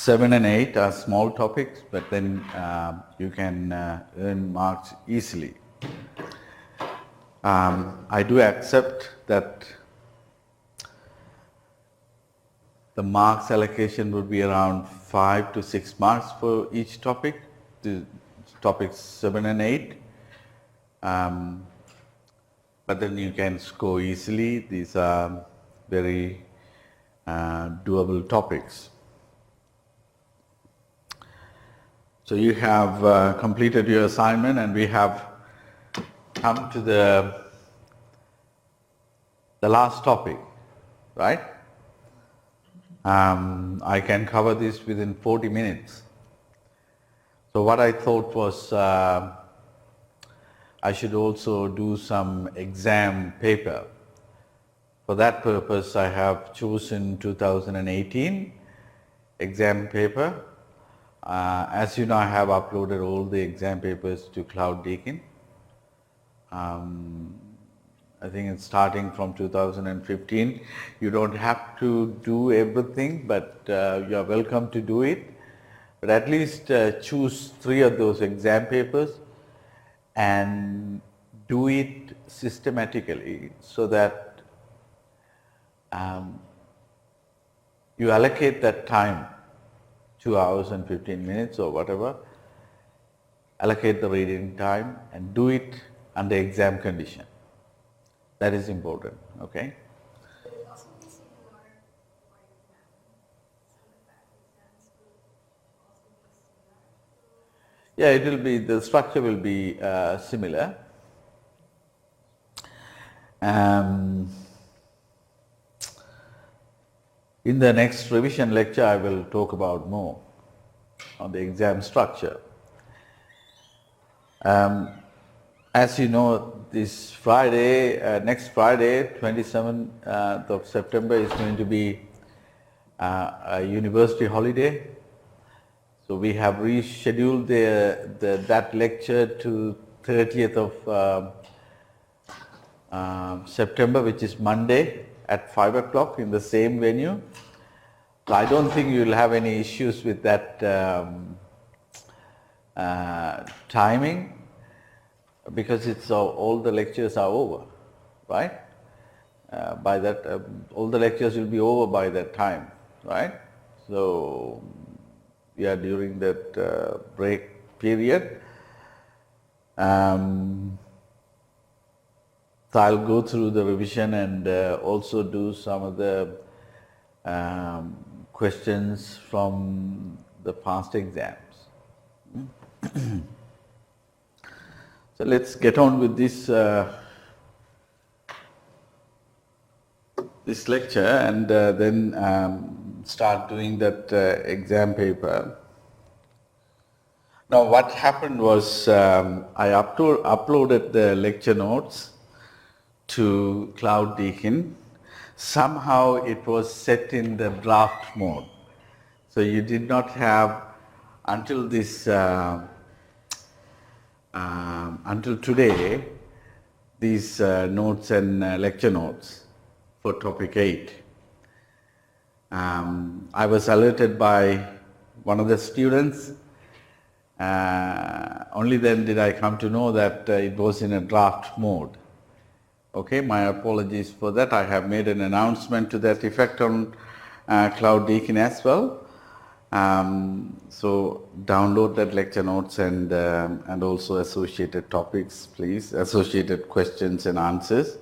7 and 8 are small topics, but then you can earn marks easily. I do accept that the marks allocation would be around 5 to 6 marks for each topic, the topics 7 and 8. But then you can score easily. These are very doable topics. So you have completed your assignment, and we have come to the last topic, right? I can cover this within 40 minutes. So what I thought was I should also do some exam paper. For that purpose, I have chosen 2018 exam paper. As you know, I have uploaded all the exam papers to Cloud Deakin. I think it's starting from 2015. You don't have to do everything, but you are welcome to do it. But at least choose 3 of those exam papers and do it systematically, so that you allocate that time, 2 hours and 15 minutes or whatever, allocate the reading time and do it under exam condition. That is important, okay? Yeah, it will be, the structure will be similar. In the next revision lecture, I will talk about more on the exam structure. As you know, this Friday, next Friday, 27th of September is going to be a university holiday. So we have rescheduled that lecture to 30th of September, which is Monday at 5 o'clock in the same venue. So I don't think you will have any issues with that timing, because it's all the lectures are over, right? By that, all the lectures will be over by that time, right? So we are during that break period. So I'll go through the revision and also do some of the questions from the past exams. So let's get on with this this lecture, and then start doing that exam paper. Now what happened was I uploaded the lecture notes to Cloud Deakin. Somehow it was set in the draft mode. So you did not have until this until today these notes and lecture notes for topic 8. I was alerted by one of the students. Only then did I come to know that it was in a draft mode. Okay, my apologies for that. I have made an announcement to that effect on Cloud Deakin as well. So download that lecture notes and also associated topics, please, associated questions and answers.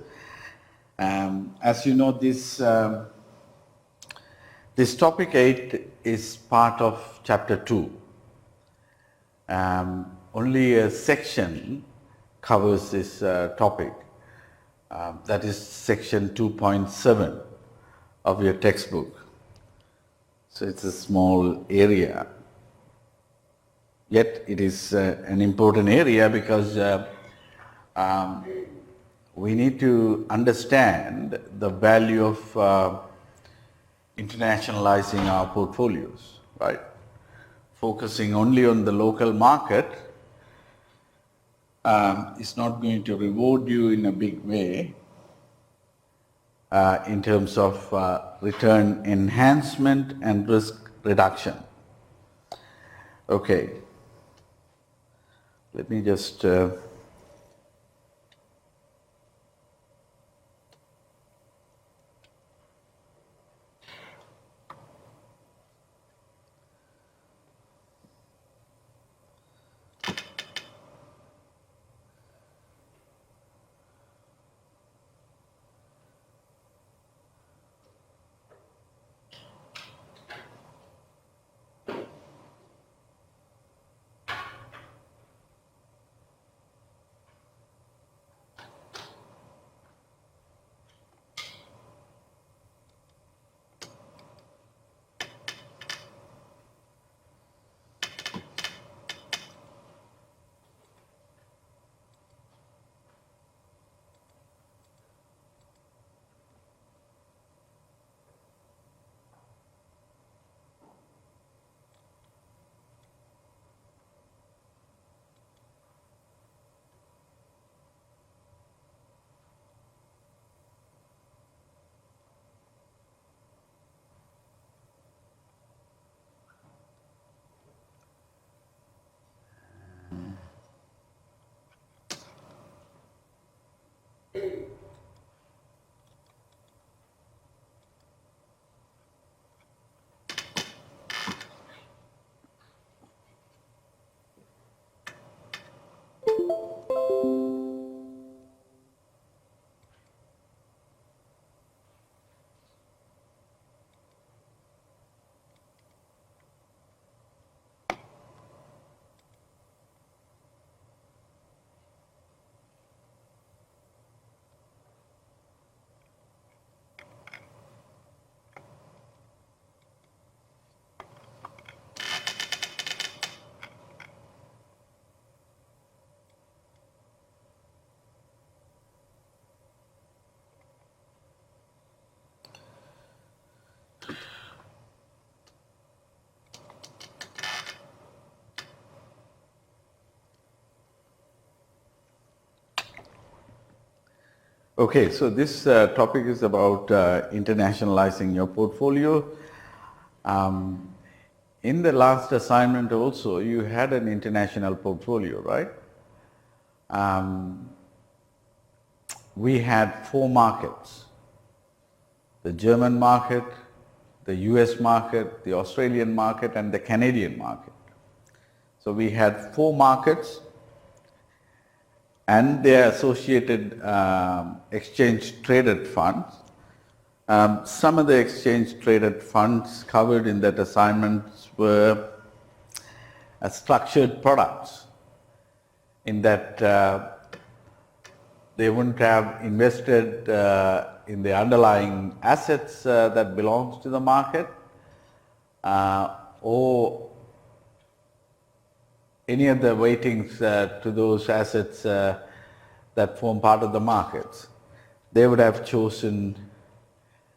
As you know, this topic 8 is part of chapter 2. Only a section covers this topic. That is section 2.7 of your textbook. So it's a small area. Yet it is an important area, because we need to understand the value of internationalizing our portfolios, right? Focusing only on the local market is not going to reward you in a big way in terms of return enhancement and risk reduction. Okay, let me just okay, so this topic is about internationalizing your portfolio. In the last assignment also, you had an international portfolio, right? We had 4 markets: the German market, the US market, the Australian market, and the Canadian market. So we had 4 markets and their associated exchange traded funds. Some of the exchange traded funds covered in that assignments were structured products, in that they wouldn't have invested in the underlying assets that belongs to the market, or any of the weightings to those assets that form part of the markets. They would have chosen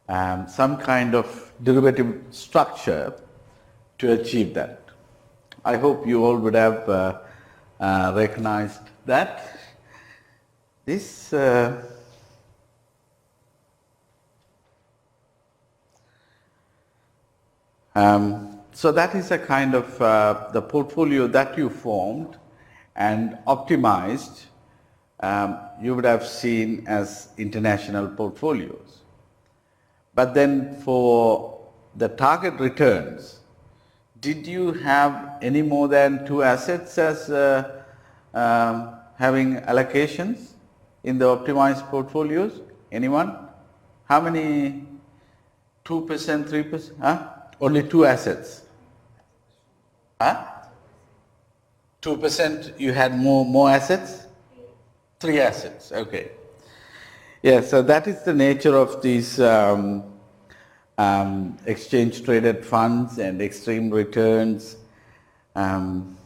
some kind of derivative structure to achieve that. I hope you all would have recognized that. This so that is a kind of the portfolio that you formed and optimized. You would have seen as international portfolios. But then for the target returns, did you have any more than 2 assets as having allocations in the optimized portfolios? Anyone? How many? 2%, 3%? Huh? Only 2 assets. Huh? 2% you had more assets? 3 assets, okay. Yeah, so that is the nature of these exchange traded funds and extreme returns. And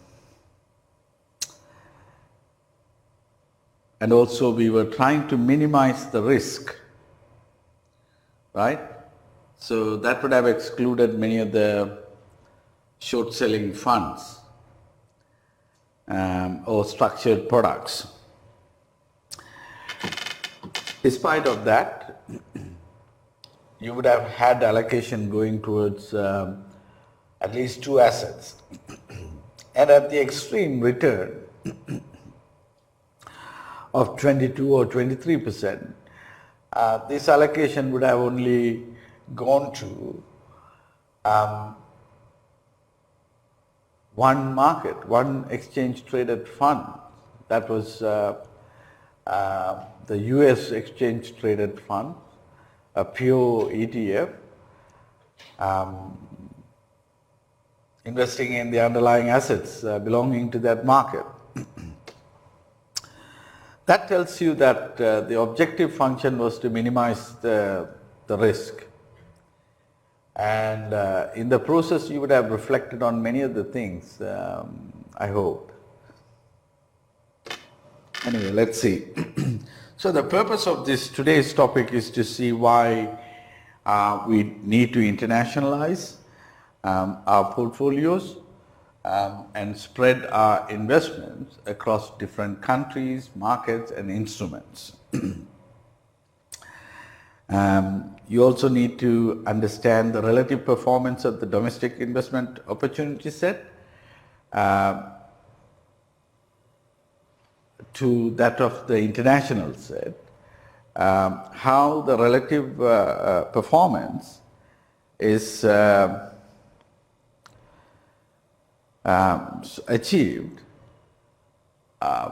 also we were trying to minimize the risk, right? So that would have excluded many of the short selling funds or structured products. Despite of that, you would have had allocation going towards at least 2 assets. and at the extreme return of 22 or 23%, this allocation would have only gone to one market, one exchange traded fund. That was the US exchange traded fund, a pure ETF, investing in the underlying assets belonging to that market. That tells you that the objective function was to minimize the risk. And in the process, you would have reflected on many of the things, I hope. Anyway, let's see. So the purpose of today's topic is to see why we need to internationalize our portfolios and spread our investments across different countries, markets, and instruments. You also need to understand the relative performance of the domestic investment opportunity set to that of the international set, how the relative performance is achieved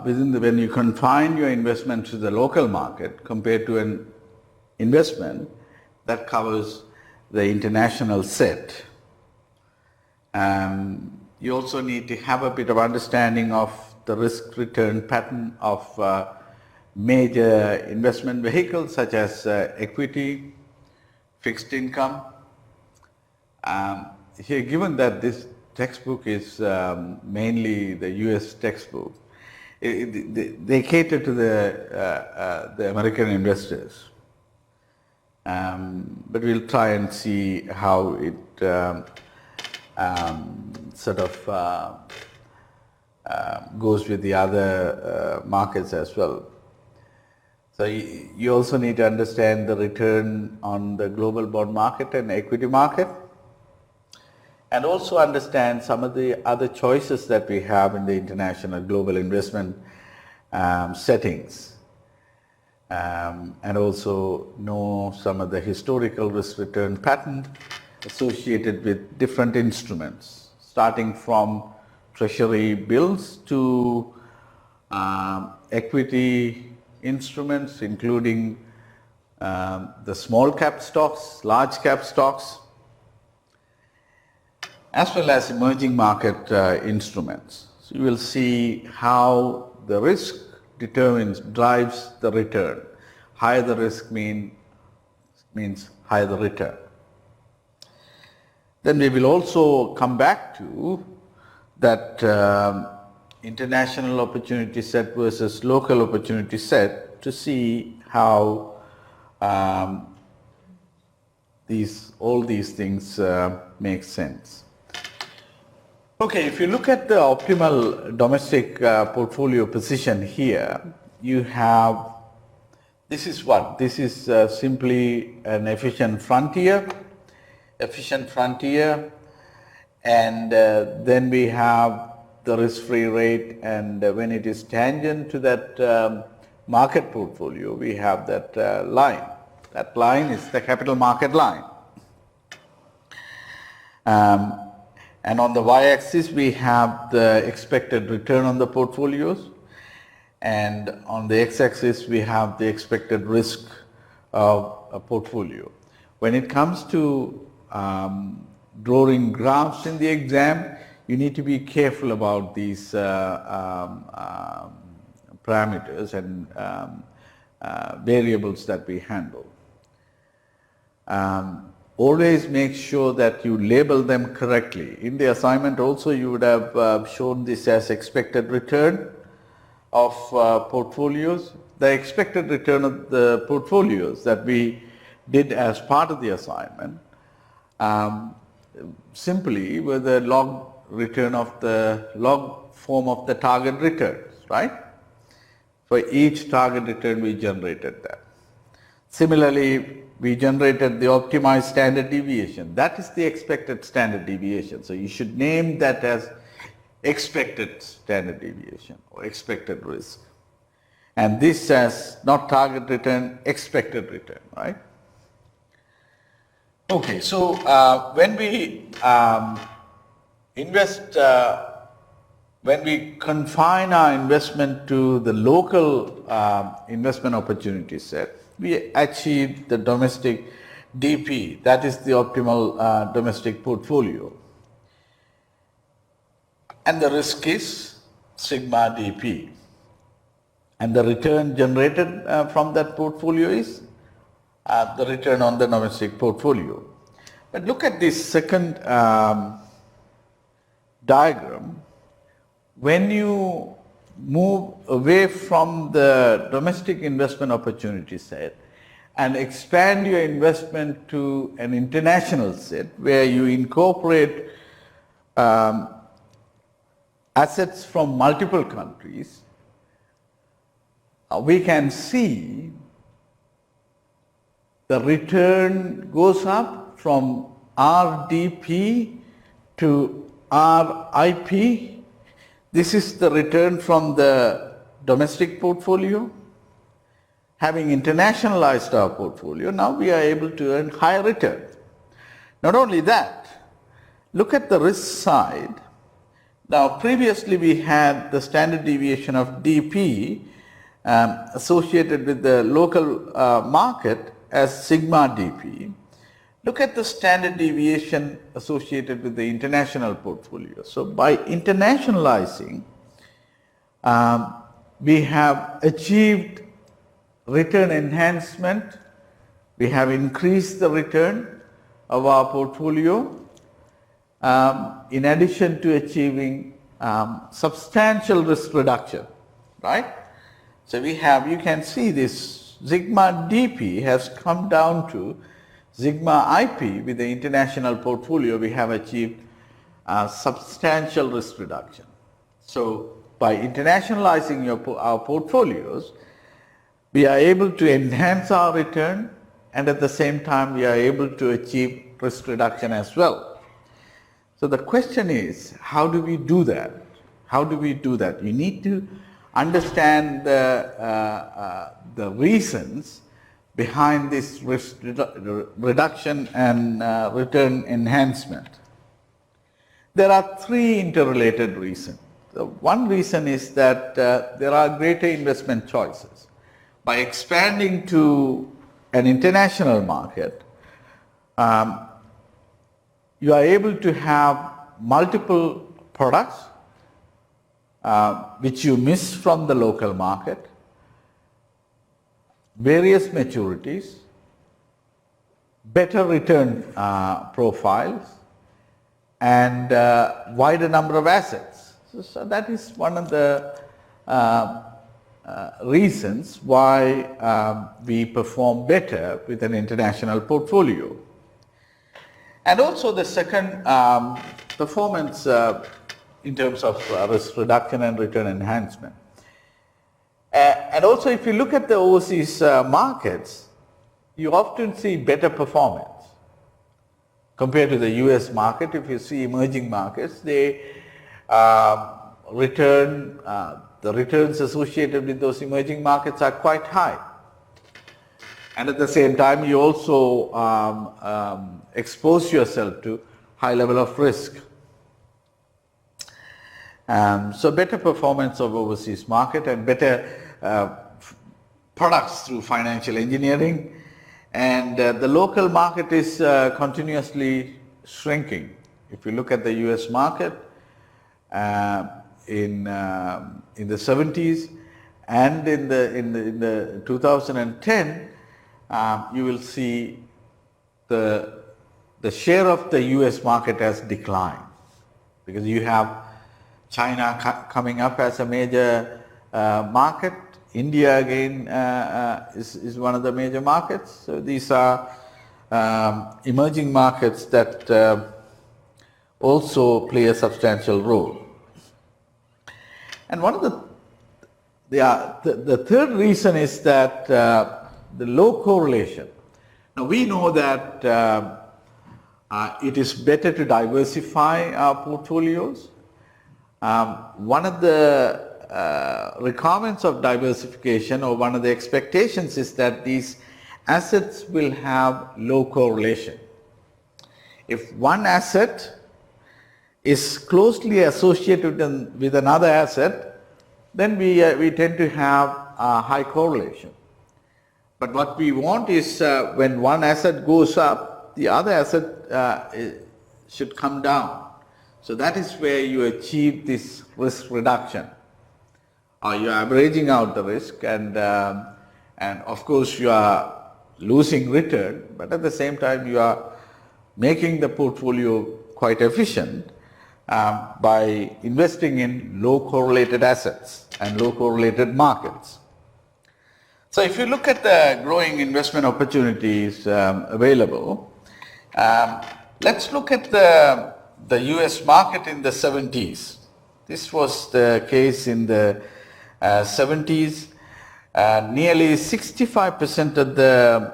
when you confine your investment to the local market compared to an investment that covers the international set. You also need to have a bit of understanding of the risk return pattern of major investment vehicles such as equity, fixed income. Here, given that this textbook is mainly the US textbook, they cater to the American investors. But we'll try and see how it sort of goes with the other markets as well. So you also need to understand the return on the global bond market and equity market, and also understand some of the other choices that we have in the international global investment settings, and also know some of the historical risk return pattern associated with different instruments, starting from treasury bills to equity instruments, including the small cap stocks, large cap stocks, as well as emerging market instruments. So you will see how the risk drives the return. Higher the risk means higher the return. Then we will also come back to that international opportunity set versus local opportunity set to see how all these things make sense. Okay, if you look at the optimal domestic portfolio position here, you have, this is what? This is simply an efficient frontier, and then we have the risk-free rate, and when it is tangent to that market portfolio, we have that line. That line is the capital market line. And on the y-axis, we have the expected return on the portfolios, and on the x-axis, we have the expected risk of a portfolio. When it comes to drawing graphs in the exam, you need to be careful about these parameters and variables that we handle. Always make sure that you label them correctly. In the assignment also, you would have shown this as expected return of portfolios. The expected return of the portfolios that we did as part of the assignment simply were the log return of the log form of the target returns, right? For each target return, we generated that. Similarly, we generated the optimized standard deviation. That is the expected standard deviation. So you should name that as expected standard deviation or expected risk. And this as not target return, expected return, right? Okay, so when we invest, when we confine our investment to the local investment opportunity set, we achieve the domestic DP, that is the optimal domestic portfolio. And the risk is sigma DP. And the return generated from that portfolio is the return on the domestic portfolio. But look at this second diagram. When you move away from the domestic investment opportunity set and expand your investment to an international set where you incorporate assets from multiple countries, we can see the return goes up from RDP to RIP. This is the return from the domestic portfolio. Having internationalized our portfolio, now we are able to earn higher return. Not only that, look at the risk side. Now previously we had the standard deviation of DP associated with the local market as sigma DP. Look at the standard deviation associated with the international portfolio. So by internationalizing, we have achieved return enhancement. We have increased the return of our portfolio in addition to achieving substantial risk reduction, right? So we have, you can see this sigma DP has come down to sigma IP. With the international portfolio, we have achieved substantial risk reduction. So by internationalizing our portfolios, we are able to enhance our return, and at the same time we are able to achieve risk reduction as well. So the question is, how do we do that? How do we do that? You need to understand the reasons behind this risk reduction and return enhancement. There are three interrelated reasons. One reason is that there are greater investment choices. By expanding to an international market, you are able to have multiple products which you miss from the local market, various maturities, better return profiles, and wider number of assets. So that is one of the reasons why we perform better with an international portfolio. And also the second performance in terms of risk reduction and return enhancement. And also if you look at the overseas markets, you often see better performance compared to the US market. If you see emerging markets, they the returns associated with those emerging markets are quite high. And at the same time, you also expose yourself to high level of risk. So better performance of overseas market and better products through financial engineering. And the local market is continuously shrinking. If you look at the US market, in the 70s and in the 2010, you will see the share of the US market has declined, because you have China coming up as a major market. India again is one of the major markets. So these are emerging markets that also play a substantial role. And one of the third reason is that the low correlation. Now we know that it is better to diversify our portfolios. One of the requirements of diversification, or one of the expectations, is that these assets will have low correlation. If one asset is closely associated with another asset, then we tend to have a high correlation. But what we want is when one asset goes up, the other asset should come down. So that is where you achieve this risk reduction. You are averaging out the risk, and of course you are losing return, but at the same time you are making the portfolio quite efficient by investing in low correlated assets and low correlated markets. So if you look at the growing investment opportunities available, let's look at the US market in the 70s. This was the case in the 70s. Nearly 65% of the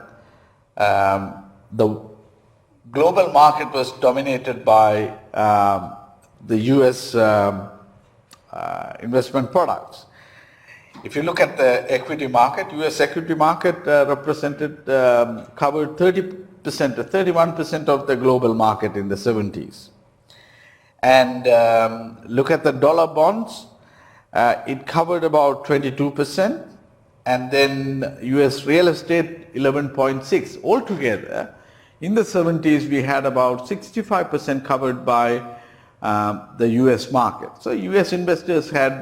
global market was dominated by the US investment products. If you look at the equity market, US equity market covered 31% of the global market in the 70s. And look at the dollar bonds, it covered about 22%, and then US real estate 11.6. Altogether, in the 70s we had about 65% covered by the US market. So US investors had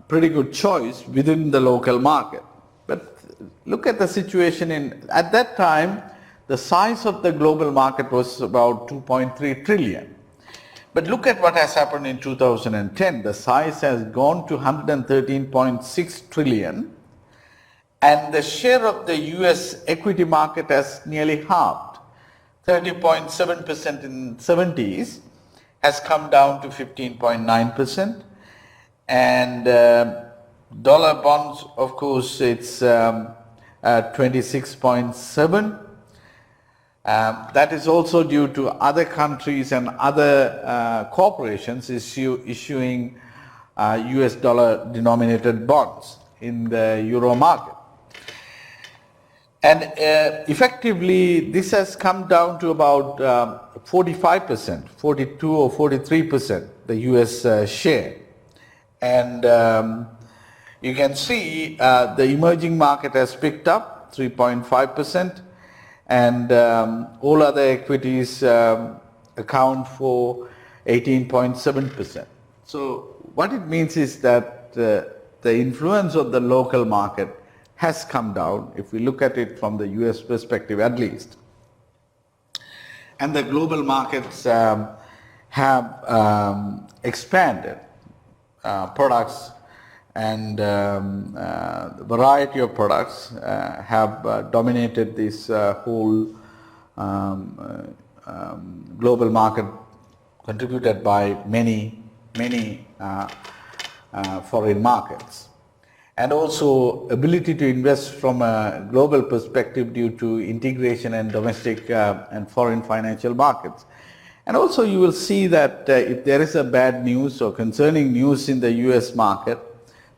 pretty good choice within the local market. But look at the situation at that time, the size of the global market was about 2.3 trillion. But look at what has happened in 2010. The size has gone to 113.6 trillion, and the share of the US equity market has nearly halved. 30.7% in the 70s has come down to 15.9%. And dollar bonds, of course, it's at 26.7. That is also due to other countries and other corporations issuing US dollar denominated bonds in the euro market. And effectively, this has come down to about 45%, 42 or 43%, the US share. And you can see the emerging market has picked up 3.5%, and all other equities account for 18.7%. So what it means is that the influence of the local market has come down, if we look at it from the US perspective at least. And the global markets have expanded. Products and variety of products have dominated this whole global market, contributed by many foreign markets, and also ability to invest from a global perspective due to integration and domestic and foreign financial markets. And also you will see that if there is a bad news or concerning news in the US market,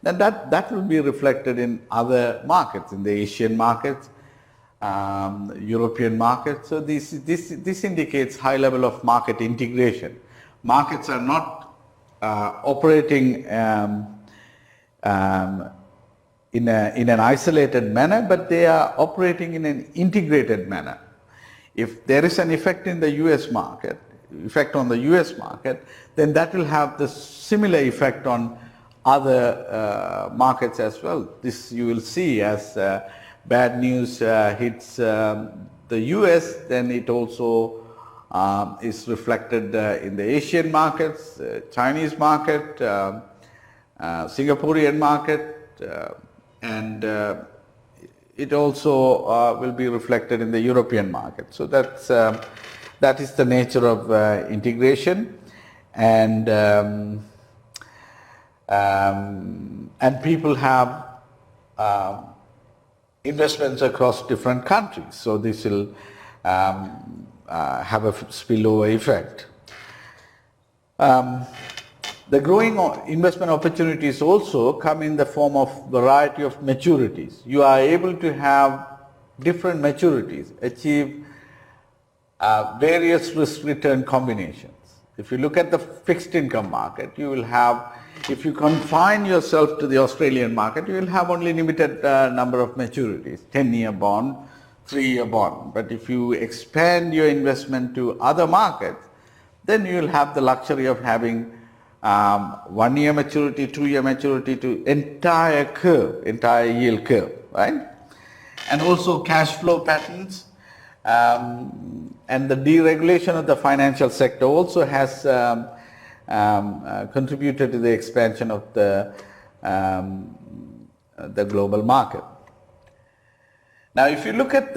then that will be reflected in other markets, in the Asian markets, European markets. So this indicates high level of market integration. Markets are not operating in an isolated manner, but they are operating in an integrated manner. If there is an effect in the US market, effect on the US market, then that will have the similar effect on other markets as well. This you will see as bad news hits the US, then it also is reflected in the Asian markets, Chinese market, Singaporean market, and it also will be reflected in the European market. So that is the nature of integration, and people have investments across different countries. So this will have a spillover effect. The growing investment opportunities also come in the form of variety of maturities. You are able to have different maturities, achieve various risk return combinations. If you look at the fixed income market, you will have, if you confine yourself to the Australian market, you will have only limited number of maturities, 10-year bond, 3-year bond. But if you expand your investment to other markets, then you will have the luxury of having 1-year maturity, 2-year maturity to entire curve, entire yield curve, right? And also cash flow patterns, and the deregulation of the financial sector also has contributed to the expansion of the global market. Now, if you look at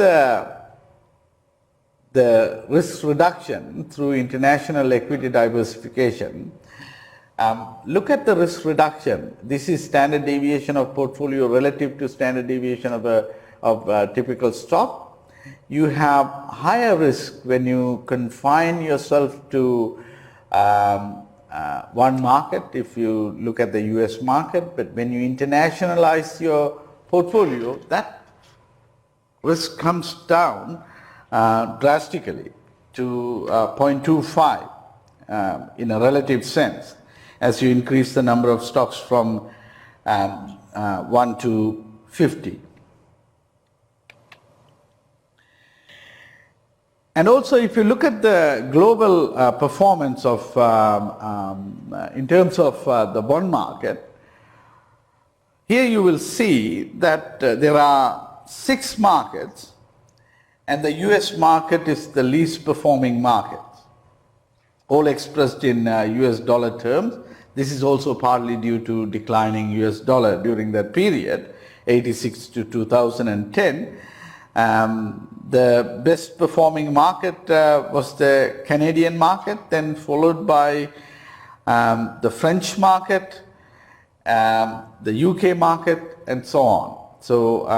the risk reduction through international equity diversification, look at the risk reduction. This is standard deviation of portfolio relative to standard deviation of a typical stock. You have higher risk when you confine yourself to one market, if you look at the US market, but when you internationalize your portfolio, that risk comes down drastically to 0.25 in a relative sense, as you increase the number of stocks from 1 to 50. And also, if you look at the global performance of, in terms of the bond market, here you will see that there are 6 markets, and the US market is the least performing market, all expressed in US dollar terms. This is also partly due to declining US dollar during that period, 86 to 2010. The best performing market was the Canadian market, then followed by the French market, the UK market, and so on. So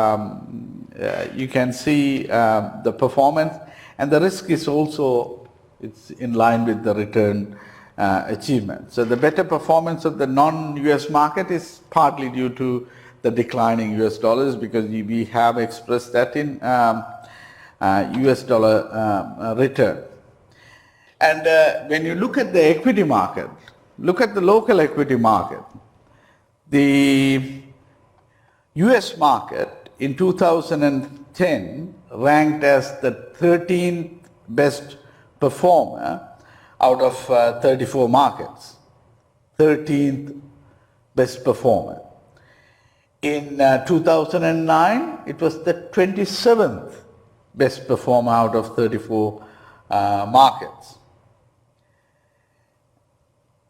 you can see the performance, and the risk is also, it's in line with the return achievement. So the better performance of the non-US market is partly due to the declining US dollars, because we have expressed that in US dollar return. And when you look at the equity market, look at the local equity market. The US market in 2010 ranked as the 13th best performer out of 34 markets. 13th best performer. In 2009, it was the 27th best performer out of 34 markets,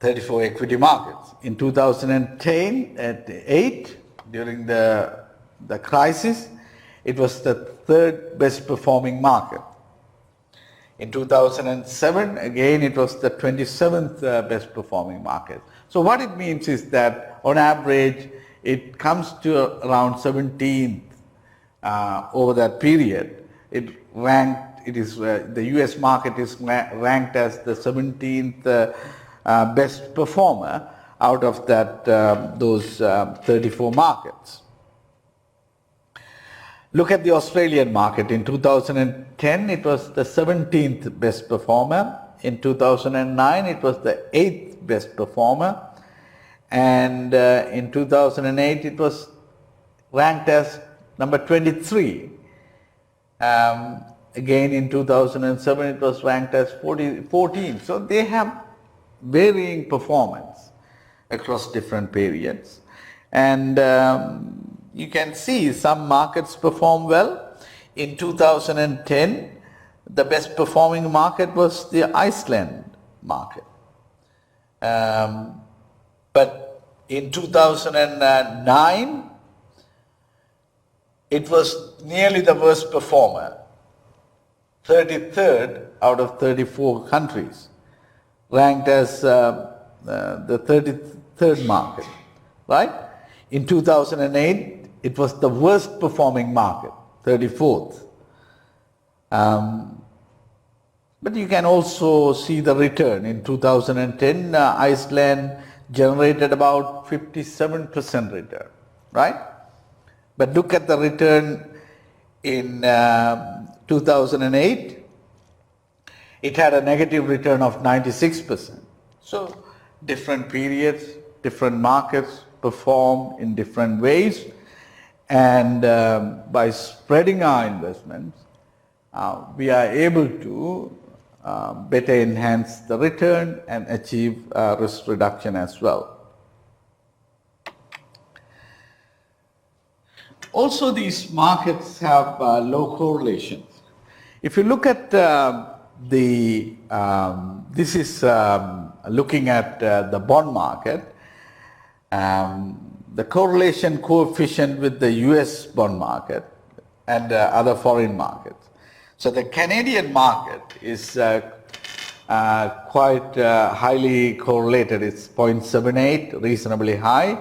34 equity markets. In 2010, at 8, during the crisis, it was the 3rd best performing market. In 2007, again, it was the 27th best performing market. So what it means is that on average, it comes to around 17th over that period. It ranked, it is the US market is ranked as the 17th best performer out of that those 34 markets. Look at the Australian market. In 2010, it was the 17th best performer. In 2009, it was the 8th best performer. And in 2008, it was ranked as number 23. Again, in 2007, it was ranked as 14. So they have varying performance across different periods. And you can see some markets perform well. In 2010, the best performing market was the Iceland market. But in 2009, it was nearly the worst performer, 33rd out of 34 countries, ranked as the 33rd market, right? In 2008, it was the worst performing market, 34th. But you can also see the return. In 2010, Iceland generated about 57% return, right? But look at the return in 2008. It had a negative return of 96%. So different periods, different markets perform in different ways, and by spreading our investments, we are able to better enhance the return and achieve risk reduction as well. Also, these markets have low correlations. If you look at this is looking at the bond market, the correlation coefficient with the US bond market and other foreign markets. So the Canadian market is quite highly correlated. It's 0.78, reasonably high,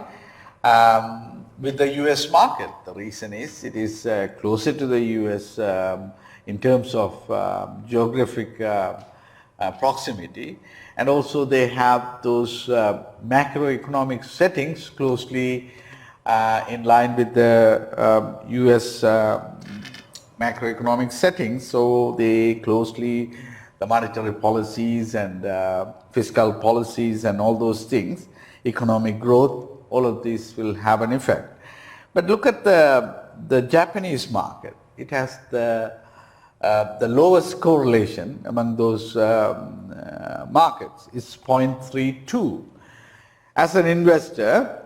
with the US market. The reason is it is closer to the US in terms of geographic proximity, and also they have those macroeconomic settings closely in line with the US macroeconomic settings. So they closely, the monetary policies and fiscal policies and all those things, economic growth, all of these will have an effect. But look at the Japanese market. It has the lowest correlation among those markets is 0.32. As an investor,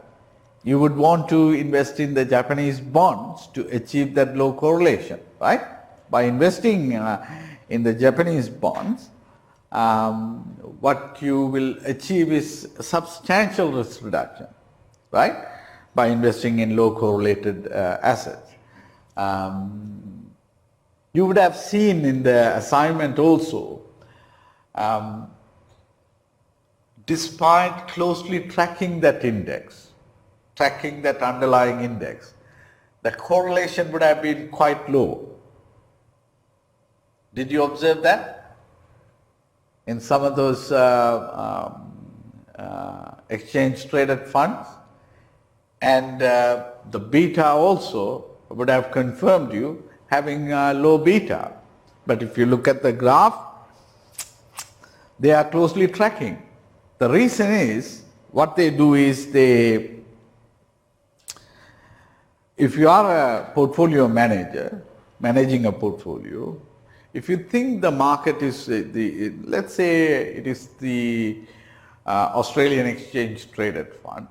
you would want to invest in the Japanese bonds to achieve that low correlation, right? By investing in the Japanese bonds, what you will achieve is substantial risk reduction, right? By investing in low correlated assets. You would have seen in the assignment also, despite closely tracking that index, tracking that underlying index, the correlation would have been quite low. Did you observe that? In some of those exchange traded funds, and the beta also would have confirmed you having low beta. But if you look at the graph, they are closely tracking. The reason is, what they do is if you are a portfolio manager, managing a portfolio, if you think the market is let's say it is the Australian exchange traded fund,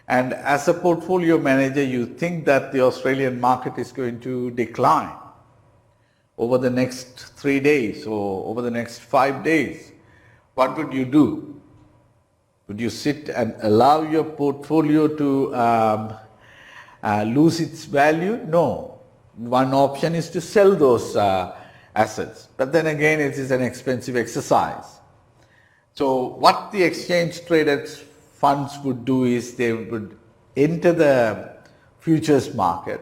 and as a portfolio manager you think that the Australian market is going to decline over the next 3 days or over the next 5 days, what would you do? Would you sit and allow your portfolio to lose its value? No. One option is to sell those assets. But then again, it is an expensive exercise. So what the exchange traded funds would do is they would enter the futures market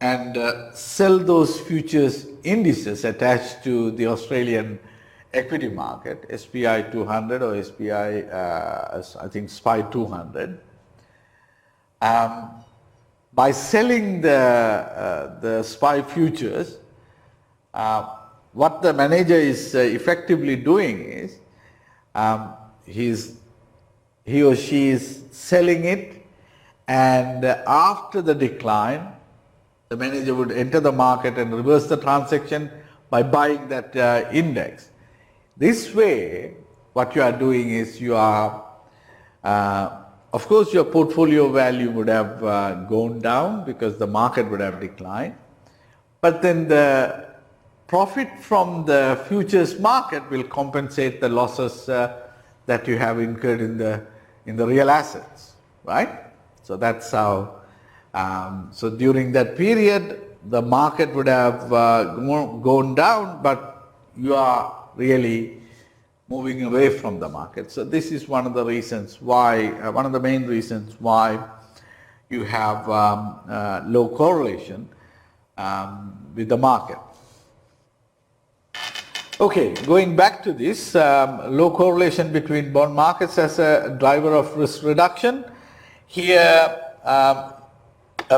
and sell those futures indices attached to the Australian equity market, SPI 200 or SPI, I think SPI 200. By selling the SPI futures, what the manager is effectively doing is he or she is selling it, and after the decline, the manager would enter the market and reverse the transaction by buying that index. This way, what you are doing is you are, of course, your portfolio value would have gone down because the market would have declined, but then the profit from the futures market will compensate the losses that you have incurred in the real assets, right? So that's how. So during that period, the market would have gone down, but you are really moving away from the market. So this is one of the reasons why, one of the main reasons why you have low correlation with the market. Okay, going back to this, low correlation between bond markets as a driver of risk reduction. Here, a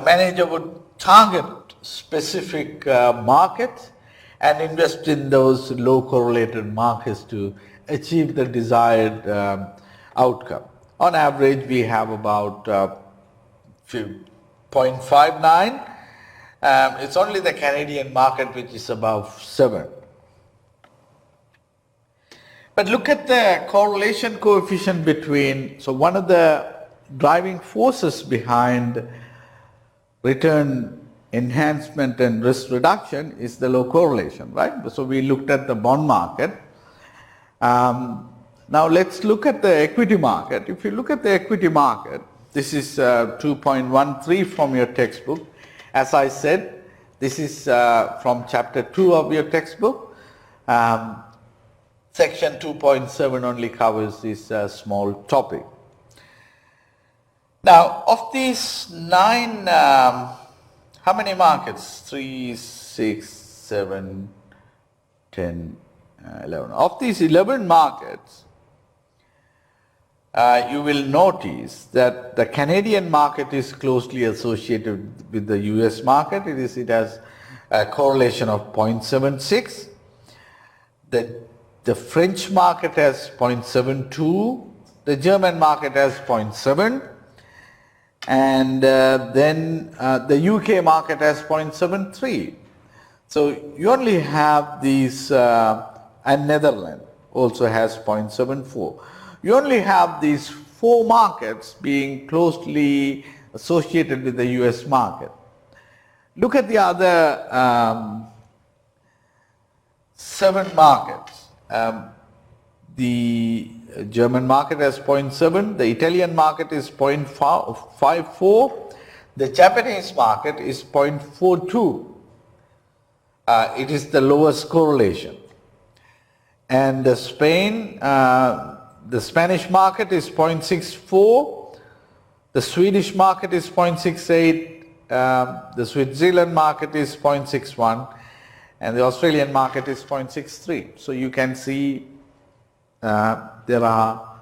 manager would target specific markets and invest in those low correlated markets to achieve the desired outcome. On average, we have about 0.59. It's only the Canadian market which is above 7. But look at the correlation coefficient between, so one of the driving forces behind return enhancement and risk reduction is the low correlation, right? So we looked at the bond market. Now let's look at the equity market. If you look at the equity market, this is 2.13 from your textbook. As I said, this is from chapter 2 of your textbook. Section 2.7 only covers this small topic. Now, of these 9, how many markets? 3, 6, 7, 10, 11. Of these 11 markets, you will notice that the Canadian market is closely associated with the US market. It has a correlation of 0.76. The French market has 0.72, the German market has 0.7, and then the UK market has 0.73. So you only have these, and Netherlands also has 0.74. You only have these 4 markets being closely associated with the US market. Look at the other 7 markets. The German market has 0.7, the Italian market is 0.54, the Japanese market is 0.42. It is the lowest correlation. And the Spanish market is 0.64, the Swedish market is 0.68, the Switzerland market is 0.61, and the Australian market is 0.63. So you can see there are,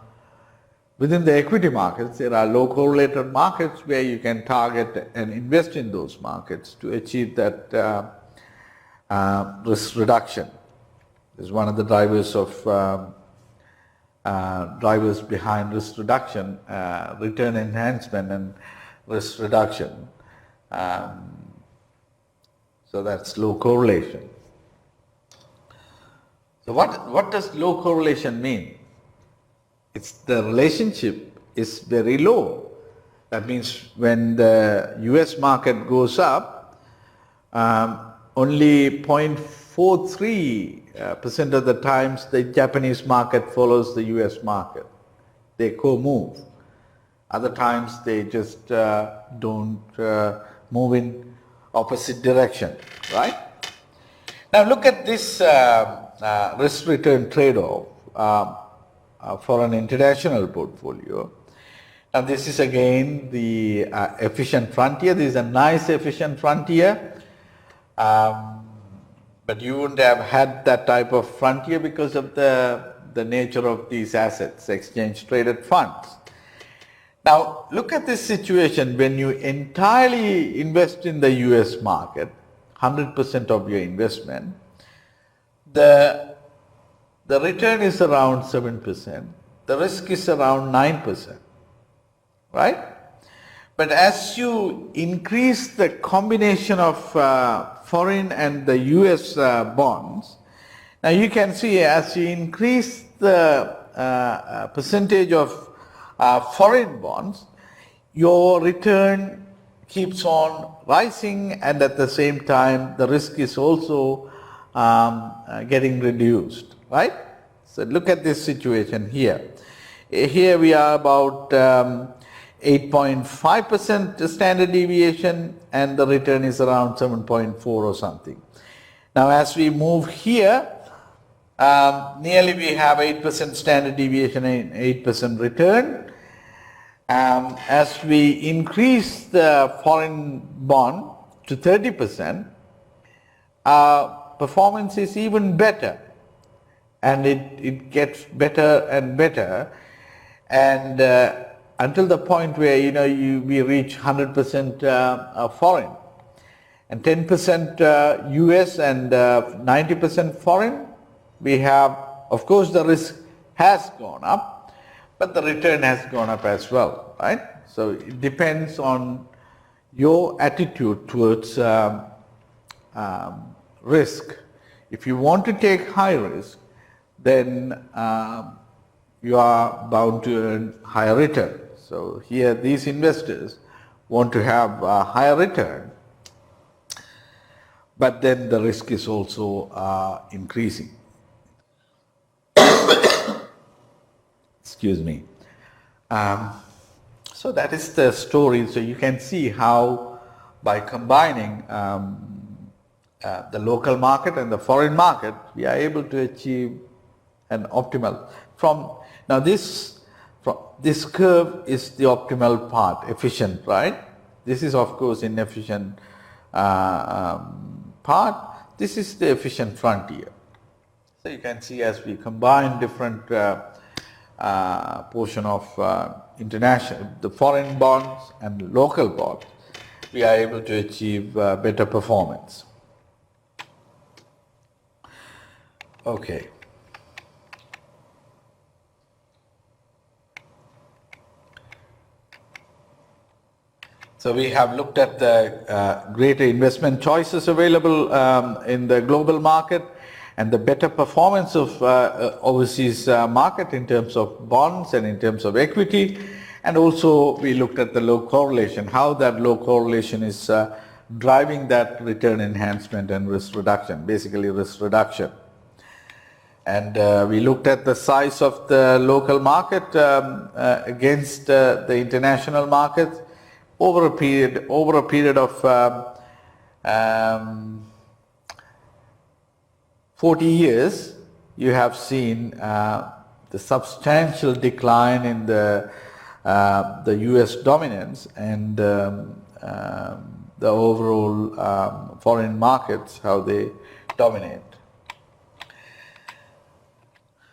within the equity markets, there are low correlated markets where you can target and invest in those markets to achieve that risk reduction. This is one of the drivers of drivers behind risk reduction, return enhancement and risk reduction. So that's low correlation. So what does low correlation mean? It's the relationship is very low. That means when the US market goes up, only 0.43% of the times the Japanese market follows the US market. They co-move. Other times they just don't move in opposite direction, right? Now look at this risk-return trade-off for an international portfolio. Now this is again the efficient frontier. This is a nice efficient frontier, but you wouldn't have had that type of frontier because of the nature of these assets, exchange-traded funds. Now look at this situation when you entirely invest in the US market, 100% of your investment, the return is around 7%, the risk is around 9%, right? But as you increase the combination of foreign and the US bonds, now you can see as you increase the percentage of foreign bonds, your return keeps on rising, and at the same time the risk is also getting reduced, right? So look at this situation here. Here we are about 8.5% standard deviation, and the return is around 7.4 or something. Now as we move here, nearly we have 8% standard deviation and 8% return. As we increase the foreign bond to 30%, performance is even better. and it gets better and better, and until the point where we reach 100% foreign and 10% US and 90% foreign. We have, of course, the risk has gone up, but the return has gone up as well, right? So it depends on your attitude towards risk. If you want to take high risk, then you are bound to earn higher return. So here these investors want to have a higher return, but then the risk is also increasing. Excuse me. So that is the story. So you can see how by combining the local market and the foreign market, we are able to achieve an optimal. Now this curve is the optimal part, efficient, right? This is of course inefficient part. This is the efficient frontier. So you can see as we combine different portion of the foreign bonds and local bonds, we are able to achieve better performance. Okay. So we have looked at the greater investment choices available in the global market and the better performance of overseas market in terms of bonds and in terms of equity. And also we looked at the low correlation, how that low correlation is driving that return enhancement and risk reduction, basically risk reduction. And we looked at the size of the local market against the international markets over a period of 40 years. You have seen the substantial decline in the US dominance and the overall foreign markets, how they dominate.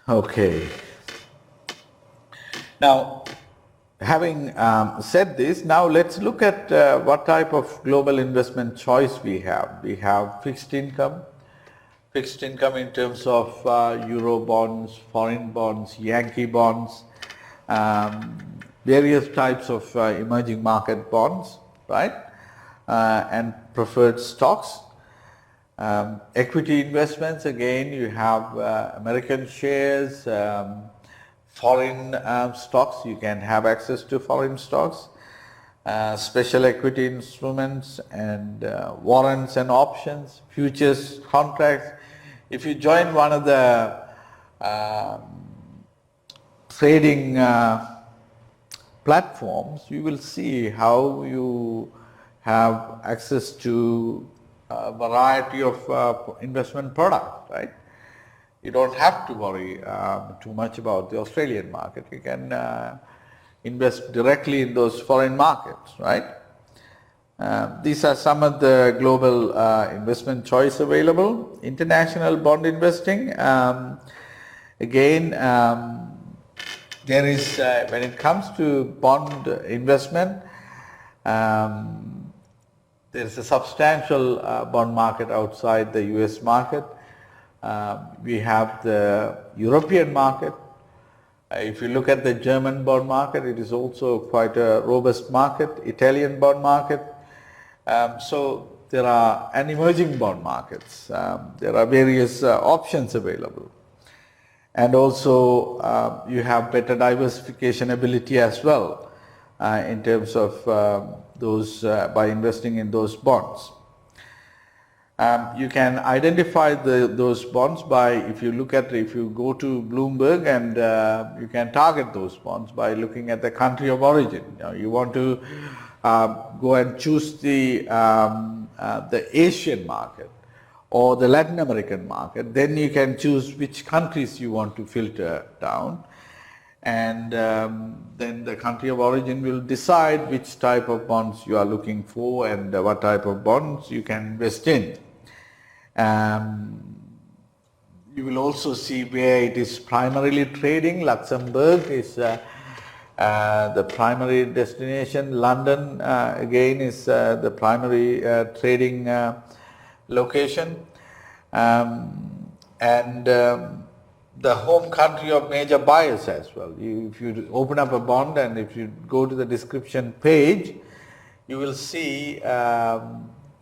Okay. Now, having said this, now let's look at what type of global investment choice we have. We have fixed income in terms of euro bonds, foreign bonds, Yankee bonds, various types of emerging market bonds, right? And preferred stocks. Equity investments, again, you have American shares, foreign stocks, you can have access to foreign stocks, special equity instruments and warrants and options, futures contracts. If you join one of the trading platforms, you will see how you have access to a variety of investment products, right? You don't have to worry too much about the Australian market. You can invest directly in those foreign markets, right? These are some of the global investment choice available. International bond investing, again, there is, when it comes to bond investment, there is a substantial bond market outside the US market. We have the European market. If you look at the German bond market, it is also quite a robust market. Italian bond market. So there are emerging bond markets. There are various options available. And also you have better diversification ability as well in terms of those by investing in those bonds. You can identify those bonds by, if you go to Bloomberg and you can target those bonds by looking at the country of origin. Now you want to go and choose the Asian market or the Latin American market, then you can choose which countries you want to filter down, and then the country of origin will decide which type of bonds you are looking for and what type of bonds you can invest in. You will also see where it is primarily trading. Luxembourg is the primary destination. London again is the primary trading location, and the home country of major buyers as well. If you open up a bond and if you go to the description page, you will see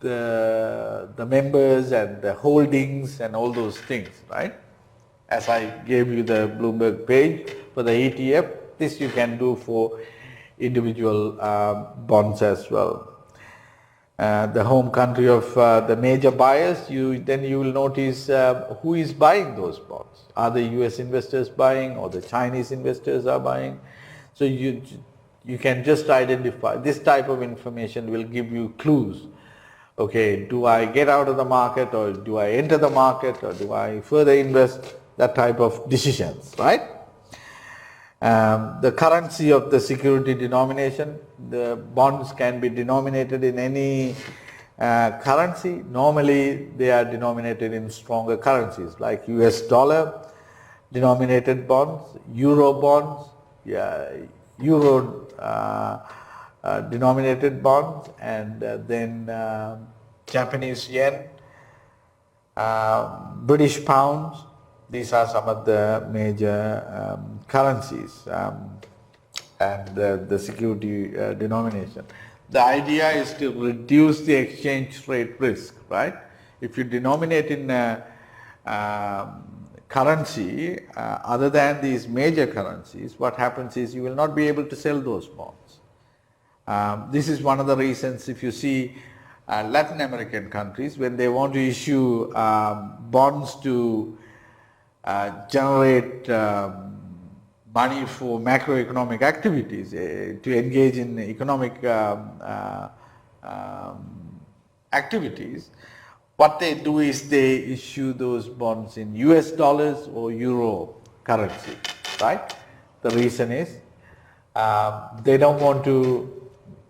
the members and the holdings and all those things, right? As I gave you the Bloomberg page for the ETF, this you can do for individual bonds as well. The home country of the major buyers, then you will notice who is buying those bonds. Are the US investors buying or the Chinese investors are buying? So you can just identify. This type of information will give you clues. Okay, do I get out of the market, or do I enter the market, or do I further invest? That type of decisions, right? The currency of the security denomination, the bonds can be denominated in any currency. Normally they are denominated in stronger currencies like US dollar denominated bonds, euro bonds, euro denominated bonds, and then Japanese yen, British pounds. These are some of the major currencies and the security denomination. The idea is to reduce the exchange rate risk, right? If you denominate in currency other than these major currencies, what happens is you will not be able to sell those bonds. This is one of the reasons if you see Latin American countries, when they want to issue bonds to generate money for macroeconomic activities, to engage in economic activities, what they do is they issue those bonds in US dollars or euro currency, right? The reason is they don't want to,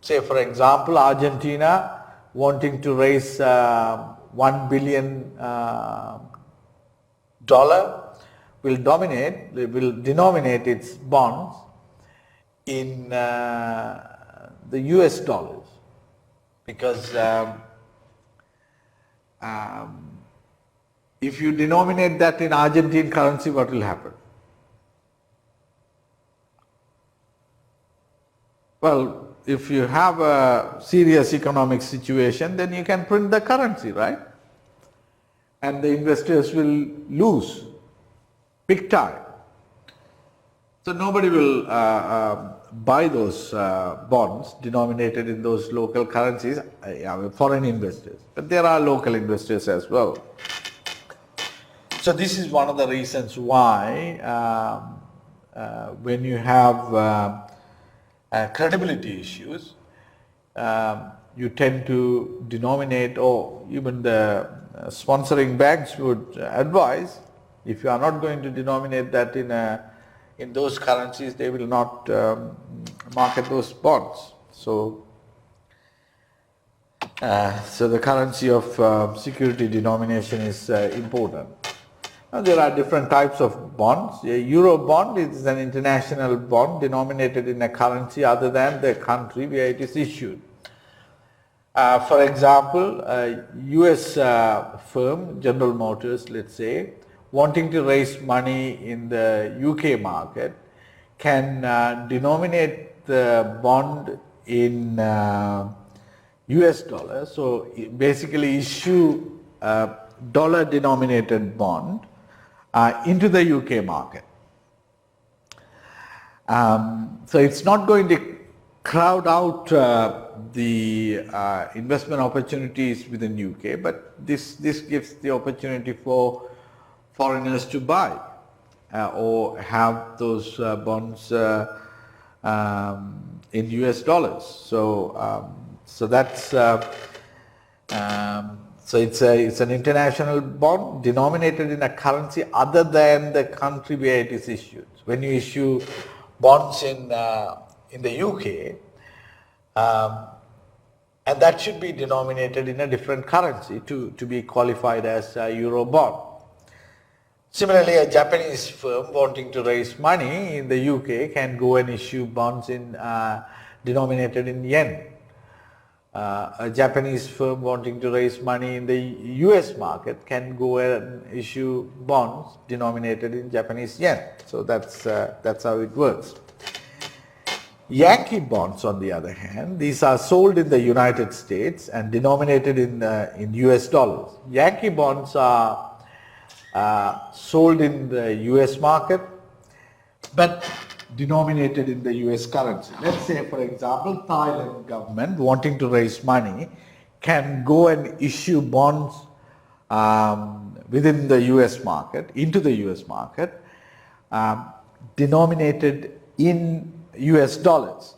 say for example, Argentina wanting to raise $1 billion will denominate its bonds in the US dollars, because if you denominate that in Argentine currency, what will happen? Well, if you have a serious economic situation, then you can print the currency, right? And the investors will lose big time. So nobody will buy those bonds denominated in those local currencies, foreign investors, but there are local investors as well. So this is one of the reasons why when you have credibility issues, you tend to denominate, or even the sponsoring banks would advise, if you are not going to denominate that in those currencies, they will not market those bonds. So the currency of security denomination is important. Now, there are different types of bonds. A euro bond is an international bond denominated in a currency other than the country where it is issued. For example, a US firm, General Motors, let's say, wanting to raise money in the UK market, can denominate the bond in US dollars. So basically issue a dollar denominated bond into the UK market. So it's not going to crowd out the investment opportunities within UK, but this gives the opportunity for foreigners to buy or have those bonds in US dollars. So that's so it's an international bond denominated in a currency other than the country where it is issued. When you issue bonds in the UK, and that should be denominated in a different currency to be qualified as a euro bond. Similarly, a Japanese firm wanting to raise money in the UK can go and issue bonds denominated in yen. A Japanese firm wanting to raise money in the US market can go and issue bonds denominated in Japanese yen. So that's how it works. Yankee bonds, on the other hand, these are sold in the United States and denominated in US dollars. Yankee bonds are sold in the US market but denominated in the US currency. Let's say, for example, Thailand government wanting to raise money can go and issue bonds within the US market, into the US market, denominated in US dollars.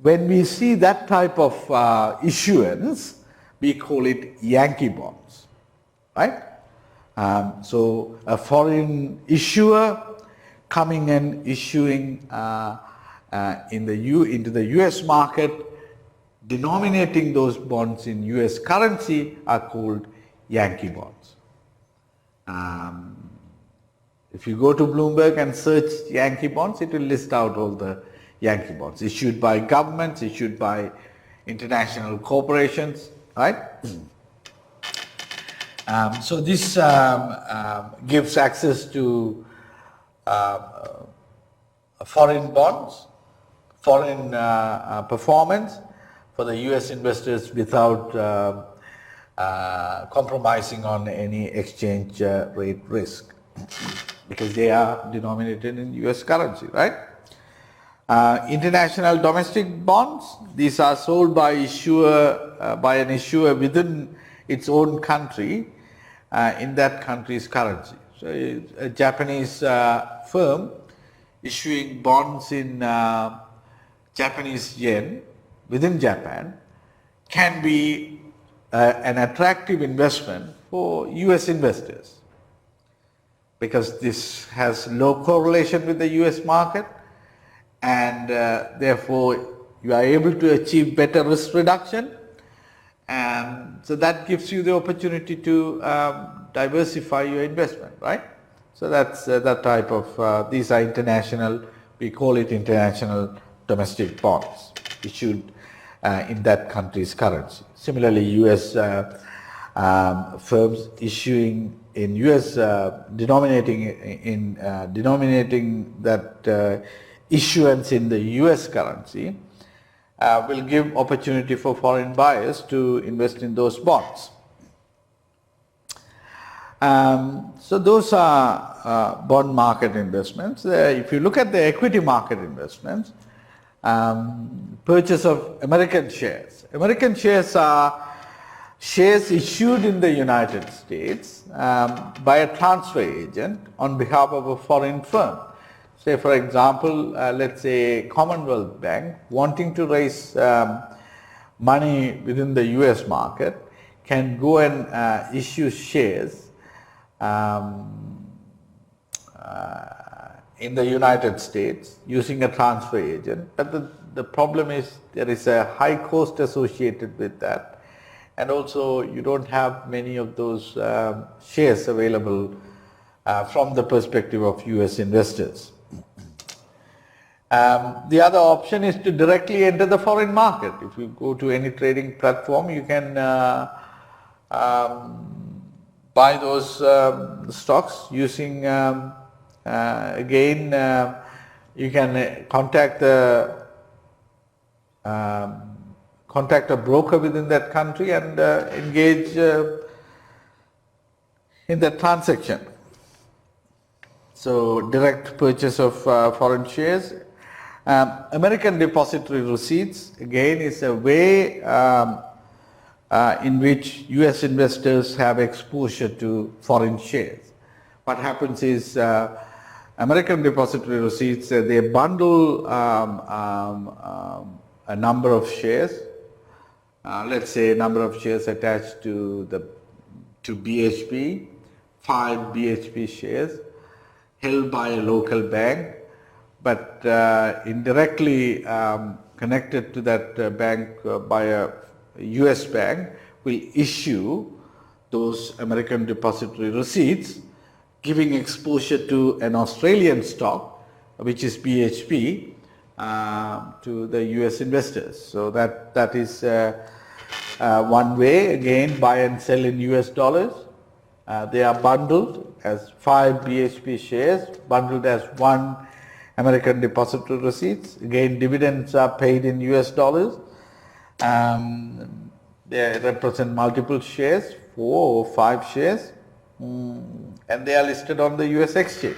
When we see that type of issuance, we call it Yankee bonds, right? So a foreign issuer coming and issuing into the US market, denominating those bonds in US currency are called Yankee bonds. If you go to Bloomberg and search Yankee bonds, it will list out all the Yankee bonds issued by governments, issued by international corporations, right? So this gives access to foreign bonds, foreign performance for the US investors without compromising on any exchange rate risk, because they are denominated in US currency, right? International domestic bonds, these are sold by an issuer within its own country in that country's currency. So a Japanese firm issuing bonds in Japanese yen within Japan can be an attractive investment for US investors, because this has low correlation with the US market, and therefore you are able to achieve better risk reduction, and so that gives you the opportunity to diversify your investment, right? So that's that type of, these are international, we call it international domestic bonds issued in that country's currency. Similarly, US firms issuing in US, denominating that issuance in the US currency will give opportunity for foreign buyers to invest in those bonds. So those are bond market investments. If you look at the equity market investments, purchase of American shares. American shares are shares issued in the United States by a transfer agent on behalf of a foreign firm. Say, for example, let's say Commonwealth Bank wanting to raise money within the US market can go and issue shares in the United States using a transfer agent. But the problem is there is a high cost associated with that, and also you don't have many of those shares available from the perspective of US investors. The other option is to directly enter the foreign market. If you go to any trading platform, you can buy those stocks using, again, you can contact a broker within that country and engage in that transaction. So direct purchase of foreign shares. American depository receipts, again, is a way in which US investors have exposure to foreign shares. What happens is American depository receipts, they bundle a number of shares, let's say a number of shares attached to BHP, 5 BHP shares held by a local bank, but indirectly connected to that bank by a US bank, will issue those American depository receipts giving exposure to an Australian stock, which is BHP, to the US investors. So that is one way. Again, buy and sell in US dollars. They are bundled as 5 BHP shares, bundled as 1 American depository receipts. Again, dividends are paid in US dollars. They represent multiple shares, 4 or 5 shares, and they are listed on the US exchange.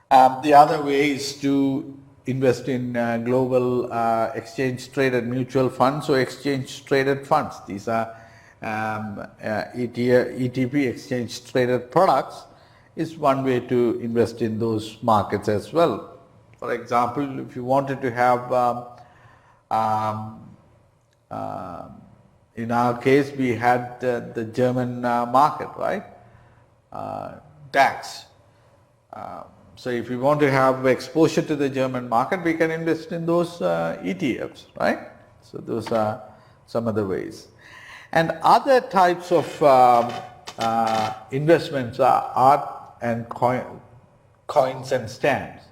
The other way is to invest in global exchange traded mutual funds or exchange traded funds. These are ETP, exchange traded products, is one way to invest in those markets as well. For example, if you wanted to have, in our case, we had the German market, right? DAX. So if we want to have exposure to the German market, we can invest in those ETFs, right? So those are some other ways. And other types of investments are art and coins and stamps.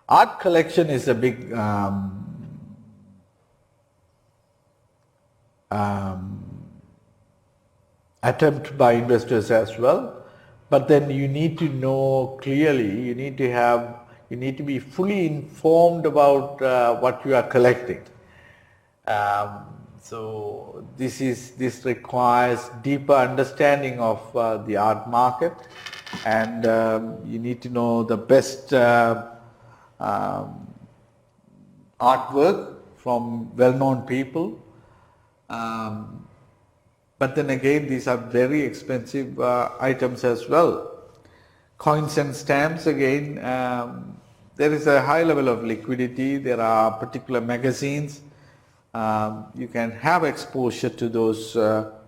Art collection is a big attempt by investors as well. But then you need to know clearly, you need to be fully informed about what you are collecting. So this requires deeper understanding of the art market, and you need to know the best artwork from well-known people. But then again, these are very expensive items as well. Coins and stamps, again, there is a high level of liquidity. There are particular magazines. You can have exposure to those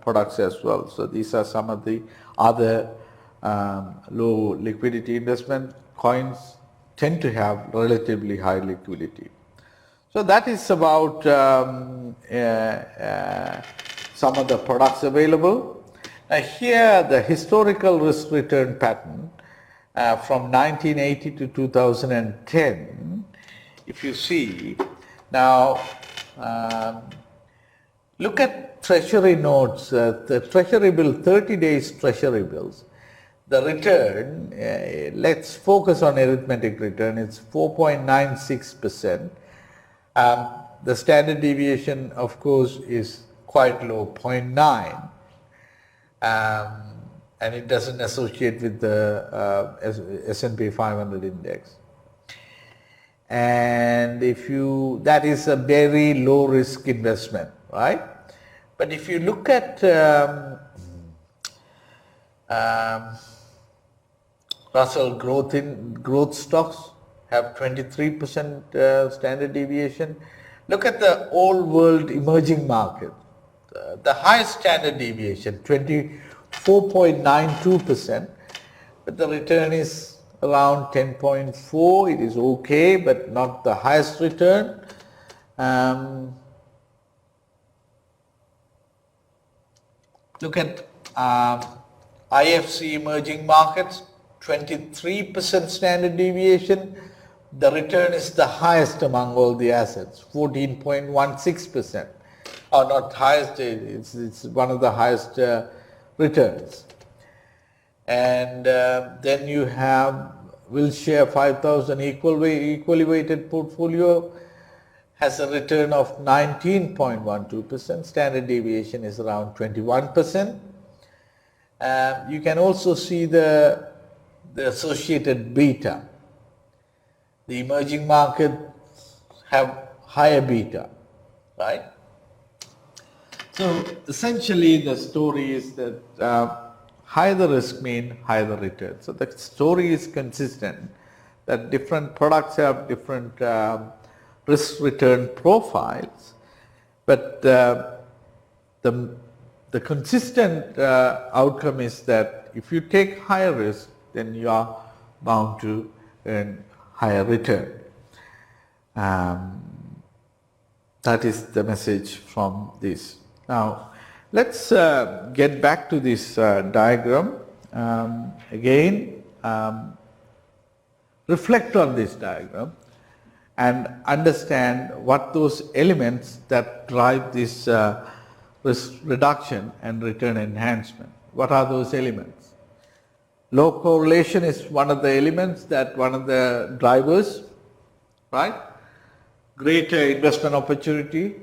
products as well. So these are some of the other low liquidity investment. Coins tend to have relatively high liquidity. So that is about some of the products available. Now here, the historical risk return pattern from 1980 to 2010, if you see, now look at treasury notes, the treasury bill, 30 days treasury bills. The return, let's focus on arithmetic return, it's 4.96%. The standard deviation, of course, is quite low, 0.9, and it doesn't associate with the S&P 500 index. And that is a very low risk investment, right? But if you look at Russell growth stocks have 23% standard deviation. Look at the old world emerging market. The highest standard deviation, 24.92%, but the return is around 10.4. It is okay, but not the highest return. Look at IFC emerging markets, 23% standard deviation. The return is the highest among all the assets, 14.16%. Or not highest, it's one of the highest returns. And then you have Wilshire 5000 equally weighted portfolio, has a return of 19.12%. Standard deviation is around 21%. You can also see the associated beta. The emerging markets have higher beta, right? So essentially the story is that higher the risk mean higher the return. So the story is consistent, that different products have different risk return profiles, but the consistent outcome is that if you take higher risk, then you are bound to earn higher return. That is the message from this. Now let's get back to this diagram. Again, reflect on this diagram and understand what those elements that drive this risk reduction and return enhancement. What are those elements? Low correlation is one of the elements, that one of the drivers, right? Greater investment opportunity,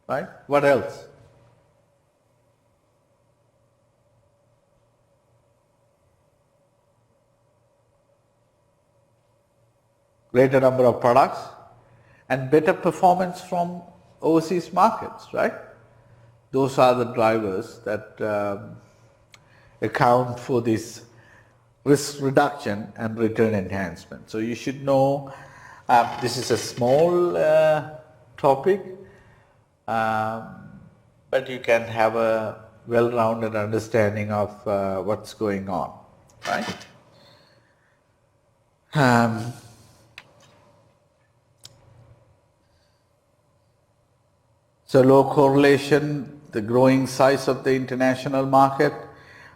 right? What else? Greater number of products and better performance from overseas markets, right? Those are the drivers that account for this risk reduction and return enhancement. So you should know, this is a small topic, but you can have a well-rounded understanding of what's going on, right? So low correlation, the growing size of the international market,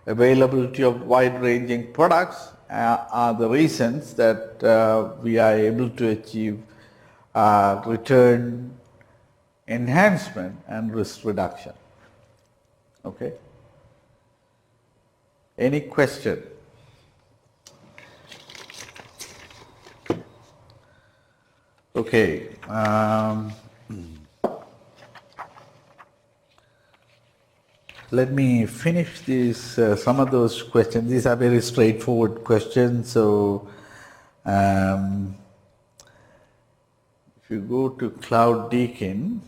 availability of wide-ranging products are the reasons that we are able to achieve return enhancement and risk reduction. Okay? Any question? Okay. Let me finish these, some of those questions. These are very straightforward questions. So if you go to Cloud Deakin,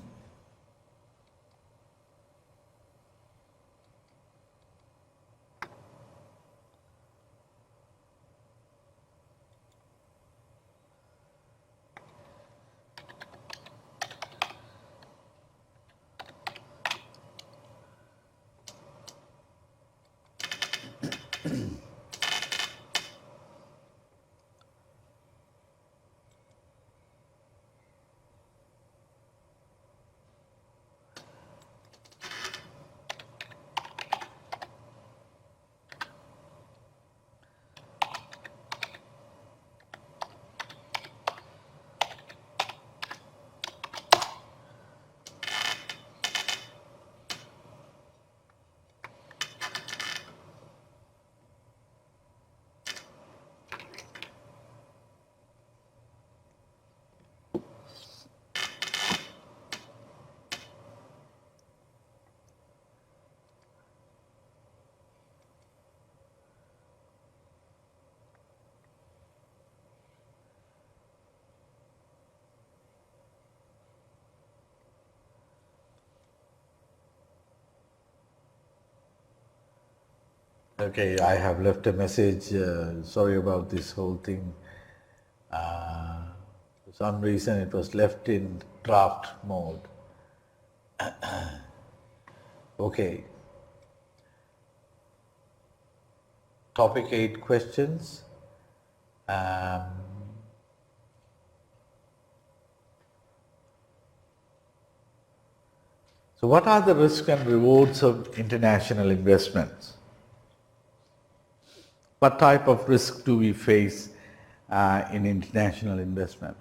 okay, I have left a message. Sorry about this whole thing. For some reason it was left in draft mode. Okay. Topic 8 questions. So what are the risks and rewards of international investments? What type of risk do we face in international investment?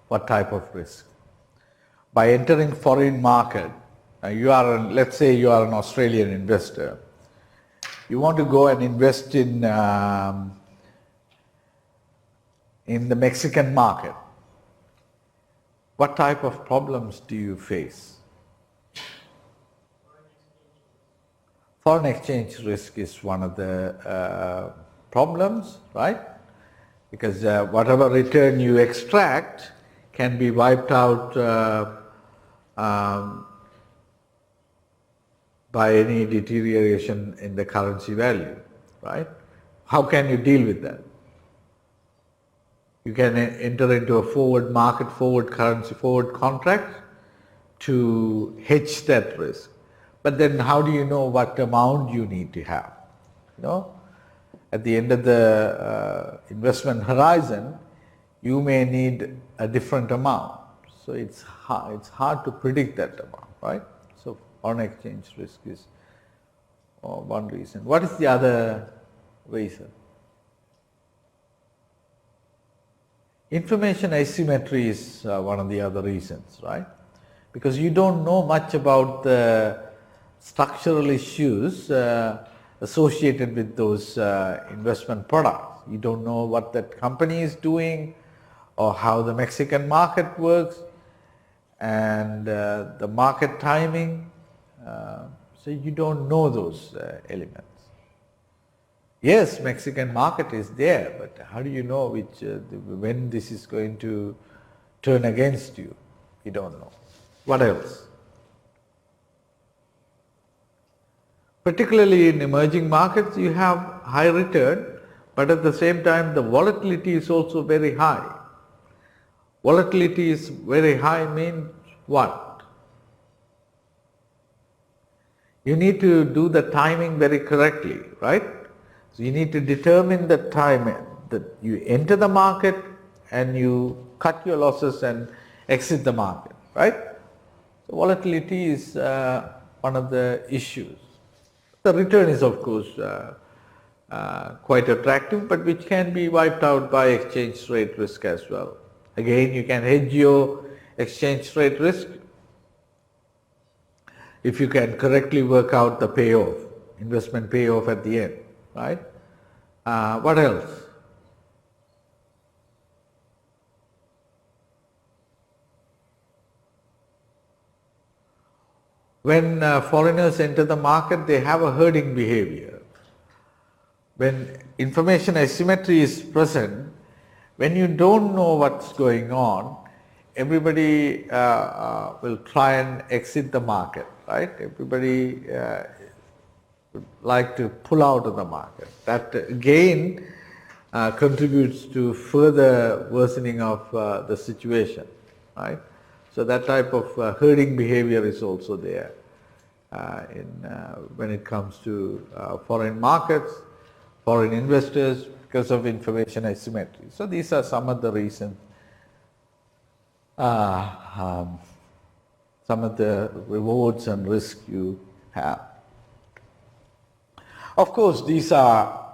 What type of risk? By entering foreign market, let's say you are an Australian investor. You want to go and invest in the Mexican market. What type of problems do you face? Foreign exchange risk is one of the problems, right? Because whatever return you extract can be wiped out by any deterioration in the currency value, right? How can you deal with that? You can enter into a forward market, forward currency, forward contract to hedge that risk. But then how do you know what amount you need to have? You know, at the end of the investment horizon, you may need a different amount. So it's hard to predict that amount, right? So foreign exchange risk is one reason. What is the other reason? Information asymmetry is one of the other reasons, right? Because you don't know much about the structural issues associated with those investment products. You don't know what that company is doing or how the Mexican market works and the market timing. So you don't know those elements. Yes, Mexican market is there, but how do you know when this is going to turn against you? You don't know. What else? Particularly in emerging markets, you have high return, but at the same time, the volatility is also very high. Volatility is very high means what? You need to do the timing very correctly, right? So you need to determine the time that you enter the market and you cut your losses and exit the market, right? So volatility is one of the issues. The return is of course quite attractive, but which can be wiped out by exchange rate risk as well. Again, you can hedge your exchange rate risk if you can correctly work out the payoff, investment payoff at the end, right? What else? When foreigners enter the market, they have a herding behavior. When information asymmetry is present, when you don't know what's going on, everybody will try and exit the market, right? Everybody would like to pull out of the market. That again contributes to further worsening of the situation, right? So that type of herding behavior is also there when it comes to foreign markets, foreign investors, because of information asymmetry. So these are some of the reasons, some of the rewards and risks you have. Of course, these are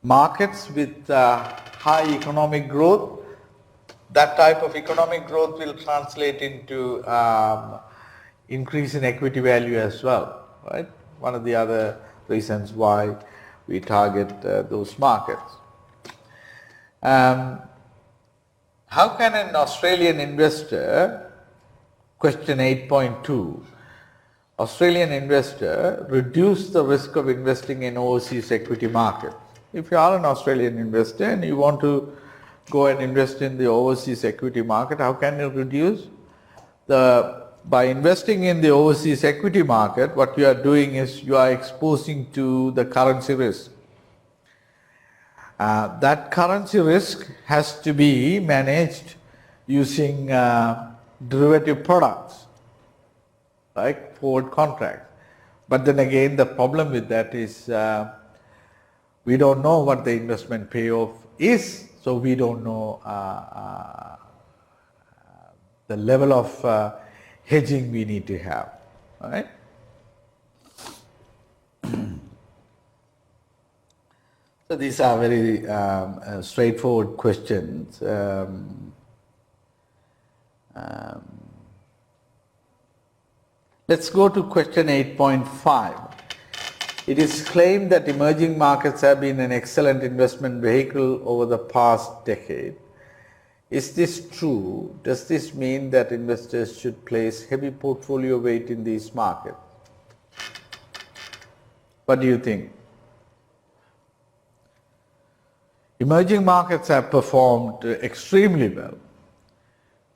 markets with high economic growth. That type of economic growth will translate into increase in equity value as well, right? One of the other reasons why we target those markets. How can an Australian investor, question 8.2, Australian investor reduce the risk of investing in overseas equity markets? If you are an Australian investor and you want to go and invest in the overseas equity market, how can you reduce? By investing in the overseas equity market, what you are doing is you are exposing to the currency risk. That currency risk has to be managed using derivative products, like forward contracts. But then again, the problem with that is we don't know what the investment payoff is, so we don't know the level of hedging we need to have, all right? So these are very straightforward questions. Let's go to question 8.5. It is claimed that emerging markets have been an excellent investment vehicle over the past decade. Is this true? Does this mean that investors should place heavy portfolio weight in these markets? What do you think? Emerging markets have performed extremely well,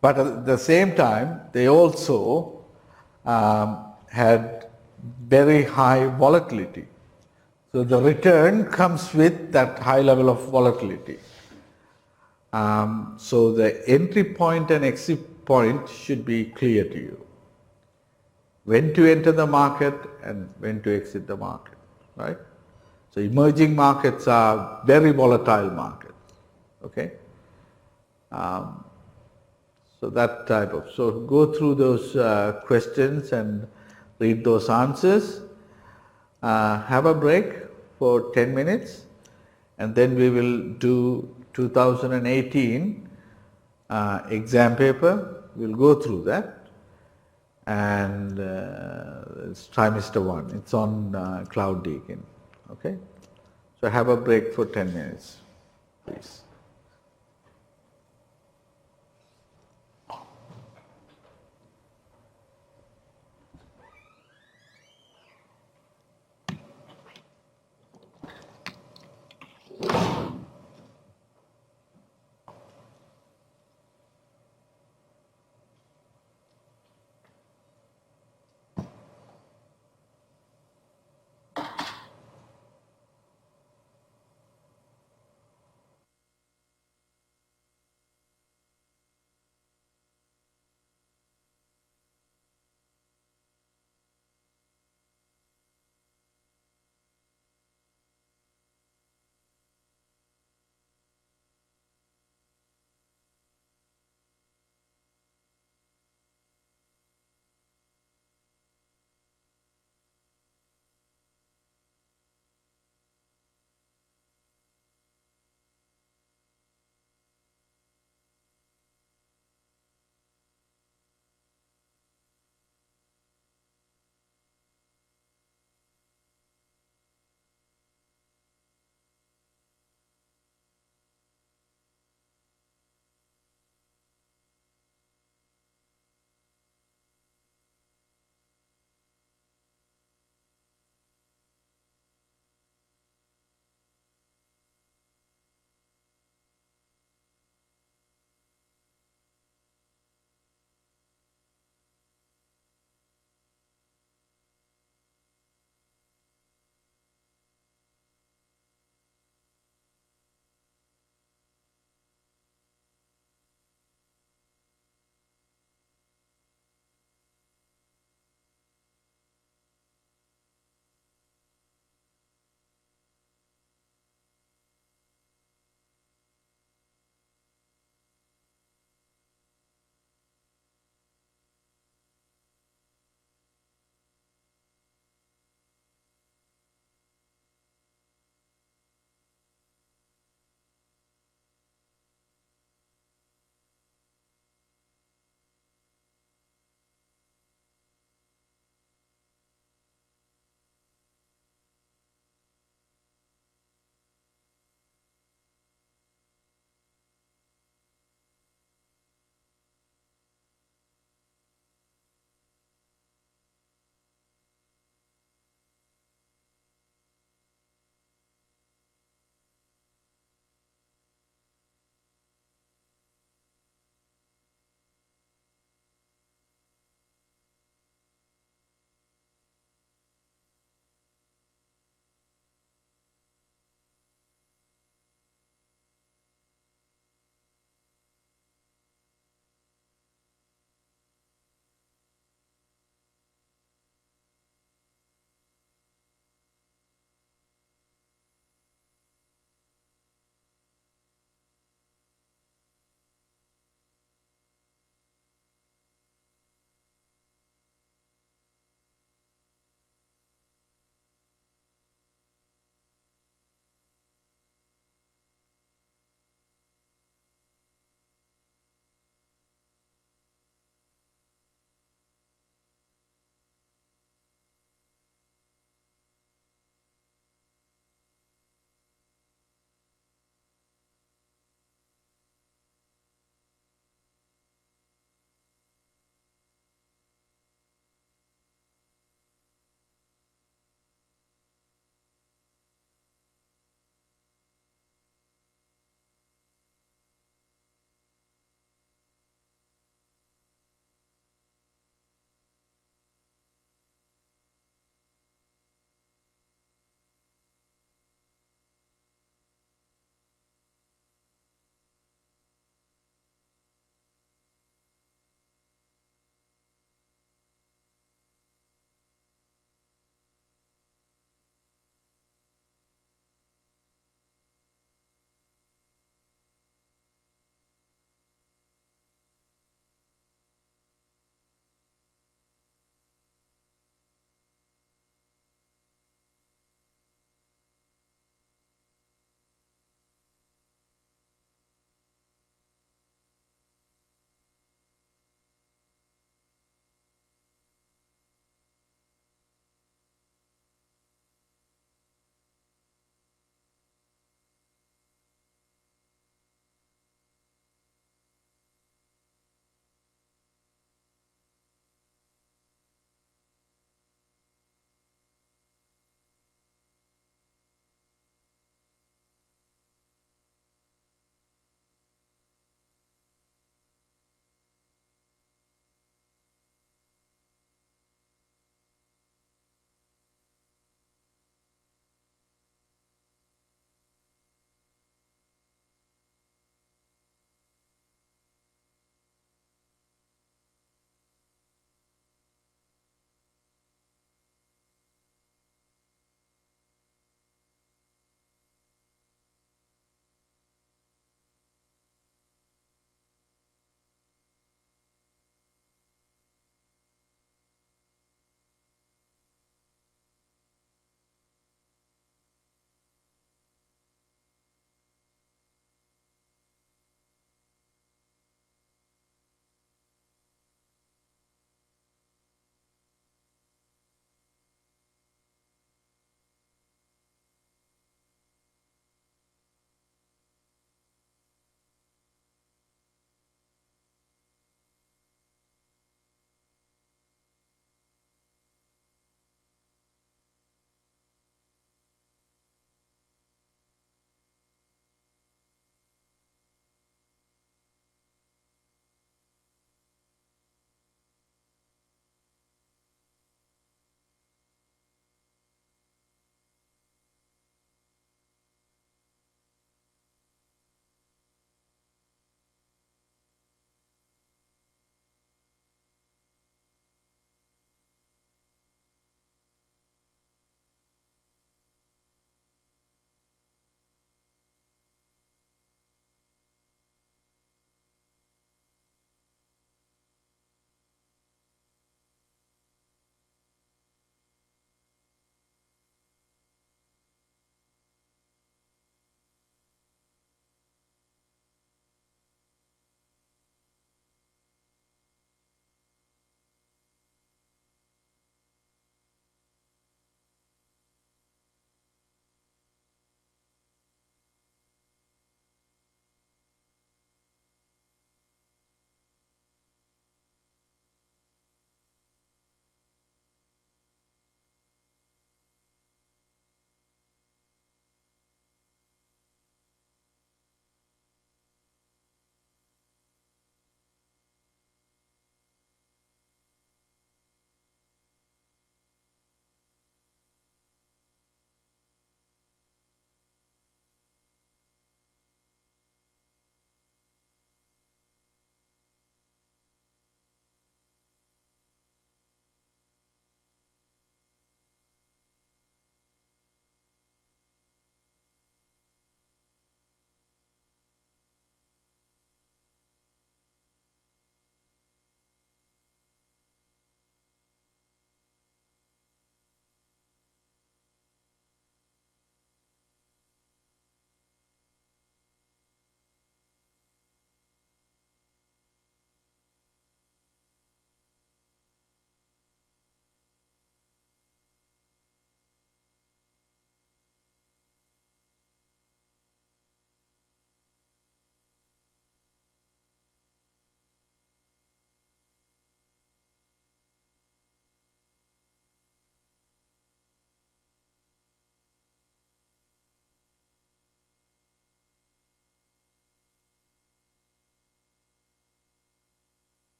but at the same time, they also had very high volatility. So the return comes with that high level of volatility. So the entry point and exit point should be clear to you. When to enter the market and when to exit the market, right? So emerging markets are very volatile markets, okay? So that type of, so go through those questions and read those answers. Have a break for 10 minutes and then we will do 2018 exam paper. We'll go through that and it's trimester 1. It's on Cloud Deacon. Okay. So have a break for 10 minutes, please.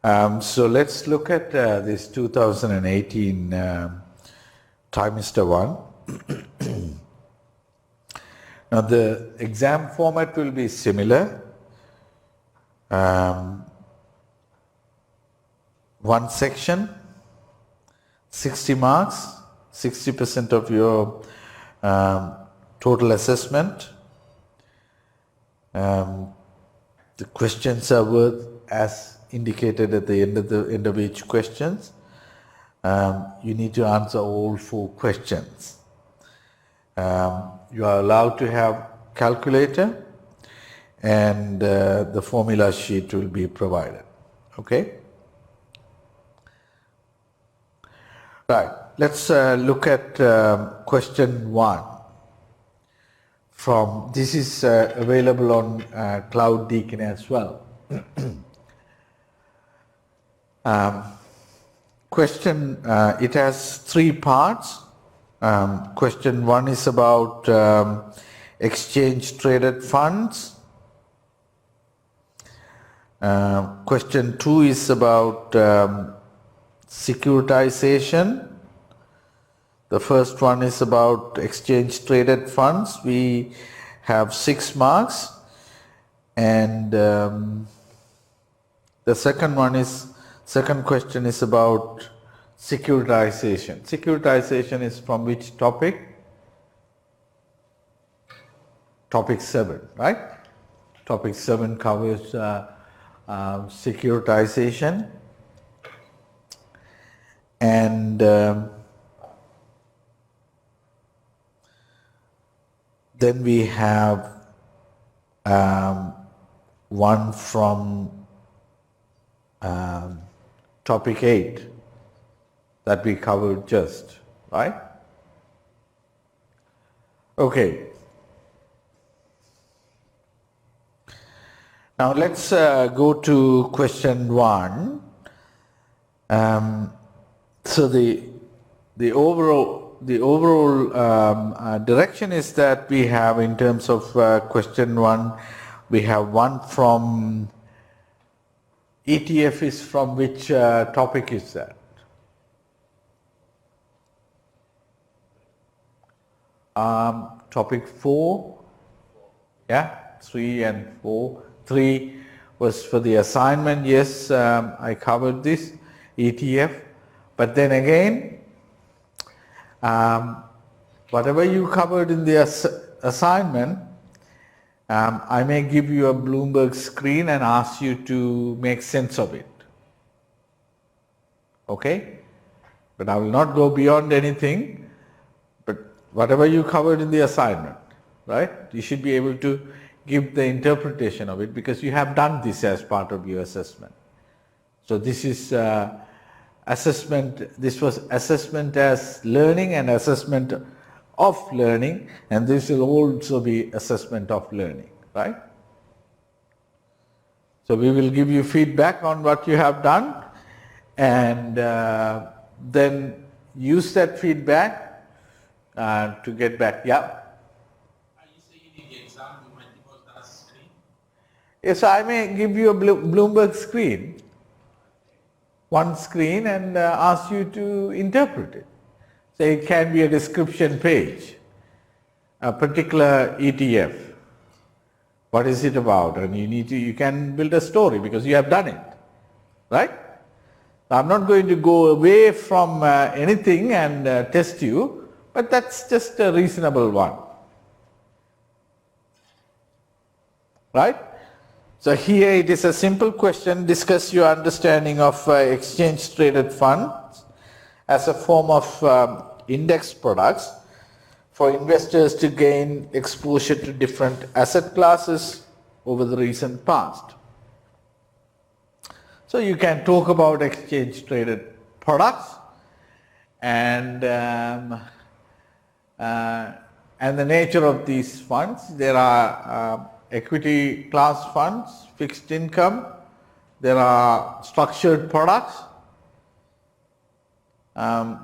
So let's look at this 2018 trimester 1. Now the exam format will be similar. One section, 60 marks, 60% of your total assessment. The questions are worth as indicated at the end of each questions. You need to answer all 4 questions. You are allowed to have calculator, and the formula sheet will be provided. Okay. Right. Let's look at question 1. This is available on Cloud Deacon as well. Question, it has 3 parts. Question 1 is about exchange traded funds. Question 2 is about securitization. The first one is about exchange traded funds. We have 6 marks, and the second question is about securitization. Securitization is from which topic? Topic 7, right? Topic 7 covers securitization, and then we have one from topic 8 that we covered just, right? Okay. Now let's go to question 1. So the overall direction is that we have, in terms of question 1, we have one from ETF. Is from which topic is that? Topic 4, yeah, 3 and 4. 3 was for the assignment. Yes, I covered this ETF, but then again, whatever you covered in the assignment, I may give you a Bloomberg screen and ask you to make sense of it. Okay? But I will not go beyond anything, but whatever you covered in the assignment, right? You should be able to give the interpretation of it, because you have done this as part of your assessment. So this is assessment. This was assessment as learning and assessment of learning, and this will also be assessment of learning, right? So we will give you feedback on what you have done, and then use that feedback to get back. Yeah. Yes, I may give you a Bloomberg screen, one screen, and ask you to interpret it. So it can be a description page, a particular ETF. What is it about? And you can build a story because you have done it, right? I'm not going to go away from anything and test you, but that's just a reasonable one, right? So here it is a simple question: discuss your understanding of exchange traded funds as a form of index products for investors to gain exposure to different asset classes over the recent past. So you can talk about exchange traded products and the nature of these funds. There are equity class funds, fixed income, there are structured products,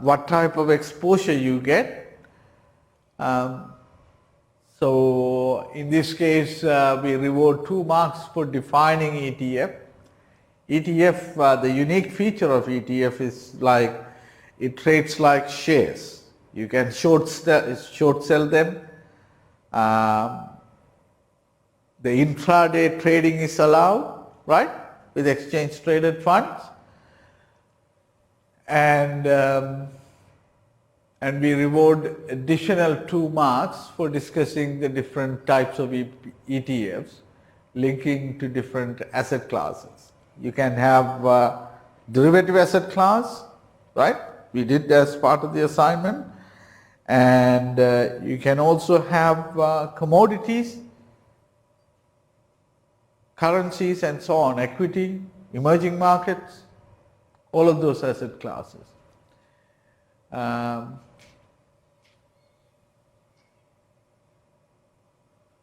what type of exposure you get. So in this case, we reward 2 marks for defining ETF. ETF, the unique feature of ETF is like it trades like shares. You can short sell them. The intraday trading is allowed, right, with exchange traded funds, and we reward additional 2 marks for discussing the different types of ETFs linking to different asset classes. You can have derivative asset class, right? We did as part of the assignment. And you can also have commodities, currencies and so on, equity, emerging markets, all of those asset classes.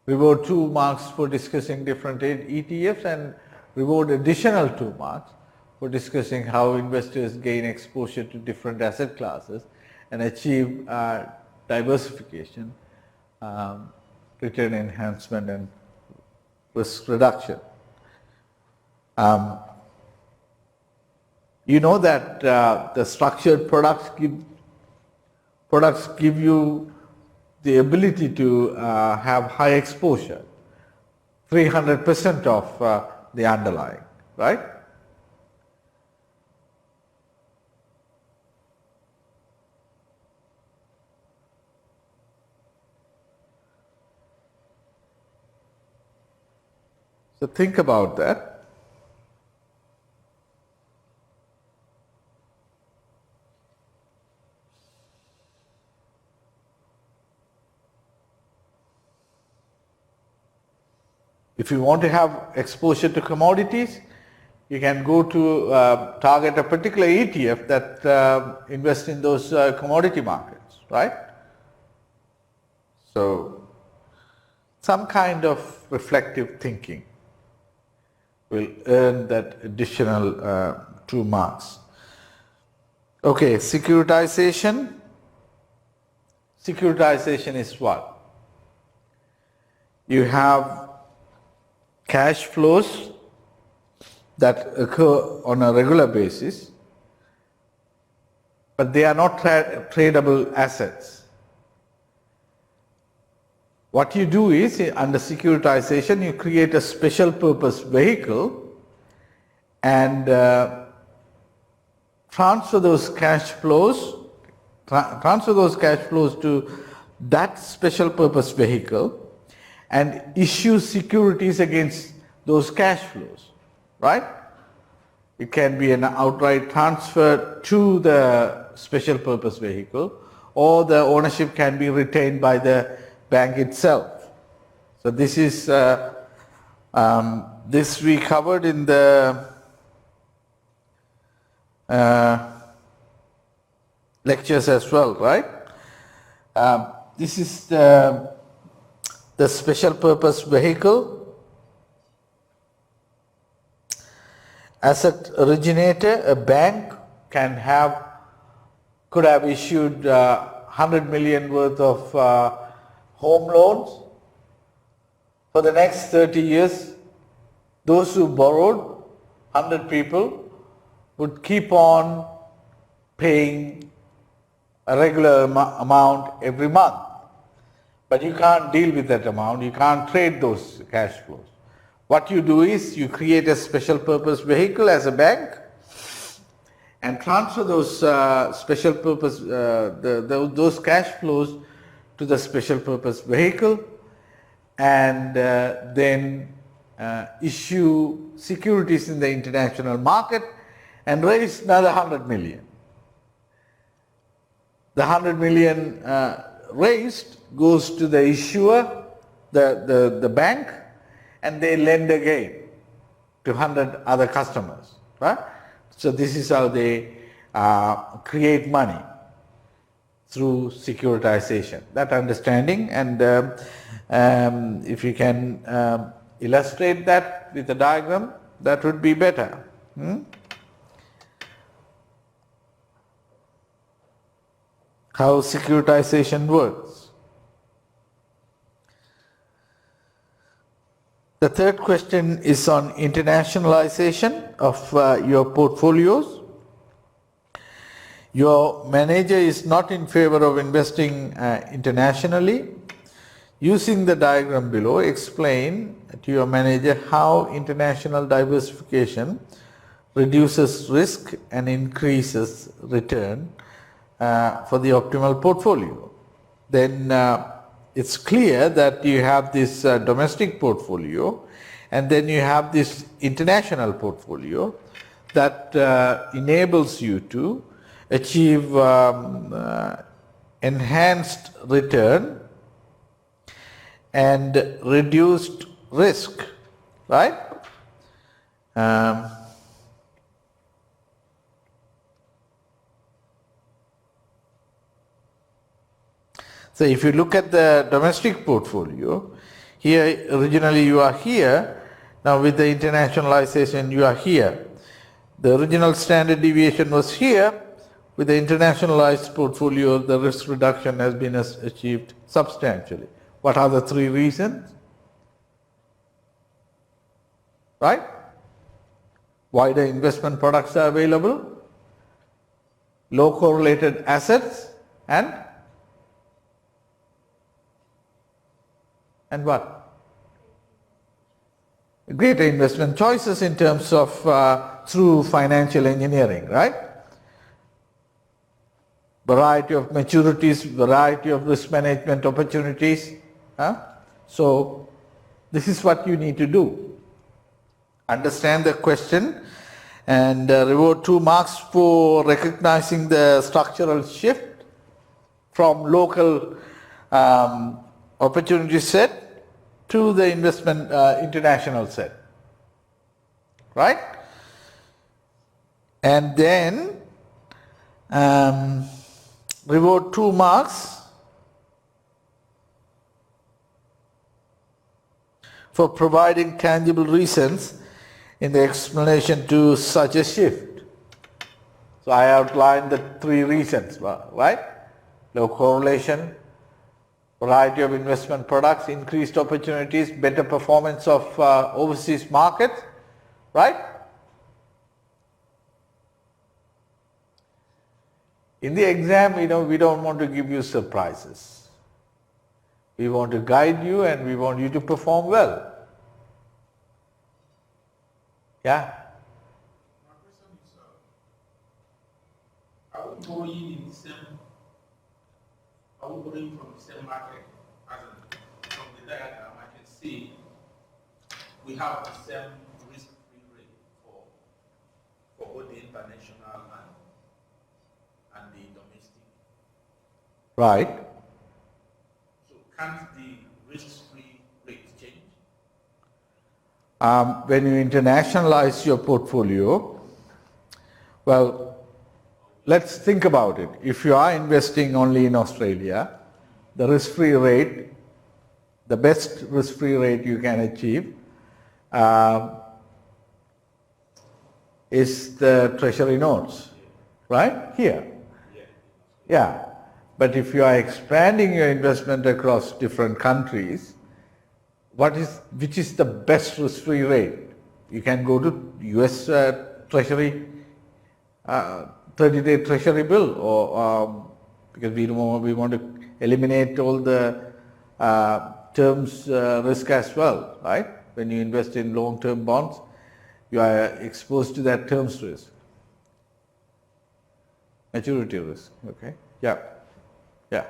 Reward 2 marks for discussing different ETFs and reward additional 2 marks for discussing how investors gain exposure to different asset classes and achieve diversification, return enhancement and risk reduction. You know that the structured products give you the ability to have high exposure, 300% of the underlying, right? So think about that. If you want to have exposure to commodities, you can go to target a particular ETF that invests in those commodity markets, right? So some kind of reflective thinking will earn that additional 2 marks. Okay, securitization. Securitization is what? You have cash flows that occur on a regular basis, but they are not tradable assets. What you do is, under securitization, you create a special purpose vehicle and transfer those cash flows to that special purpose vehicle and issue securities against those cash flows, right? It can be an outright transfer to the special purpose vehicle, or the ownership can be retained by the bank itself. So this is this we covered in the lectures as well, right? This is the special purpose vehicle. Asset originator, a bank could have issued 100 million worth of home loans. For the next 30 years, those who borrowed, 100 people, would keep on paying a regular amount every month. But you can't deal with that amount, you can't trade those cash flows. What you do is you create a special purpose vehicle as a bank and transfer those special purpose, those cash flows to the special purpose vehicle, and then issue securities in the international market and raise another 100 million. The 100 million raised goes to the issuer, the bank, and they lend again to 100 other customers, right? So this is how they create money, through securitization. That understanding, and if you can illustrate that with a diagram, that would be better. How securitization works. The third question is on internationalization of your portfolios. Your manager is not in favor of investing internationally. Using the diagram below, explain to your manager how international diversification reduces risk and increases return for the optimal portfolio. Then it's clear that you have this domestic portfolio and then you have this international portfolio that enables you to achieve enhanced return and reduced risk, right? So if you look at the domestic portfolio, here originally you are here, now with the internationalization you are here. The original standard deviation was here. With the internationalized portfolio, the risk reduction has been achieved substantially. What are the three reasons? Right? Wider investment products are available, low correlated assets, and what? Greater investment choices in terms of through financial engineering, right? Variety of maturities, variety of risk management opportunities. So this is what you need to do. Understand the question and reward 2 marks for recognizing the structural shift from local opportunity set to the investment international set, right? And then reward 2 marks for providing tangible reasons in the explanation to such a shift. So I outlined the 3 reasons, right? Low correlation, variety of investment products, increased opportunities, better performance of overseas markets, right? In the exam, we don't want to give you surprises. We want to guide you and we want you to perform well. Yeah? My question is, are we borrowing from the same market? As in, from the diagram, I can see we have the same risk-free rate for both the international and the domestic. Right. So can't the risk-free rate change? When you internationalize your portfolio, well, let's think about it. If you are investing only in Australia, the risk-free rate, the best risk-free rate you can achieve is the treasury notes, right? Here. Yeah. But if you are expanding your investment across different countries, which is the best risk-free rate? You can go to US Treasury, 30-day Treasury bill, or because we want to eliminate all the terms risk as well, right? When you invest in long-term bonds, you are exposed to that terms risk, maturity risk. Okay. Yeah. Yeah.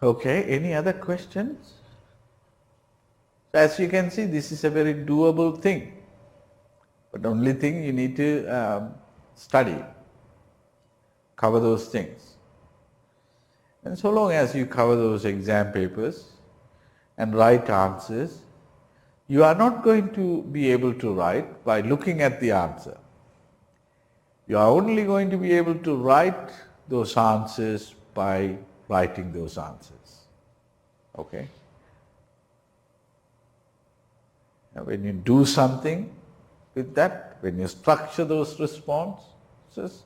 Okay, any other questions? As you can see, this is a very doable thing. But the only thing you need to study, cover those things. And so long as you cover those exam papers and write answers, you are not going to be able to write by looking at the answer. You are only going to be able to write those answers by writing those answers. Okay? And when you do something with that, when you structure those responses,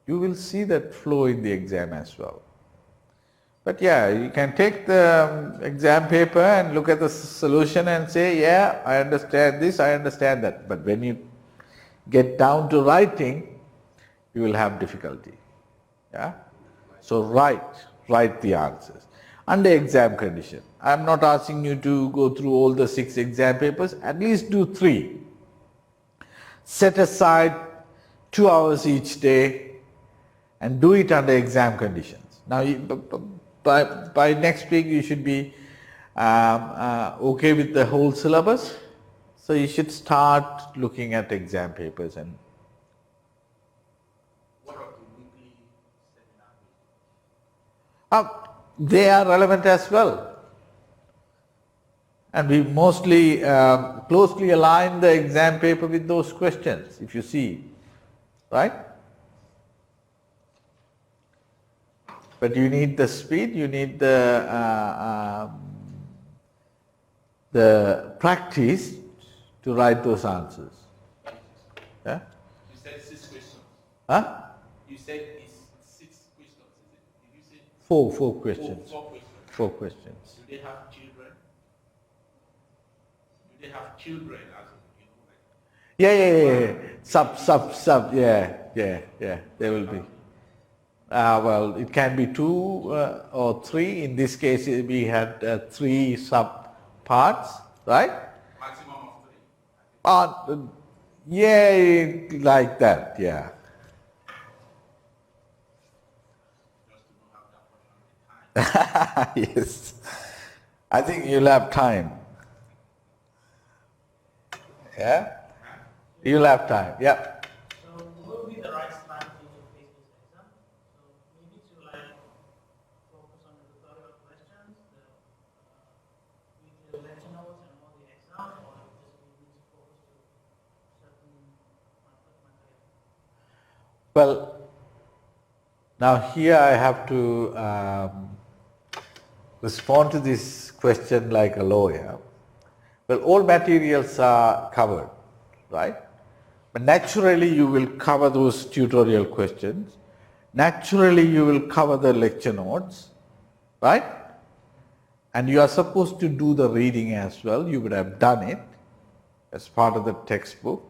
you will see that flow in the exam as well. But yeah, you can take the exam paper and look at the solution and say, yeah, I understand this, I understand that. But when you get down to writing, you will have difficulty. Yeah? So write the answers under exam condition. I'm not asking you to go through all the 6 exam papers, at least do 3. Set aside 2 hours each day and do it under exam conditions. Now, by next week you should be okay with the whole syllabus. So you should start looking at exam papers. And what of the weekly seminar? They are relevant as well. And we mostly closely align the exam paper with those questions, if you see, right? But you need the speed, you need the practice to write those answers. Yeah? You said 6 questions. Huh? You said it's 6 questions, is it? Did you say? 4 questions. 4 questions. 4 questions. Do they have children? Do they have children as you know, like? Yeah. Sub. Yeah. There will be. Well, it can be 2 or 3. In this case, we had 3 sub parts, right? Maximum of 3. Yeah, like that. Yeah. Just to not have that much time. Yes. I think you'll have time. Yeah? You'll have time. Yeah. So what would be the right strategy to face this exam? So we need to like focus on the tutorial questions, the lecture notes and all the exam, or just we need to focus to certain material? Well, now here I have to respond to this question like a lawyer. Well, all materials are covered, right? But naturally you will cover those tutorial questions. Naturally you will cover the lecture notes, right? And you are supposed to do the reading as well. You would have done it as part of the textbook.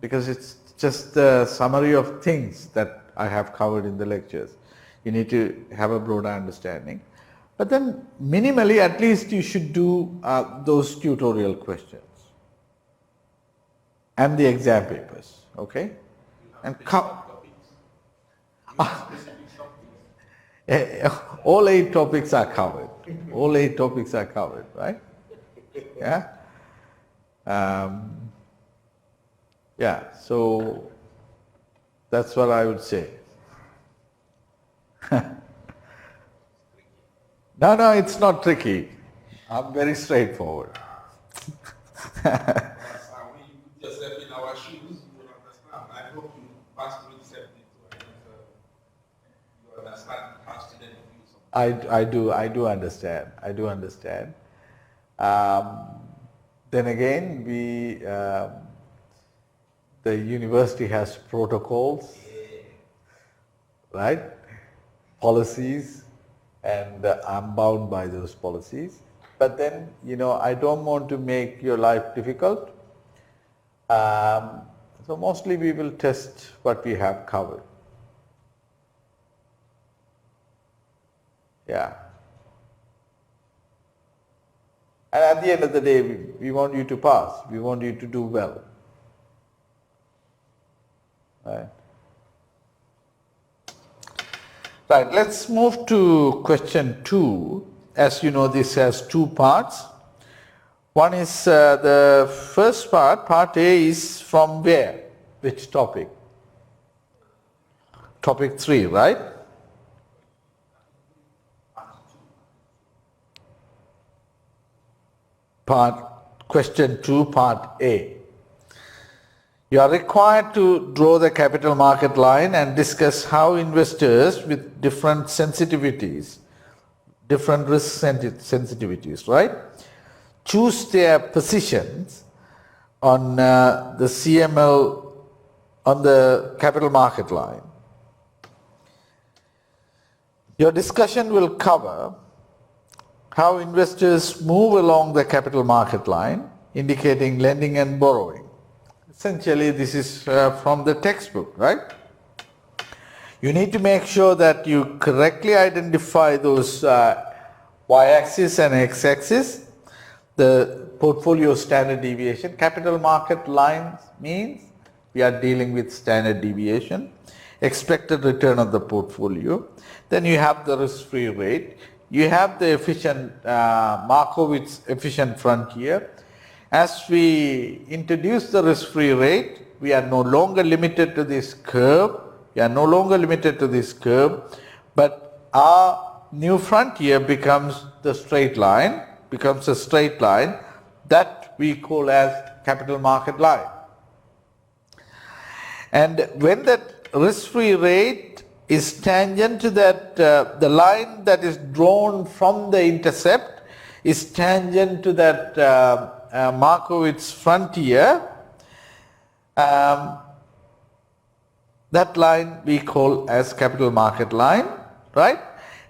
Because it's just the summary of things that I have covered in the lectures. You need to have a broader understanding. But then minimally, at least you should do those tutorial questions and the exam papers, okay? And all 8 topics are covered. All 8 topics are covered, right? Yeah. Yeah. So that's what I would say. No, it's not tricky. I'm very straightforward. When you put yourself in our shoes, you will understand. I hope you pass through this everything too. You understand how students view something. I do understand. I do understand. Then again, the university has protocols, right? Policies, and I'm bound by those policies. But then, I don't want to make your life difficult. So mostly we will test what we have covered. Yeah. And at the end of the day, we want you to pass. We want you to do well. Right. Right, let's move to question 2. As you know, this has 2 parts. One is the first part, part A, is from where? Which topic? Topic 3, right? Question 2, part A. You are required to draw the capital market line and discuss how investors with different sensitivities, different risk sensitivities, right, choose their positions on the CML, on the capital market line. Your discussion will cover how investors move along the capital market line, indicating lending and borrowing. Essentially, this is from the textbook, right? You need to make sure that you correctly identify those y-axis and x-axis, the portfolio standard deviation. Capital market lines means we are dealing with standard deviation, expected return of the portfolio. Then you have the risk-free rate. You have the efficient Markowitz efficient frontier. As we introduce the risk-free rate, we are no longer limited to this curve. But our new frontier becomes the straight line, that we call as capital market line. And when that risk-free rate is tangent to that, the line that is drawn from the intercept is tangent to that Markowitz frontier, that line we call as capital market line, right?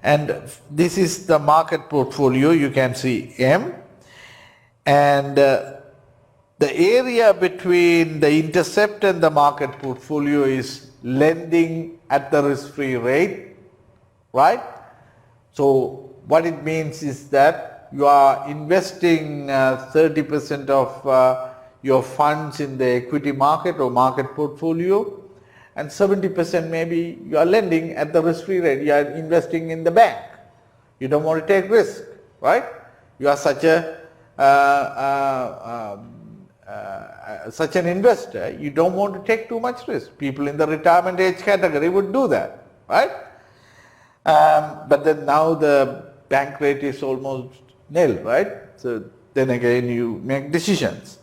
And this is the market portfolio, you can see M, and the area between the intercept and the market portfolio is lending at the risk-free rate, right? So what it means is that you are investing 30% of your funds in the equity market or market portfolio, and 70% maybe you are lending at the risk-free rate. You are investing in the bank. You don't want to take risk, right? You are such an investor. You don't want to take too much risk. People in the retirement age category would do that, right? But then now the bank rate is almost nil, right? So then again you make decisions.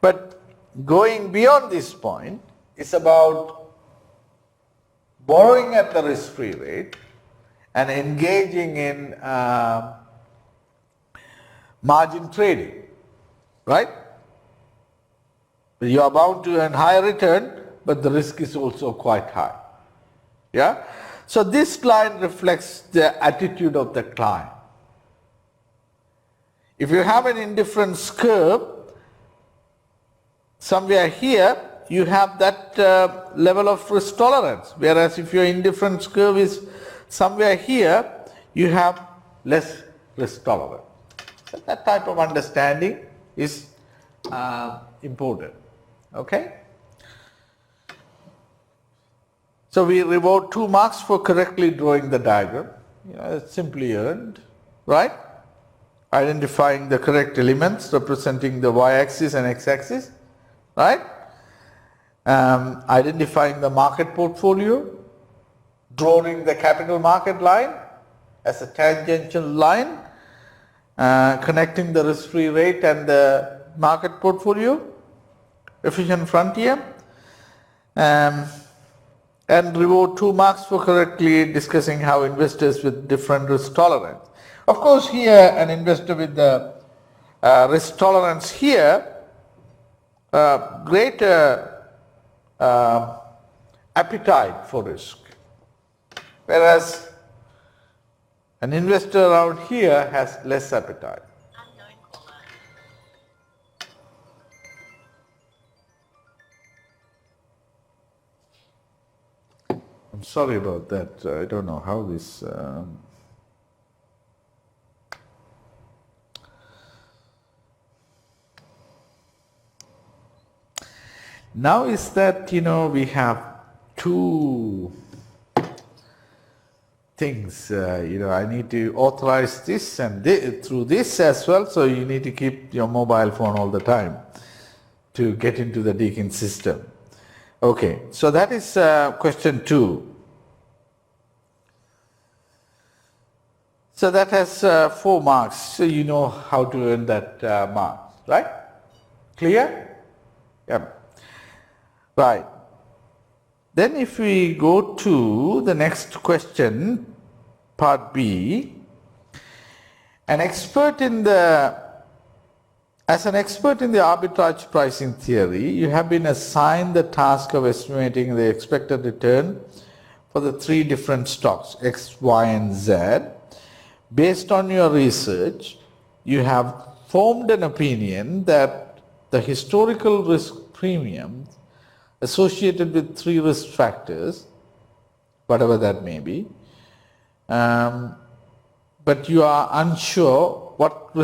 But going beyond this point, it's about borrowing at the risk-free rate and engaging in margin trading, right? You are bound to earn higher return, but the risk is also quite high. Yeah? So this line reflects the attitude of the client. If you have an indifference curve, somewhere here, you have that level of risk tolerance. Whereas if your indifference curve is somewhere here, you have less risk tolerance. So that type of understanding is important. Okay? So we reward 2 marks for correctly drawing the diagram. It's simply earned, right? Identifying the correct elements representing the y-axis and x-axis, right? Identifying the market portfolio, drawing the capital market line as a tangential line, connecting the risk-free rate and the market portfolio, efficient frontier, and reward 2 marks for correctly discussing how investors with different risk tolerance. Of course, here an investor with the risk tolerance here, greater appetite for risk, whereas an investor around here has less appetite. I'm sorry about that. I don't know how this now is that, we have 2 things, I need to authorize this and through this as well, so you need to keep your mobile phone all the time to get into the Deakin system. Okay, so that is question 2. So that has 4 marks, so you know how to earn that marks, right? Clear? Yeah. Right. Then if we go to the next question, part B, as an expert in the arbitrage pricing theory, you have been assigned the task of estimating the expected return for the three different stocks, X, Y, and Z. Based on your research, you have formed an opinion that the historical risk premiums associated with three risk factors, whatever that may be, but you are unsure what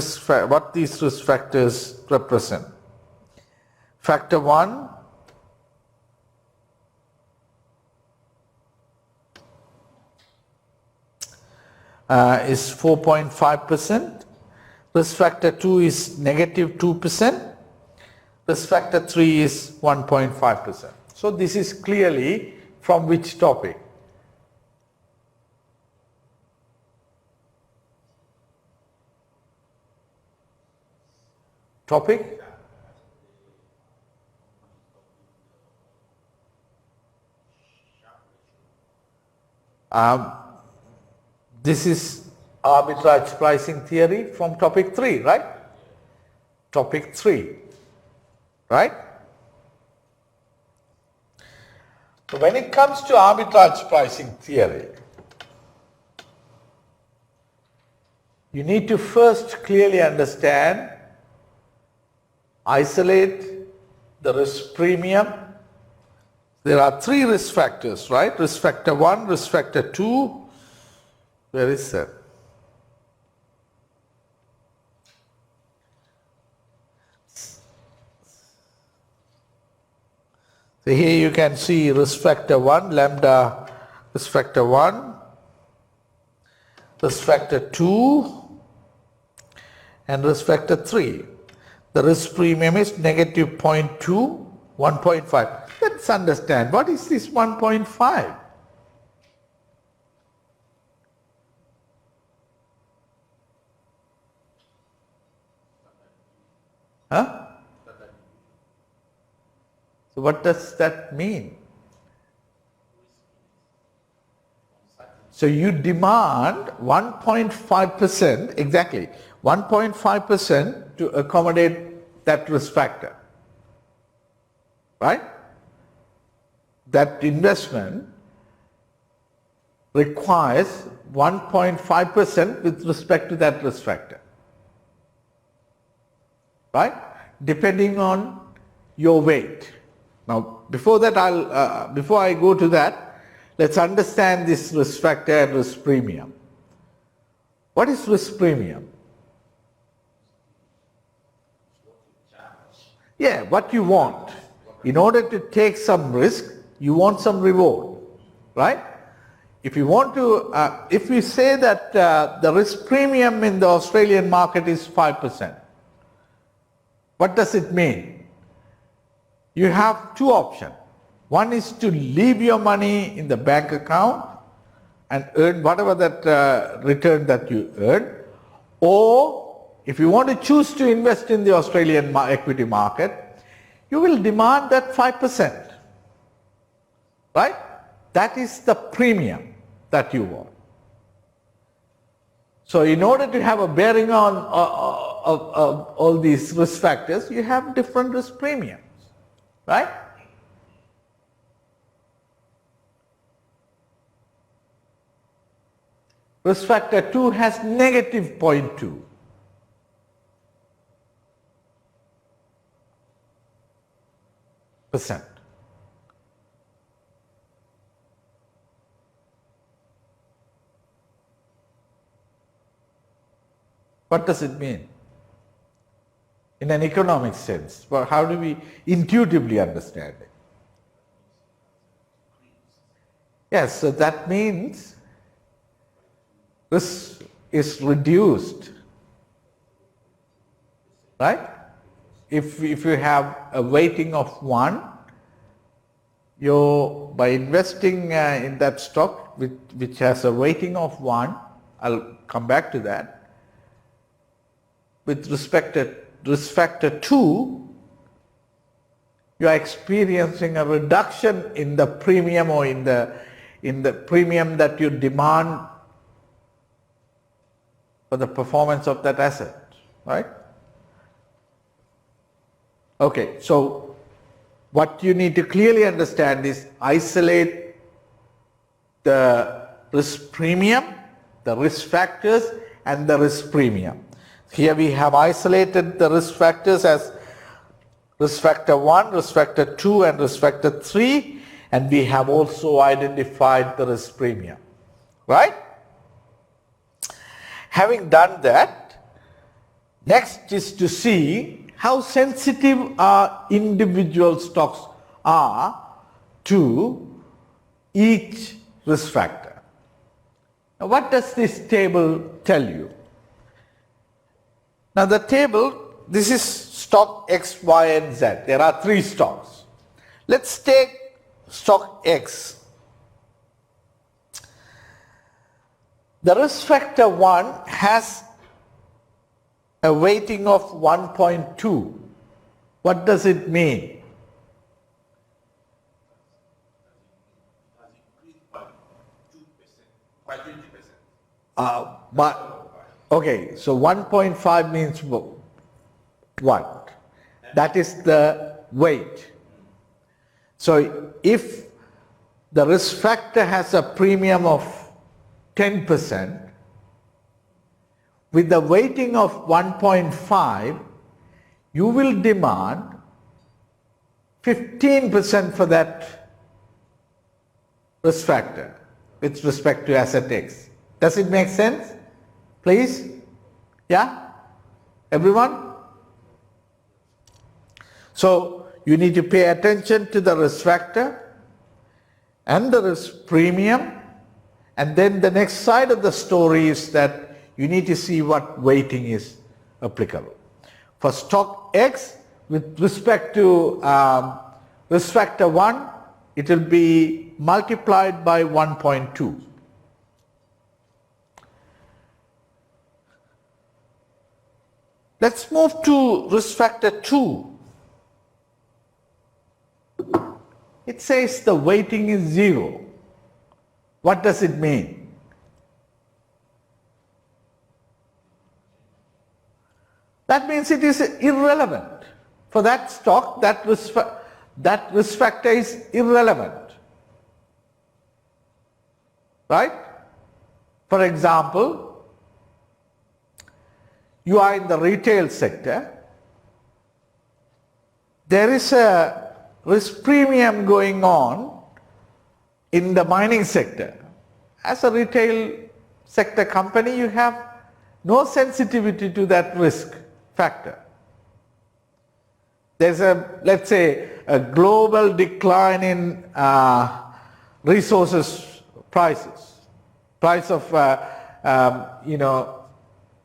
these risk factors represent. Factor 1 is 4.5%. Risk factor 2 is negative 2%. Risk factor 3 is 1.5%. So this is clearly from which topic? Topic? This is arbitrage pricing theory from topic 3, right? Topic 3, right? So when it comes to arbitrage pricing theory, you need to first clearly understand, isolate the risk premium. There are three risk factors, right? Risk factor 1, risk factor 2. Where is that? So here you can see risk factor 1, lambda risk factor 1, risk factor 2, and risk factor 3. The risk premium is negative 0.2, 1.5. Let's understand, what is this 1.5? Huh? So what does that mean? So you demand 1.5%, exactly, 1.5% to accommodate that risk factor, right? That investment requires 1.5% with respect to that risk factor, right? Depending on your weight. Now, before that, before I go to that, let's understand this risk factor and risk premium. What is risk premium? Yeah, what you want. In order to take some risk, you want some reward, right? If you want to, if we say that the risk premium in the Australian market is 5%, what does it mean? You have two options. One is to leave your money in the bank account and earn whatever that return that you earn, or if you want to choose to invest in the Australian equity market, you will demand that 5%, right? That is the premium that you want. So in order to have a bearing on all these risk factors, you have different risk premiums, right? Risk factor 2 has negative 0.2%. What does it mean? In an economic sense, well, how do we intuitively understand it? Yes, so that means this is reduced, right? If you have a weighting of 1, by investing in that stock which has a weighting of 1, I'll come back to that. With respect to risk factor 2, you are experiencing a reduction in the premium or in the premium that you demand for the performance of that asset, right? Okay, so what you need to clearly understand is isolate the risk premium, the risk factors, and the risk premium. Here we have isolated the risk factors as risk factor 1, risk factor 2, and risk factor 3, and we have also identified the risk premium, right? Having done that, next is to see how sensitive our individual stocks are to each risk factor. Now, what does this table tell you? Now, the table, this is stock X, Y, and Z. There are 3 stocks. Let's take stock X. The risk factor 1 has a weighting of 1.2. What does it mean? By 20%. Okay, so 1.5 means what? That is the weight. So if the risk factor has a premium of 10%, with the weighting of 1.5, you will demand 15% for that risk factor with respect to asset X. Does it make sense? Please? Yeah? Everyone? So you need to pay attention to the risk factor and the risk premium, and then the next side of the story is that you need to see what weighting is applicable. For stock X, with respect to risk factor 1, it will be multiplied by 1.2. Let's move to risk factor 2. It says the weighting is 0. What does it mean? That means it is irrelevant. For that stock, that risk factor is irrelevant. Right? For example, you are in the retail sector. There is a risk premium going on in the mining sector. As a retail sector company, you have no sensitivity to that risk factor. There's a, let's say, a global decline in resources prices, price of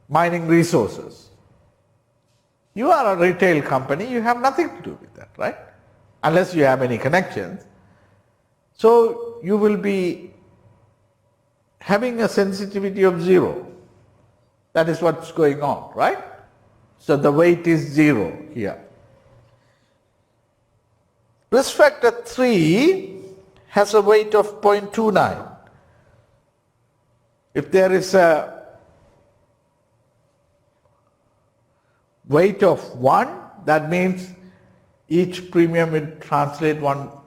mining resources. You are a retail company, you have nothing to do with that, right? Unless you have any connections. So you will be having a sensitivity of 0. That is what's going on, right? So the weight is 0 here. Risk factor 3 has a weight of 0.29. If there is a weight of 1, that means each premium will translate 100%.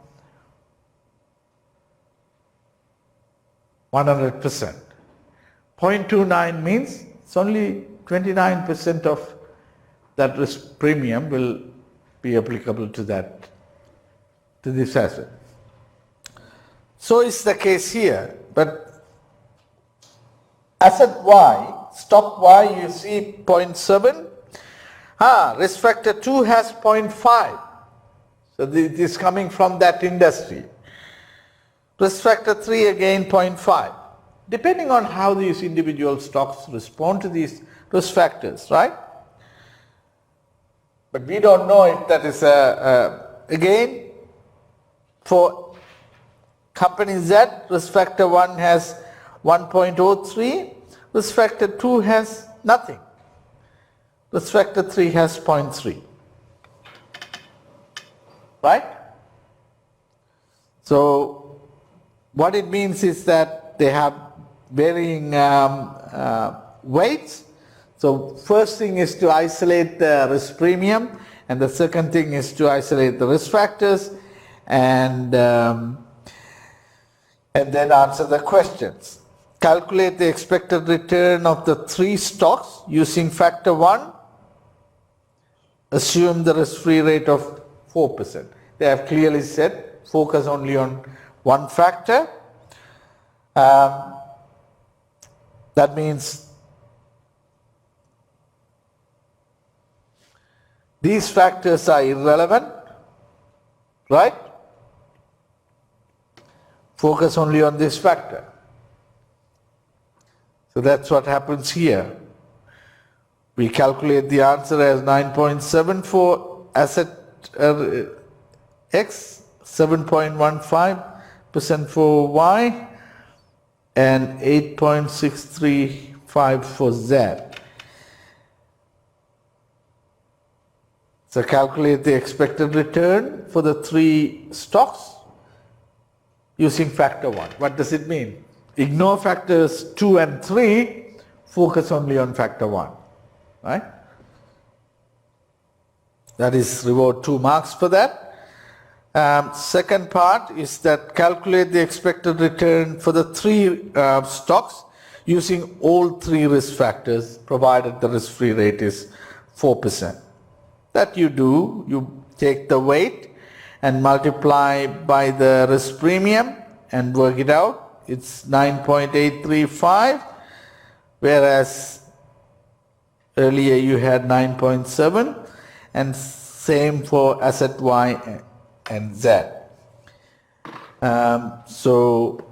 0.29 means it's only 29% of that risk premium will be applicable to this asset. So is the case here, but asset Y, stock Y, you see 0.7. Risk factor 2 has 0.5. So this is coming from that industry. Risk factor 3 again 0.5. Depending on how these individual stocks respond to these risk factors, right? But we don't know if that is again, for company Z, risk factor 1 has 1.03, risk factor 2 has nothing. Risk factor 3 has 0.3. Right? So what it means is that they have varying weights. So first thing is to isolate the risk premium, and the second thing is to isolate the risk factors. And and then answer the questions. Calculate the expected return of the 3 stocks using factor 1. Assume the risk-free rate of 4%. They have clearly said focus only on one factor. That means these factors are irrelevant, right? Focus only on this factor. So that's what happens here. We calculate the answer as 9.7 for asset X, 7.15% for Y, and 8.635 for Z. So calculate the expected return for the 3 stocks using factor 1. What does it mean? Ignore factors 2 and 3, focus only on factor 1, right? That is reward 2 marks for that. Second part is that calculate the expected return for the 3 stocks using all 3 risk factors provided the risk-free rate is 4%. That you do, you take the weight and multiply by the risk premium and work it out. It's 9.835, whereas earlier you had 9.7, and same for asset Y and Z. So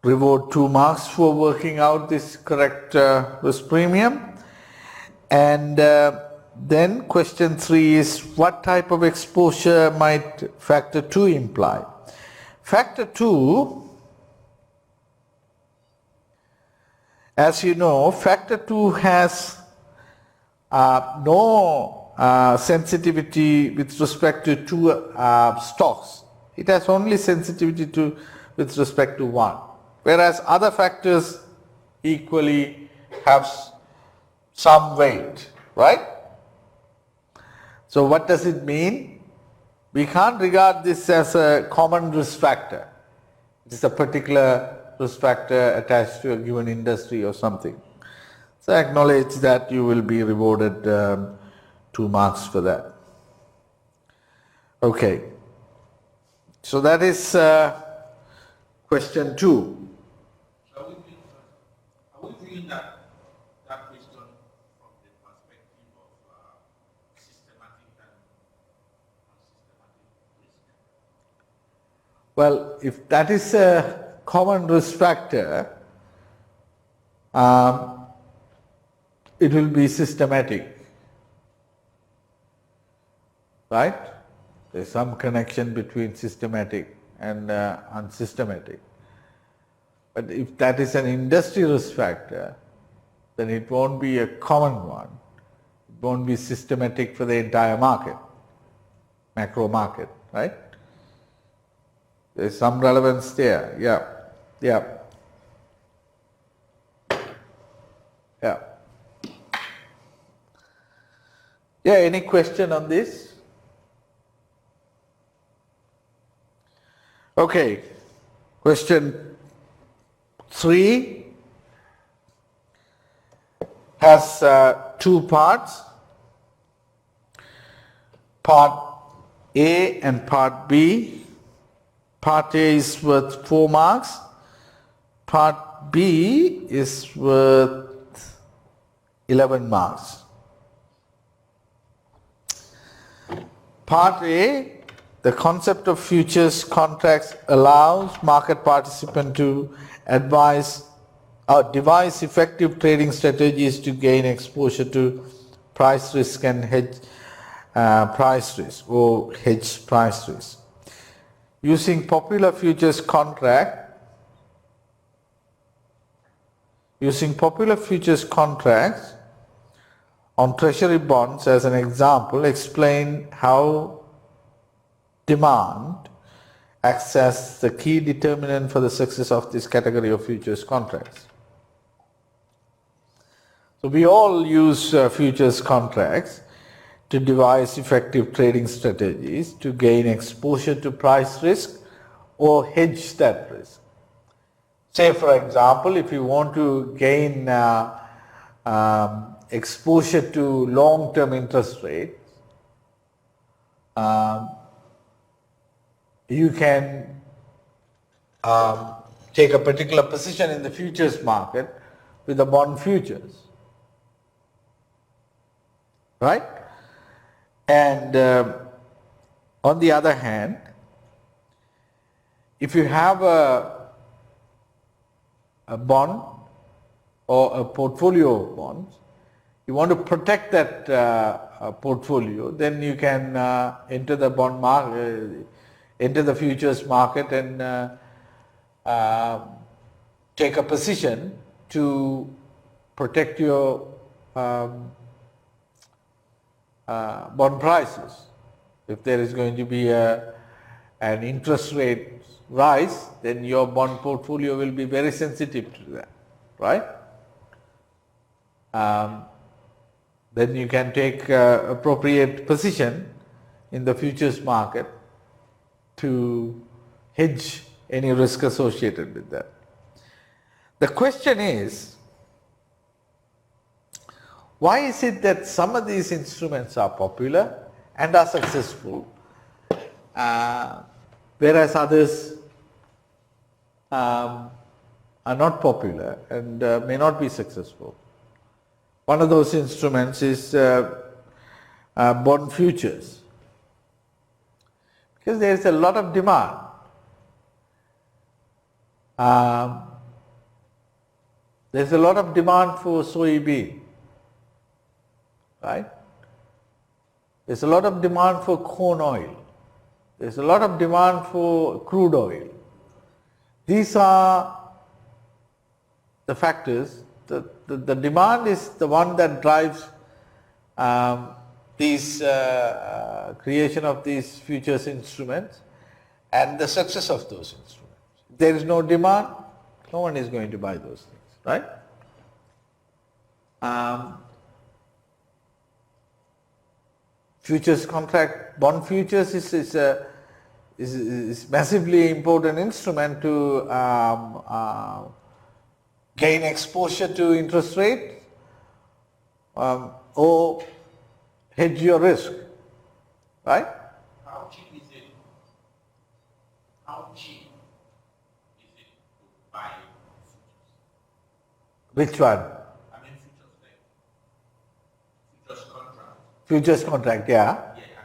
reward 2 marks for working out this correct risk premium. And then question 3 is what type of exposure might factor 2 imply? Factor 2, as you know, factor 2 has no sensitivity with respect to 2 stocks. It has only sensitivity with respect to 1, whereas other factors equally have some weight, right? So what does it mean? We can't regard this as a common risk factor. It is a particular risk factor attached to a given industry or something. So acknowledge that you will be rewarded 2 marks for that. Okay. So that is question 2. Are we viewing that question from the perspective of systematic and unsystematic risk? Well, if that is a common risk factor, it will be systematic, right? There's some connection between systematic and unsystematic. But if that is an industry risk factor, then it won't be a common one. It won't be systematic for the entire market, macro market, right? There's some relevance there. Yeah. Yeah, any question on this? Okay, question 3 has 2 parts, part A and part B. Part A is worth 4 marks, part B is worth 11 marks. Part A, the concept of futures contracts allows market participants to devise effective trading strategies to gain exposure to price risk and hedge price risk or hedge price risk. Using popular futures contracts on treasury bonds as an example, explain how demand acts as the key determinant for the success of this category of futures contracts. So we all use futures contracts to devise effective trading strategies to gain exposure to price risk or hedge that risk. Say for example, if you want to gain exposure to long-term interest rates, you can take a particular position in the futures market with the bond futures, right? And on the other hand, if you have a bond or a portfolio of bonds, you want to protect that portfolio, then you can enter the bond market, enter the futures market and take a position to protect your bond prices. If there is going to be an interest rate rise, then your bond portfolio will be very sensitive to that, right? Then you can take appropriate position in the futures market to hedge any risk associated with that. The question is, why is it that some of these instruments are popular and are successful, whereas others are not popular and may not be successful? One of those instruments is bond futures, because there is a lot of demand. There's a lot of demand for soybean, right? There's a lot of demand for corn oil. There's a lot of demand for crude oil. These are the factors. The demand is the one that drives these creation of these futures instruments and the success of those instruments. If there is no demand, no one is going to buy those things, right? Futures contract, bond futures is massively important instrument to gain exposure to interest rate or hedge your risk, right? How cheap is it? How cheap is it to buy futures? Which one? I mean futures, like futures contract. Futures contract, yeah. Yeah, I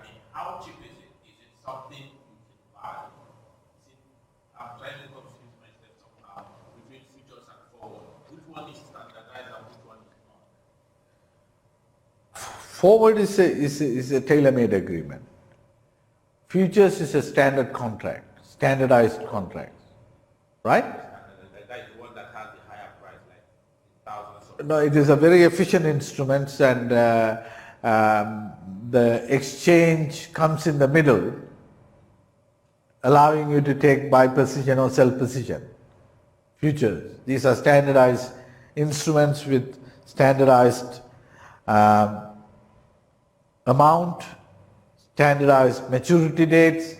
mean, how cheap is it? Is it something you can buy? Is it, I'm trying to confuse myself somehow between futures and forward. Which one is standardized and which one is not? Forward is a tailor-made agreement. Futures is a standard contract, standardized contract, right? That is the one that has the higher price, like thousands of. No, it is a very efficient instrument, and the exchange comes in the middle, allowing you to take buy position or sell position. Futures, these are standardized instruments with standardized amount, standardized maturity dates.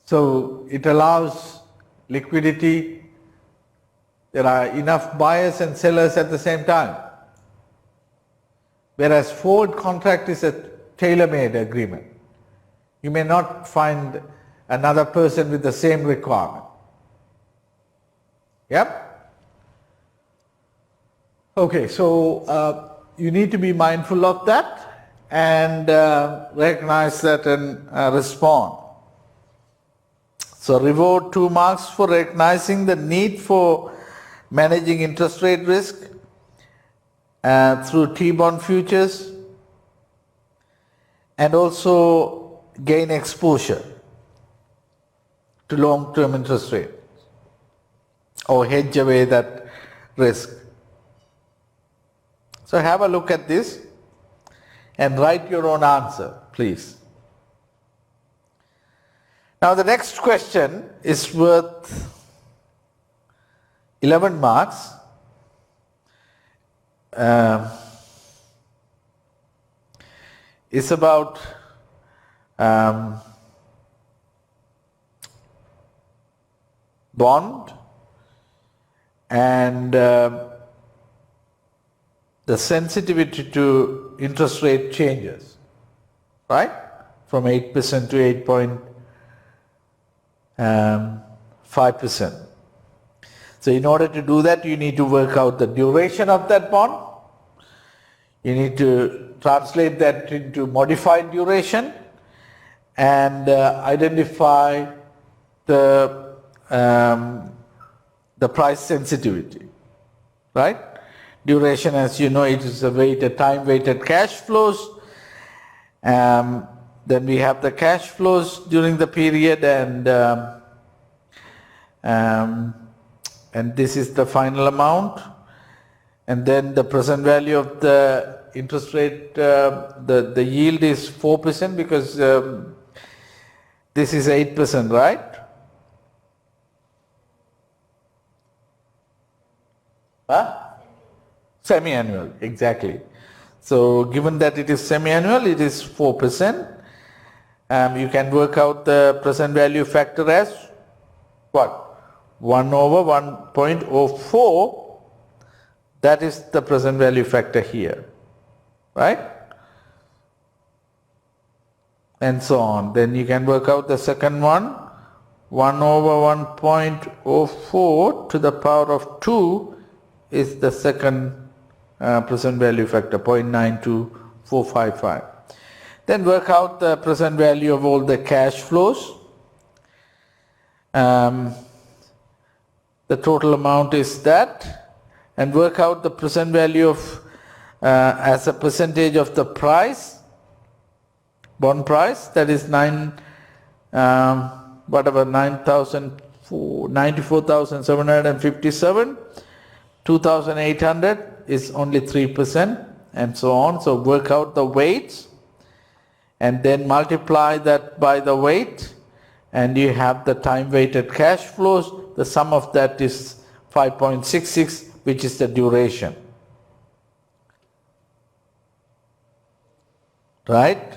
So it allows liquidity. There are enough buyers and sellers at the same time. Whereas forward contract is a tailor-made agreement. You may not find another person with the same requirement. Yep? Okay, so you need to be mindful of that and recognize that and respond. So reward 2 marks for recognizing the need for managing interest rate risk through T-bond futures, and also gain exposure to long-term interest rates or hedge away that risk. So have a look at this and write your own answer, please. Now the next question is worth 11 marks. It's about bond, and the sensitivity to interest rate changes, right? From 8% to 8.5%. So in order to do that, you need to work out the duration of that bond. You need to translate that into modified duration and identify the price sensitivity, right? Duration, as you know, it is a time-weighted cash flows. Then we have the cash flows during the period, and this is the final amount. And then the present value of the interest rate, the yield is 4% because this is 8%, right? Huh? Semi-annual, exactly. So given that it is semi-annual, it is 4%. You can work out the present value factor as what? 1 over 1.04. That is the present value factor here, right? And so on. Then you can work out the second one. 1 over 1.04 to the power of 2 is the second present value factor, 0.92455. Then work out the present value of all the cash flows. The total amount is that, and work out the present value of as a percentage of the price, bond price, that is 94,757. 2,800 is only 3%, and so on. So work out the weights and then multiply that by the weight, and you have the time weighted cash flows. The sum of that is 5.66, which is the duration, right?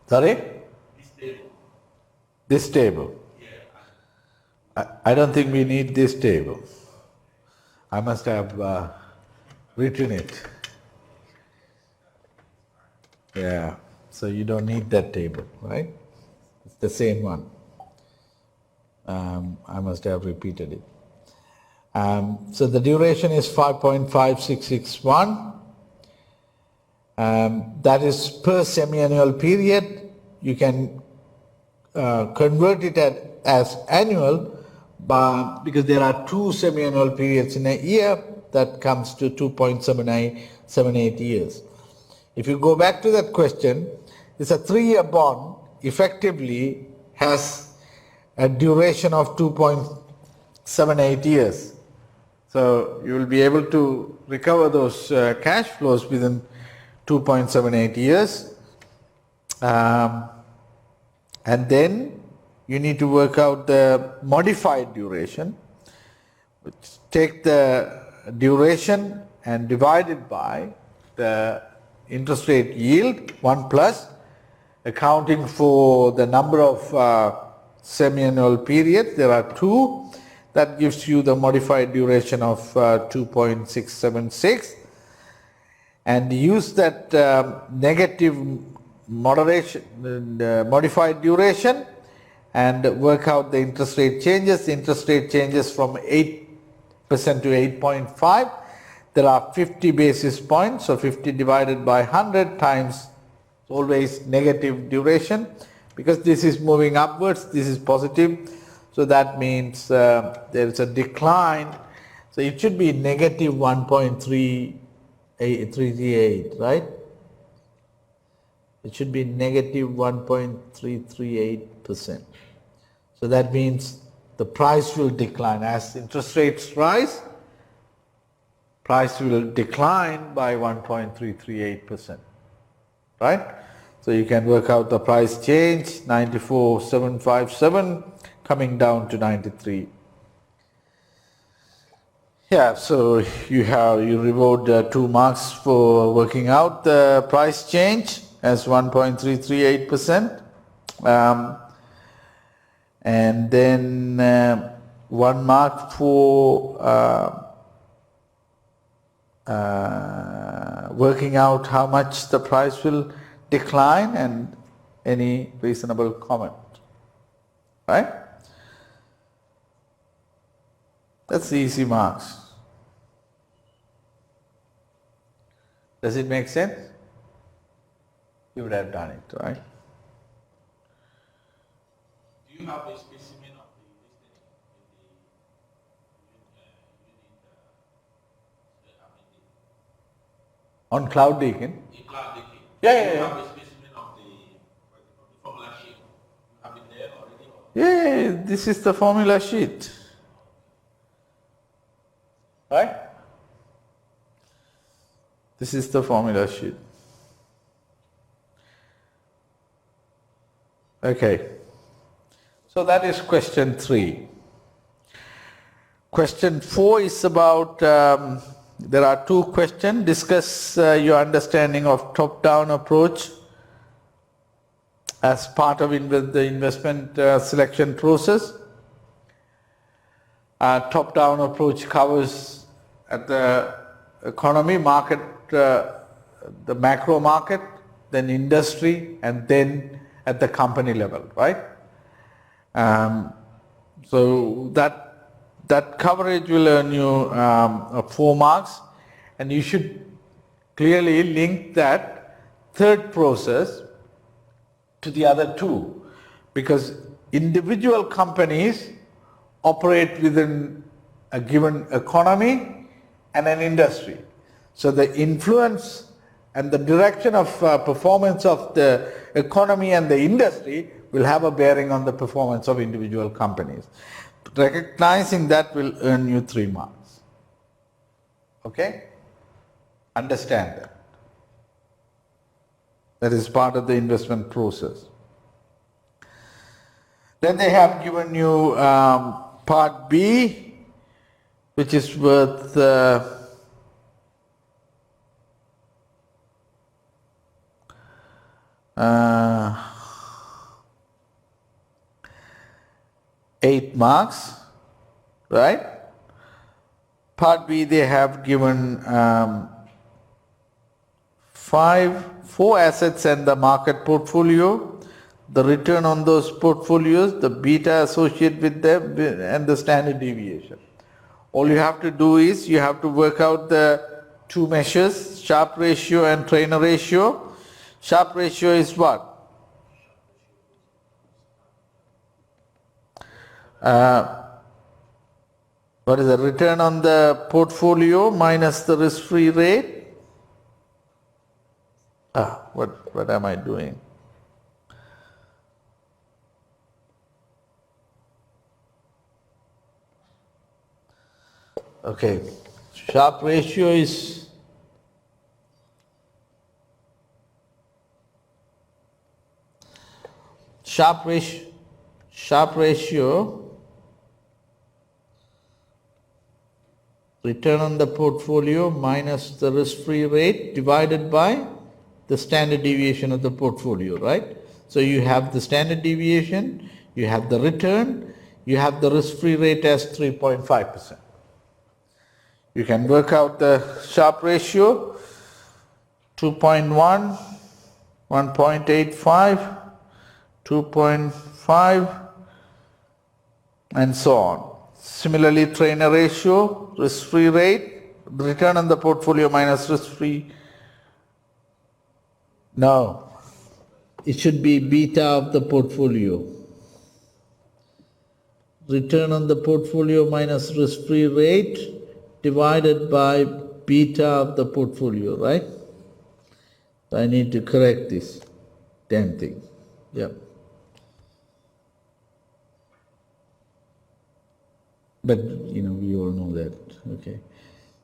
Sorry? This table. This table. I don't think we need this table. I must have written it. Yeah, so you don't need that table, right? It's the same one. I must have repeated it. So the duration is 5.5661. That is per semi-annual period. You can convert it as annual because there are 2 semi-annual periods in a year. That comes to 2.78 years. If you go back to that question, it's a 3-year bond, effectively has a duration of 2.78 years. So you will be able to recover those cash flows within 2.78 years. And then you need to work out the modified duration. Take the duration and divide it by the interest rate yield, 1 plus, accounting for the number of semi-annual periods. There are 2. That gives you the modified duration of 2.676. And use that negative modified duration and work out the interest rate changes. The interest rate changes from 8% to 8.5. There are 50 basis points, so 50 divided by 100 times always negative duration. Because this is moving upwards, this is positive, so that means there is a decline. So it should be negative 1.338, right? It should be negative 1.338%. So that means the price will decline. As interest rates rise, price will decline by 1.338%, right? So you can work out the price change, 94,757 coming down to 93. Yeah, so you reward 2 marks for working out the price change as 1.338%. And then 1 mark for working out how much the price will decline and any reasonable comment, right? That's the easy marks. Does it make sense? You would have done it, right? Do you have a specimen of the listing in On Cloud Deacon? Cloud Deacon? Yeah, Do yeah, you yeah. have a specimen of the formula sheet? You have it there already? Or? Yeah, this is the formula sheet. Right? This is the formula sheet. Okay. So that is question 3. Question 4 is about, there are 2 questions. Discuss your understanding of top-down approach as part of the investment selection process. Top-down approach covers at the economy, market, the macro market, then industry, and then at the company level, right? So that coverage will earn you 4 marks, and you should clearly link that third process to the other 2, because individual companies operate within a given economy and an industry. So the influence and the direction of performance of the economy and the industry will have a bearing on the performance of individual companies. Recognizing that will earn you 3 marks. Okay? Understand that. That is part of the investment process. Then they have given you part B, which is worth 8 marks, right? Part B, they have given 4 assets and the market portfolio, the return on those portfolios, the beta associated with them, and the standard deviation. All you have to do is you have to work out the 2 measures, Sharpe ratio and Trainer ratio. Sharpe ratio is what? What is the return on the portfolio minus the risk-free rate? What am I doing? Okay, Sharpe ratio is Sharpe ratio return on the portfolio minus the risk-free rate divided by the standard deviation of the portfolio, right? So you have the standard deviation, you have the return, you have the risk-free rate as 3.5%. You can work out the Sharpe ratio, 2.1, 1.85, 2.5, and so on. Similarly, Trainer ratio, risk-free rate, return on the portfolio minus risk-free. No, it should be beta of the portfolio. Return on the portfolio minus risk-free rate divided by beta of the portfolio, right? So I need to correct this damn thing. Yeah. But we all know that. Okay.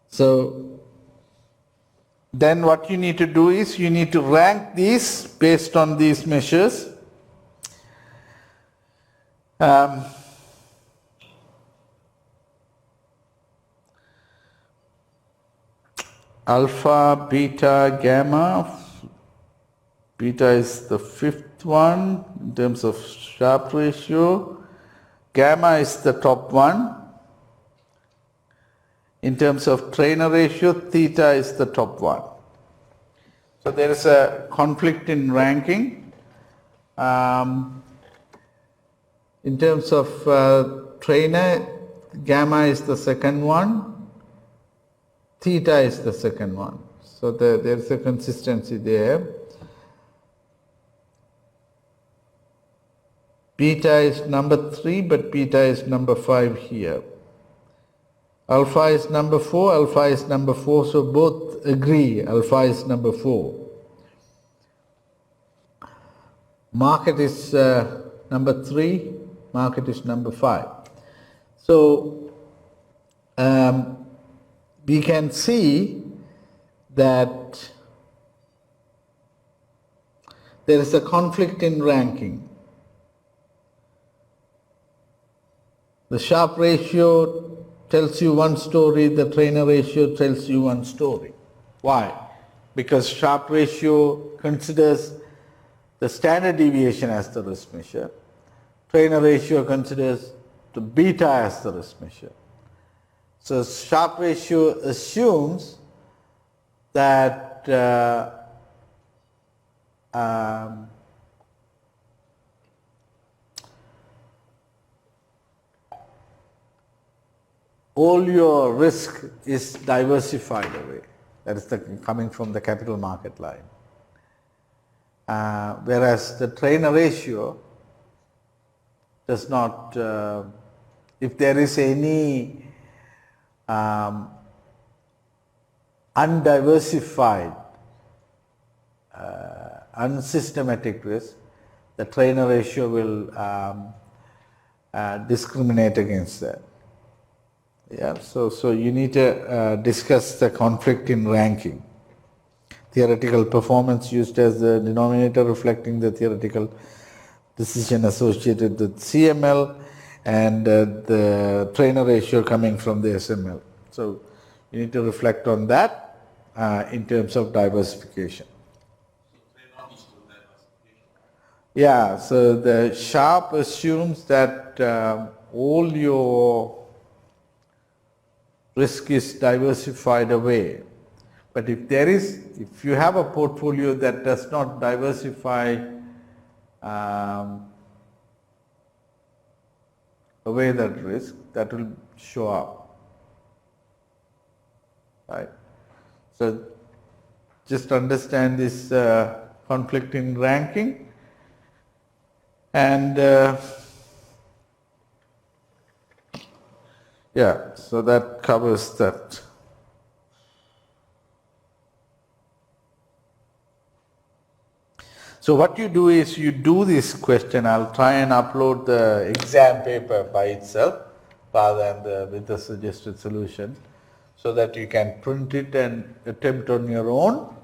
So Then what you need to do is you need to rank these based on these measures. Alpha, beta, gamma. Beta is the fifth one in terms of Sharpe ratio. Gamma is the top one. In terms of trainer ratio, theta is the top one. So there is a conflict in ranking. In terms of trainer, gamma is the second one, theta is the second one. So there is a consistency there. Beta is number 3, but beta is number 5 here. Alpha is number 4, alpha is number 4, so both agree alpha is number 4. Market is number 3, market is number 5. So we can see that there is a conflict in ranking. The Sharpe ratio tells you one story, the trainer ratio tells you one story. Why? Because Sharpe ratio considers the standard deviation as the risk measure. Trainer ratio considers the beta as the risk measure. So Sharpe ratio assumes that all your risk is diversified away. That is coming from the capital market line. Whereas the trainer ratio does not, if there is any undiversified, unsystematic risk, the trainer ratio will discriminate against that. Yeah, so you need to discuss the conflict in ranking. Theoretical performance used as the denominator reflecting the theoretical decision associated with CML, and the trainer ratio coming from the SML. So you need to reflect on that in terms of diversification. Yeah, so the Sharpe assumes that all your risk is diversified away. But if you have a portfolio that does not diversify away that risk, that will show up, right? So just understand this conflict in ranking, and yeah, so that covers that. So what you do is you do this question. I'll try and upload the exam paper by itself rather than with the suggested solution, so that you can print it and attempt on your own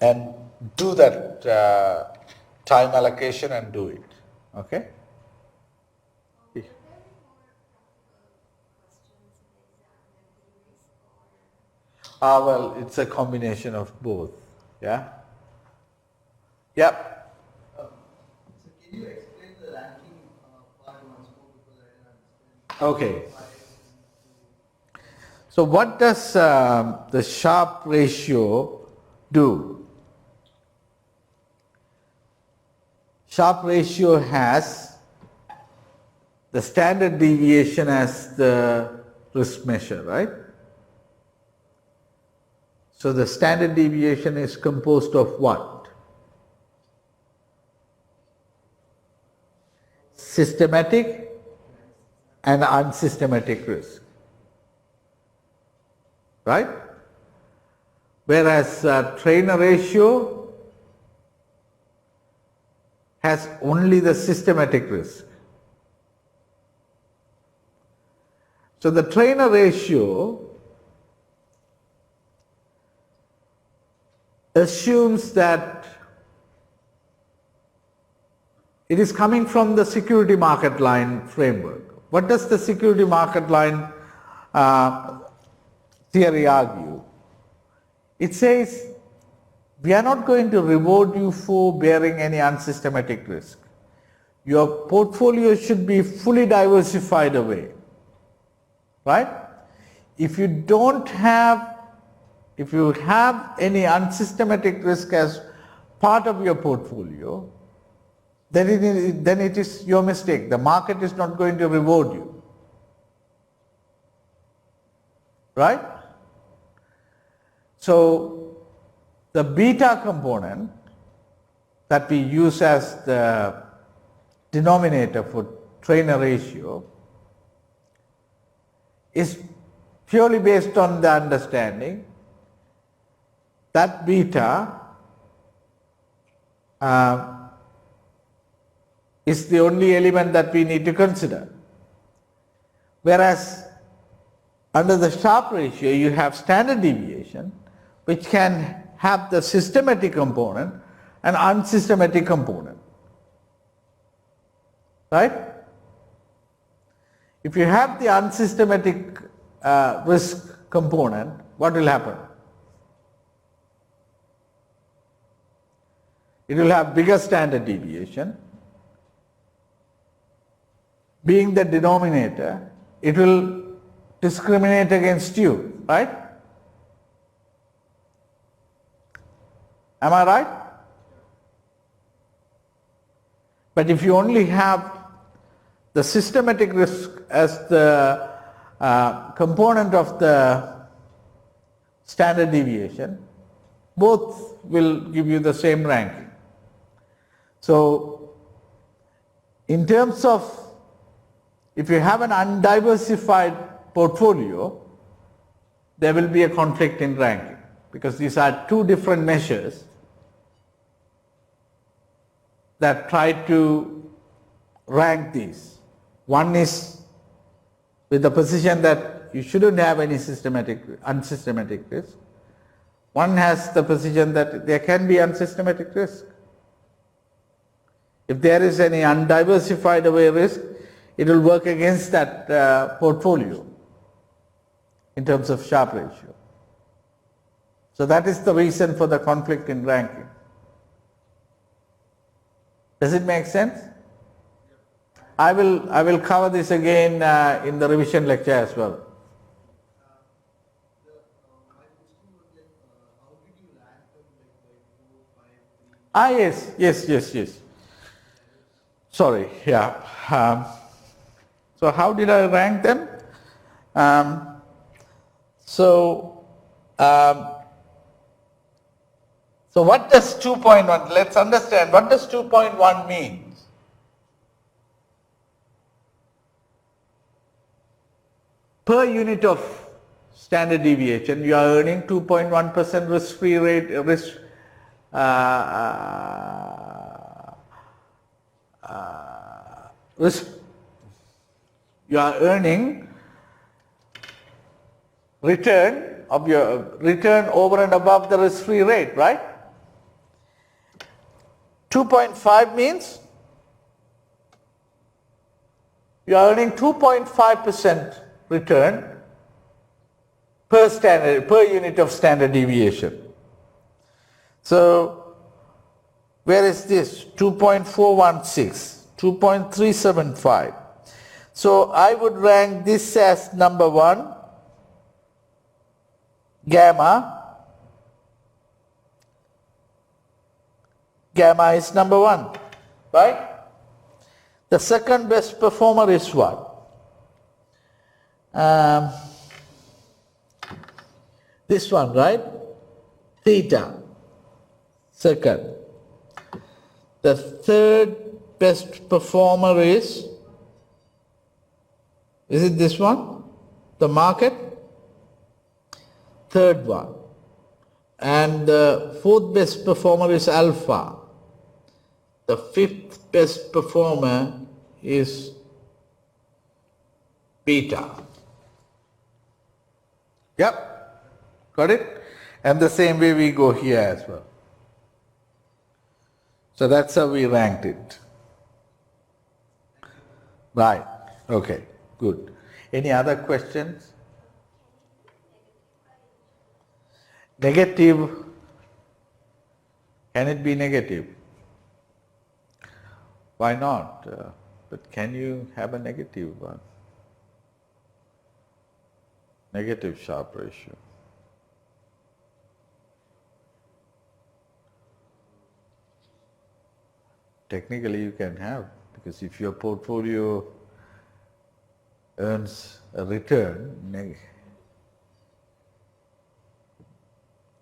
and do that time allocation and do it. Okay? Well, it's a combination of both. Yeah? Yep. So can you explain the ranking part once more, because I didn't understand? Okay. So what does the Sharpe ratio do? Sharpe ratio has the standard deviation as the risk measure, right? So the standard deviation is composed of what? Systematic and unsystematic risk, right? Whereas trainer ratio has only the systematic risk. So the trainer ratio assumes that it is coming from the security market line framework. What does the security market line theory argue? It says we are not going to reward you for bearing any unsystematic risk. Your portfolio should be fully diversified away, right? If you have any unsystematic risk as part of your portfolio, then it is your mistake. The market is not going to reward you, right? So the beta component that we use as the denominator for trainer ratio is purely based on the understanding that beta is the only element that we need to consider. Whereas under the Sharpe ratio you have standard deviation, which can have the systematic component and unsystematic component, right? If you have the unsystematic risk component, what will happen? It will have bigger standard deviation. Being the denominator, it will discriminate against you, right? Am I right? But if you only have the systematic risk as the component of the standard deviation, both will give you the same ranking. So in terms of, if you have an undiversified portfolio, there will be a conflict in ranking, because these are two different measures that try to rank these. One is with the position that you shouldn't have any unsystematic risk. One has the position that there can be unsystematic risk. If there is any undiversified away risk, it will work against that portfolio in terms of Sharpe ratio. So that is the reason for the conflict in ranking. Does it make sense? I will cover this again in the revision lecture as well. My question was like, how did you rank them, like 4, 5, 3? Yes. Sorry, yeah. So how did I rank them? So what does 2.1, let's understand, what does 2.1 mean? Per unit of standard deviation, you are earning 2.1% risk-free rate, you are earning return over and above the risk-free rate, right? 2.5 means you are earning 2.5% return per unit of standard deviation. So where is this? 2.416, 2.375. So I would rank this as number 1, gamma. Gamma is number 1, right? The second best performer is what? This one, right? Theta, second. The third best performer is it this one? The market? Third one. And the fourth best performer is alpha. The fifth best performer is beta. Yep, got it? And the same way we go here as well. So that's how we ranked it. Right. Okay. Good. Any other questions? Negative. Can it be negative? Why not? But can you have a negative one? Negative Sharpe ratio. Technically you can have, because if your portfolio earns a return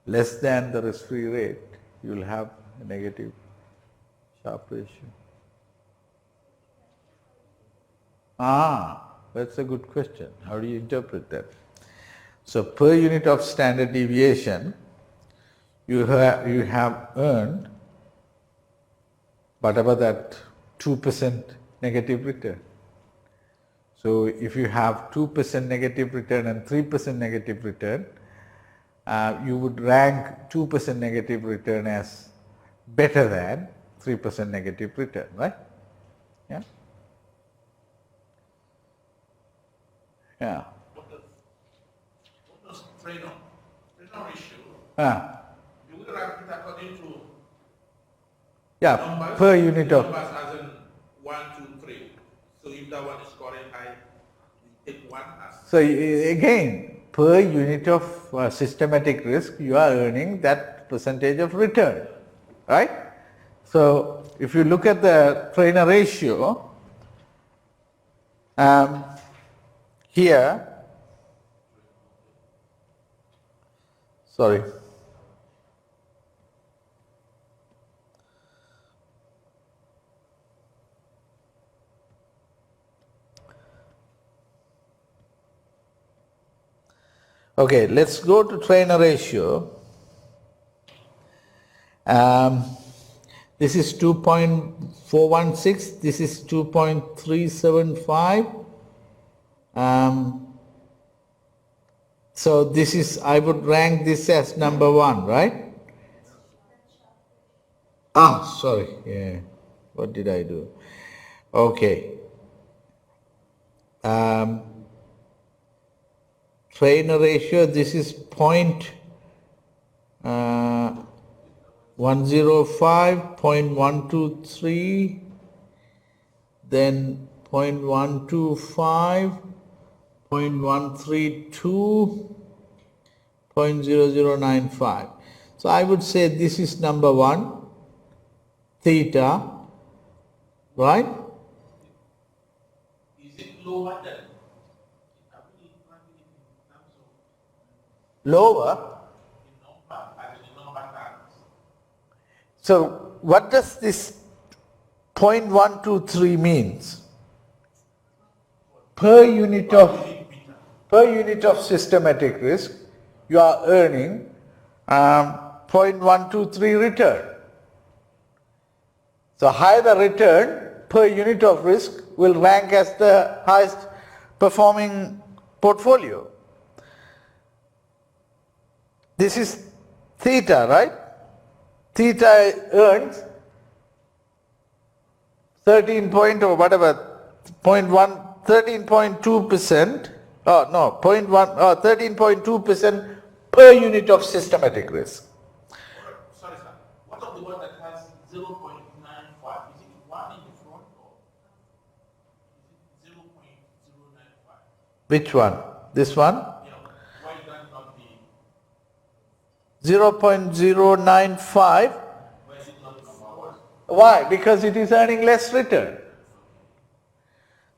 less than the risk-free rate, you will have a negative Sharpe ratio. That's a good question. How do you interpret that? So per unit of standard deviation, you have earned whatever that 2% negative return. So if you have 2% negative return and 3% negative return, you would rank 2% negative return as better than 3% negative return, right? Yeah? Yeah. What does trade-off ratio? Do we rank it according to numbers? Per unit of numbers as in 1, 2, 3. So if that one is scoring high, we take one as. So again, per unit of systematic risk, you are earning that percentage of return, right? So if you look at the trainer ratio, here, sorry. Okay, let's go to trainer ratio. This is 2.416, this is 2.375. So this is, I would rank this as number 1, right? Sorry, yeah, what did I do? Okay. Trainer ratio, this is 0.105, 0.123, then 0.125, 0.132, 0.0095. So I would say this is number 1, theta, right? Is it lower than? Lower. So what does this 0.123 means? Per unit of systematic risk, you are earning 0.123 return. So higher the return per unit of risk will rank as the highest performing portfolio. This is theta, right? Theta earns 13.2%, 13.2% per unit of systematic risk. Sorry, sir. What of the one that has 0.95? Is it 1 in the front or is it 0.095? Which one? This one? Yeah. Why is that not the 0.095. why is it not number 1? Why? Because it is earning less return.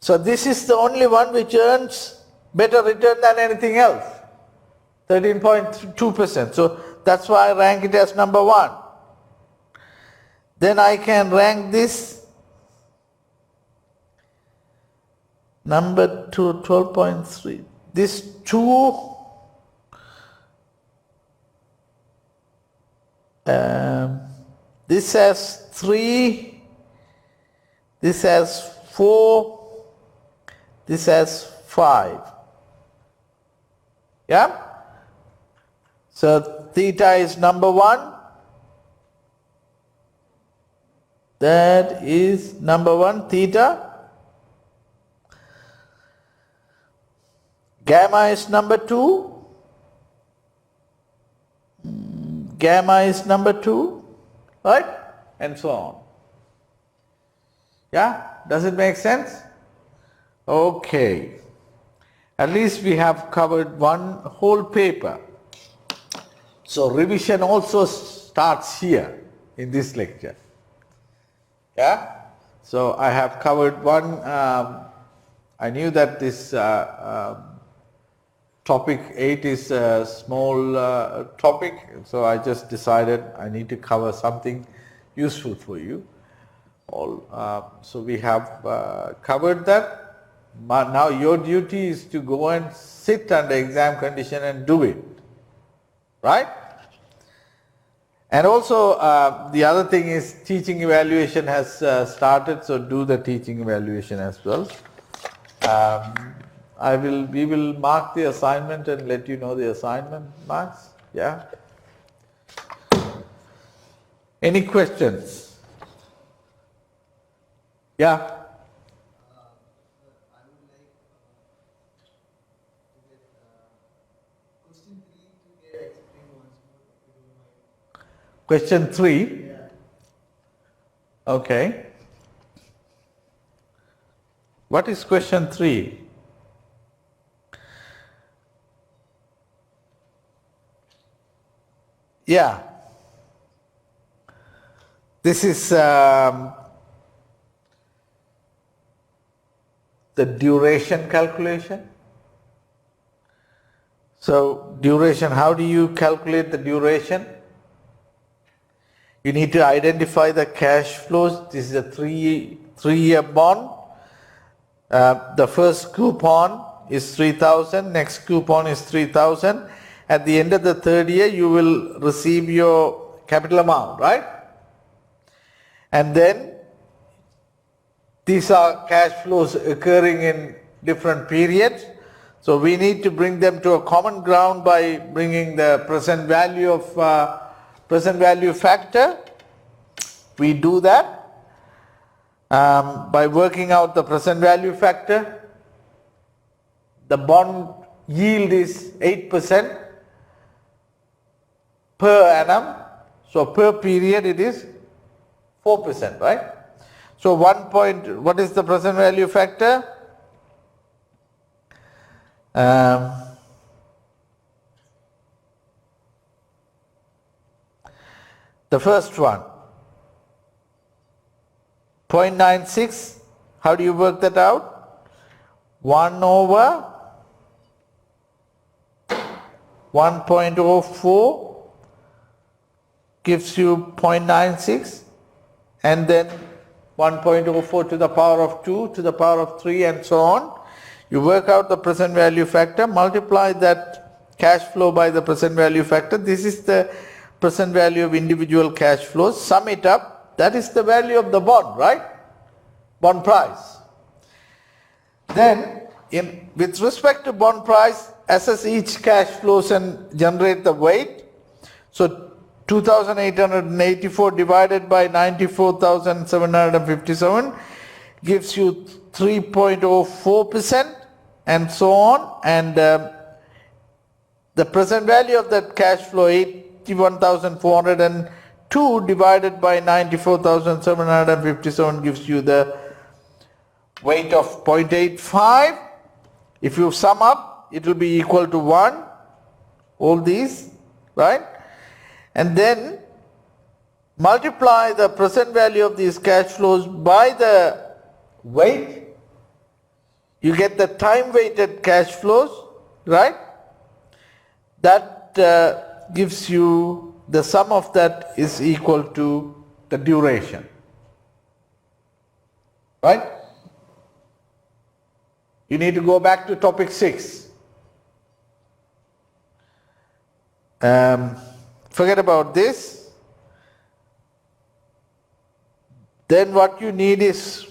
So this is the only one which earns better return than anything else. 13.2%. So that's why I rank it as number 1. Then I can rank this number 2, 12.3. This 2 this has 3, this has 4, this has 5. Yeah? So theta is number 1. That is number 1 theta. Gamma is number 2. Gamma is number 2, right? And so on. Yeah? Does it make sense? Okay. At least we have covered one whole paper. So revision also starts here in this lecture. Yeah? So I have covered one, I knew that this topic 8 is a small topic, so I just decided I need to cover something useful for you all. So we have covered that. Now your duty is to go and sit under exam condition and do it, right? And also the other thing is teaching evaluation has started, so do the teaching evaluation as well. We will mark the assignment and let you know the assignment marks. Yeah. Any questions? Yeah. I would like to get question 3 to get explained once more, if you don't mind. Question 3. Yeah. Okay. What is question 3? Yeah. This is the duration calculation. So duration, how do you calculate the duration? You need to identify the cash flows. This is a three-year bond. The first coupon is 3,000, next coupon is 3,000. At the end of the third year, you will receive your capital amount, right? And then these are cash flows occurring in different periods. So we need to bring them to a common ground by bringing the present value of present value factor. We do that by working out the present value factor. The bond yield is 8% per annum. So per period it is 4%, right? So what is the present value factor? The first one, 0.96, how do you work that out? 1 over 1.04 gives you 0.96, and then 1.04 to the power of 2 to the power of 3 and so on. You work out the present value factor, multiply that cash flow by the present value factor. This is the present value of individual cash flows. Sum it up. That is the value of the bond, right? Bond price. Then, with respect to bond price, assess each cash flows and generate the weight. So 2,884 divided by 94,757 gives you 3.04% and so on. And the present value of that cash flow, 81,402 divided by 94,757 gives you the weight of 0.85. If you sum up, it will be equal to 1, all these, right? And then multiply the present value of these cash flows by the weight. You get the time weighted cash flows, right? That gives you, the sum of that is equal to the duration, right? You need to go back to topic 6. Forget about this. Then what you need is,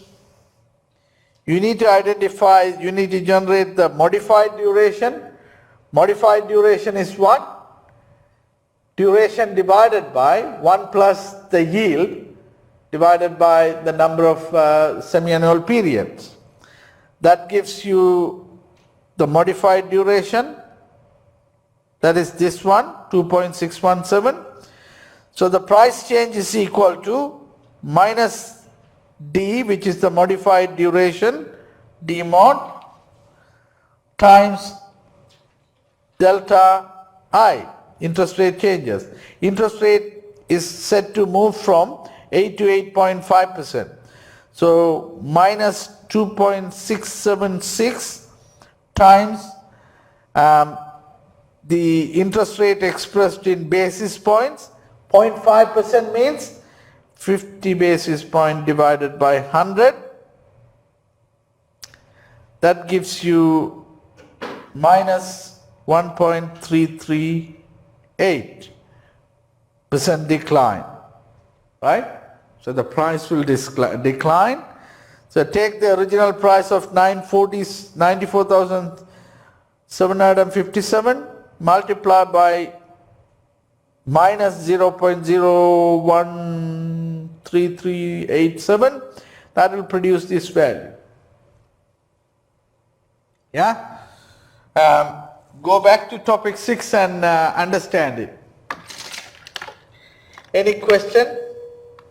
you need to identify, you need to generate the modified duration. Modified duration is what? duration divided by 1 plus the yield divided by the number of semi-annual periods. That gives you the modified duration, that is this one, 2.617. So the price change is equal to minus D, which is the modified duration, D mod, times delta I, interest rate changes. Interest rate is said to move from 8 to 8.5%. So minus 2.676 times the interest rate expressed in basis points. 0.5% means 50 basis point divided by 100. That gives you minus 1.338% decline, right? So the price will decline. So take the original price of 94,757 multiply by minus 0.013387, that will produce this value. Yeah? Go back to topic 6 and understand it. Any question?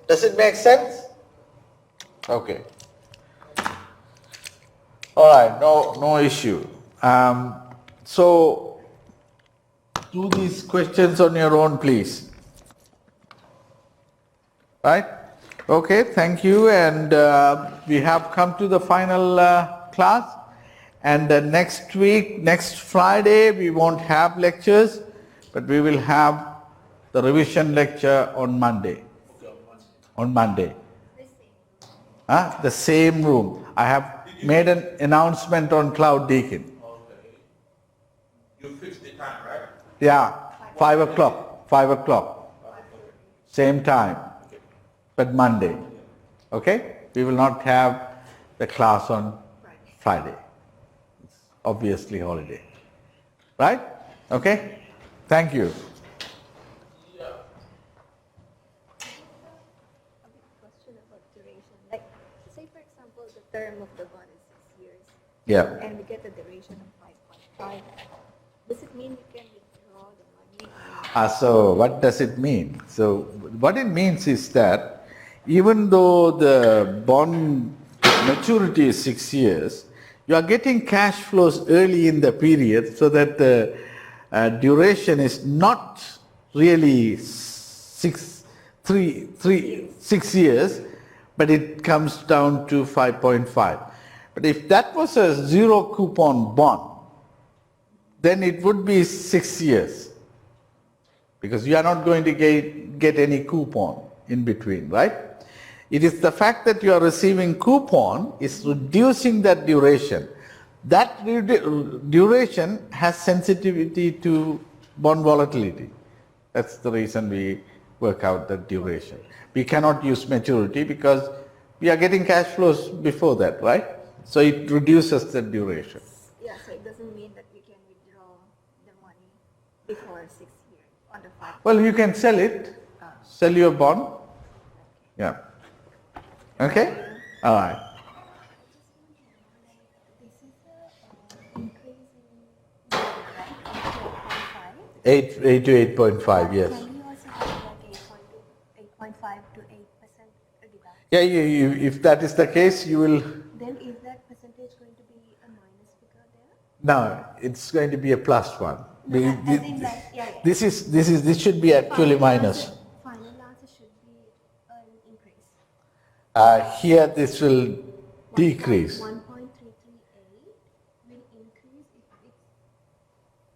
Does it make sense? Okay. All right, no issue. So do these questions on your own, please. Right? Okay, thank you. And we have come to the final class. And next week, next Friday, we won't have lectures, but we will have the revision lecture on Monday. On Monday. The same room. I have made an announcement on Cloud Deacon. Okay. You fixed the time, right? Yeah, 5 o'clock. 5 o'clock. Same time, but Monday. Okay? We will not have the class on Friday. It's obviously holiday. Right? Okay? Thank you. Term of the bond is 6 years. Yeah. And we get a duration of 5.5. Does it mean we can withdraw the money? So what does it mean? So what it means is that even though the bond maturity is 6 years, you are getting cash flows early in the period so that the duration is not really 6 years, but it comes down to 5.5. But if that was a zero coupon bond, then it would be 6 years, because you are not going to get any coupon in between, right? It is the fact that you are receiving coupon is reducing that duration. That duration has sensitivity to bond volatility. That's the reason we work out the duration. We cannot use maturity because we are getting cash flows before that, right? So it reduces the duration. Yeah, so it doesn't mean that we can withdraw the money before 6 years on the 5. Well, you can sell it, sell your bond. Yeah. Okay? All right. This is an increase in Eight to 8.5, yes. Can we also have like 8.5 to 8% reduction? Yeah, if that is the case, you will. Then is that percentage going to be a minus figure there? No, it's going to be a plus one. No, I think that, yeah. This should be actually minus. Final answer should be an increase. Here this will decrease. 1.338 will increase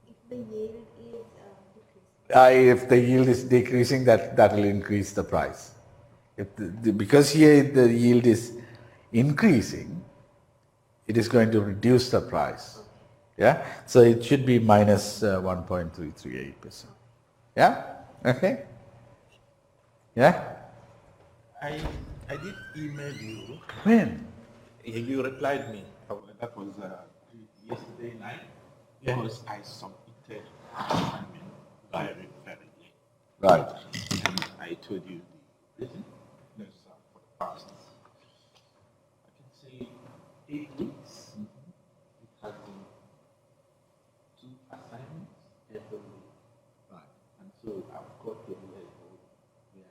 if the yield is decreasing. If the yield is decreasing, that will increase the price. If because here the yield is increasing, it is going to reduce the price. Okay. Yeah, so it should be minus 1.338%. Yeah, okay. Yeah. I did email you. When? You replied me. That was yesterday night. Yeah. Because I submitted assignment via referring link. Right. And I told you the reason. Yes, for the past, I can say 8 weeks. It has been 2 assignments every week. Right. And so I've got to the level where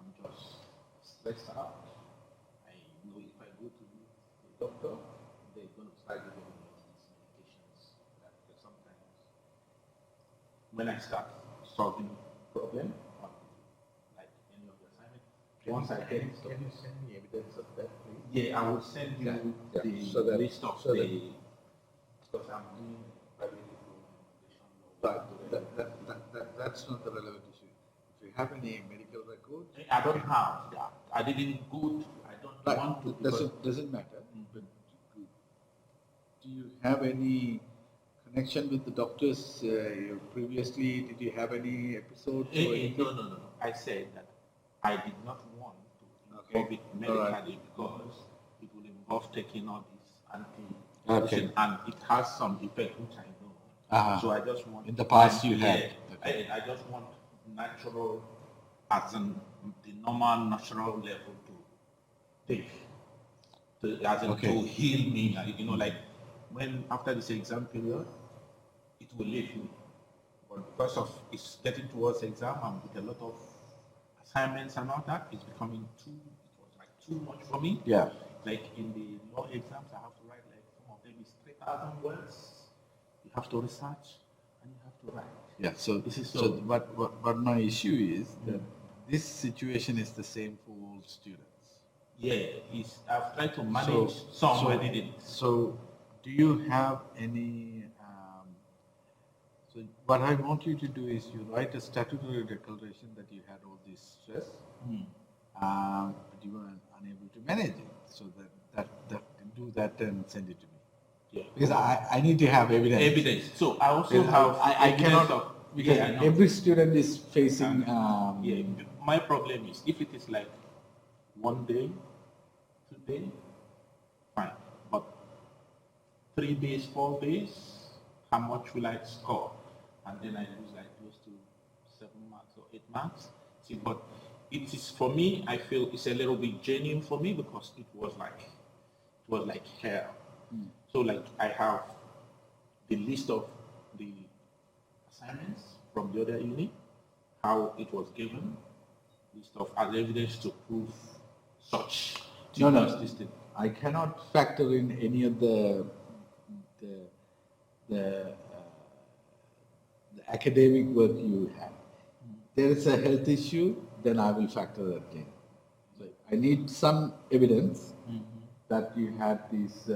I'm just stressed out. I know if I go to the doctor, they're going to start giving me all these medications. That sometimes when I start solving problem on like any of the assignments, once I get it, Can you send me evidence of that, please? yeah, I will send you Yeah, the so that- list of so that- the because I'm doing private diploma in foundation law. But that's not the relevant issue. If you have any medical record, I don't have that. I didn't go to, I don't want to because doesn't matter. But do you have any connection with the doctors previously? Did you have any episodes or anything? no. I said that I did not want to involve Okay. it medically All right. because it will involve taking all these Okay. and it has some effect which I know. Uh-huh. So I just want In the past you yeah, had. Okay. I just want natural as in the normal natural level to take as in Okay. to heal me. You know, like when after this exam period, it will leave me. But because of it's getting towards exam and with a lot of assignments and all that, it's becoming it was like too much for me. Yeah. Like in the law exams, I have to write like some of them is 3,000 words. You have to research and you have to write. Yeah. So This is so so- what my issue is that this situation is the same for all students. Yeah, I've tried to manage some, I didn't. So, do you have any? So, what I want you to do is you write a statutory declaration that you had all this stress, but you were unable to manage it. So that do that and send it to me. Yeah. Because I need to have evidence. Evidence. So I also Because have I evidence cannot of because yeah, I know. every student is facing. Yeah, my problem is if it is like 1 day, 2 days, fine. But 3 days, 4 days, how much will I score? And then I lose like close to 7 marks or 8 marks. See, but it is for me, I feel it's a little bit genuine for me because it was like hell. So like I have the list of the assignments from the other unit, how it was given, list of as evidence to prove such. No, no. Because this thing- I cannot factor in any of the academic work you have. There is a health issue, then I will factor that in. So I need some evidence that you had this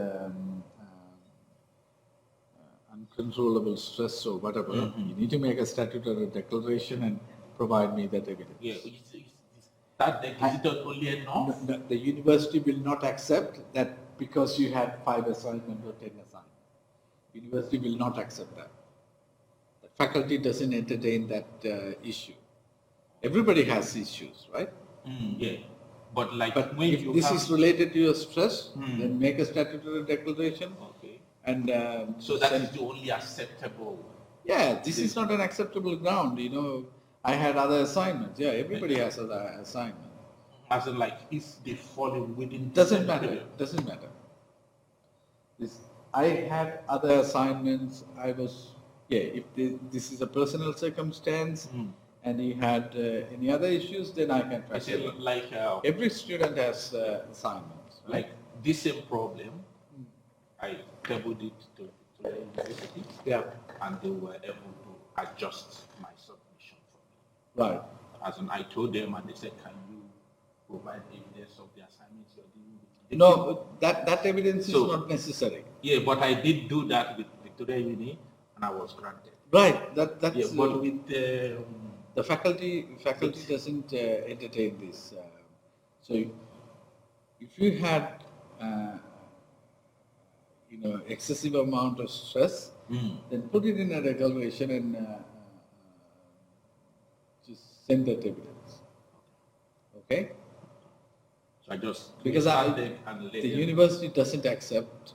uncontrollable stress or whatever. You need to make a statutory declaration and provide me that evidence. Yeah, that is it only enough? The university will not accept that because you had 5 assignments or 10 assignments. University will not accept that. The faculty doesn't entertain that issue. Everybody has issues, right? Yeah, but like But when if you this have, is related to your stress, then make a statutory declaration okay, and so that is the only acceptable. yeah, this is not an acceptable ground. You know, I had other assignments. Yeah, everybody has other assignments. As in like if they fall within Doesn't this matter. period. Doesn't matter. I had other assignments. I was if this is a personal circumstance, and you had any other issues, then I can I factor say it. like Every student has assignments, right? like this same problem, I tabled it to the university, Yeah. and they were able to adjust my submission for me. Right. As in, I told them, and they said, "Can you provide evidence of the assignments you're doing?" with-" No, that evidence is So- not necessary. Yeah, but I did do that with Victoria Uni, and I was granted. Right. That's Yeah, but with the faculty doesn't entertain this. So if you had excessive amount of stress, then put it in a declaration and just send that evidence. Okay? so I just Because stand there and let the them- university doesn't accept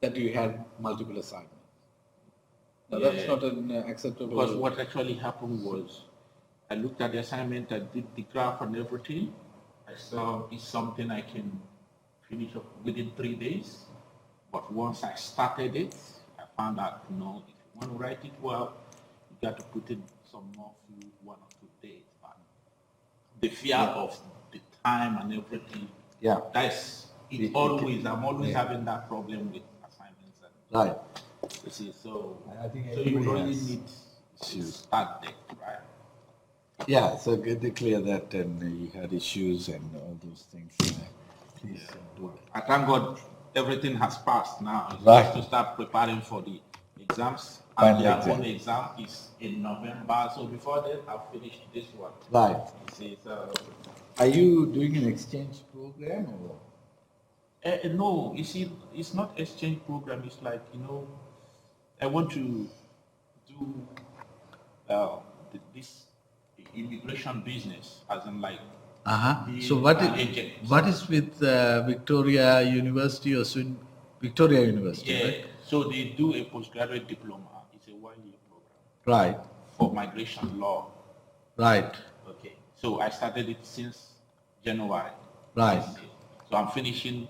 that you had multiple assignments. No, that's Yeah. not an acceptable. Because what actually happened was, I looked at the assignment, I did the graph and everything. I saw it's something I can finish up within 3 days. But once I started it, I found out, no, if you want to write it well, you got to put in some more few 1 or 2 days. But the fear of the time and everything, Yeah. that's it always, I'm always having that problem with assignments. And, Right. you see, so, I think so you everybody really has need to issues. start there, right? Yeah, so get it clear that you had issues and all those things. Please do that. I thank God everything has passed now. It's Right. just to start preparing for the exams. Final And their exam. own exam is in November. So before that, I've finished this one. Right. You see, so, Are you doing an exchange program or? no, you see, it's not exchange program. It's like, I want to do this immigration business, as in like, Uh-huh. So be an agent. what is with Victoria University or Victoria University, Yeah, right? so they do a postgraduate diploma. It's a 1-year program Right, for migration law. right, Okay, so I started it since January. Right. this year. So I'm finishing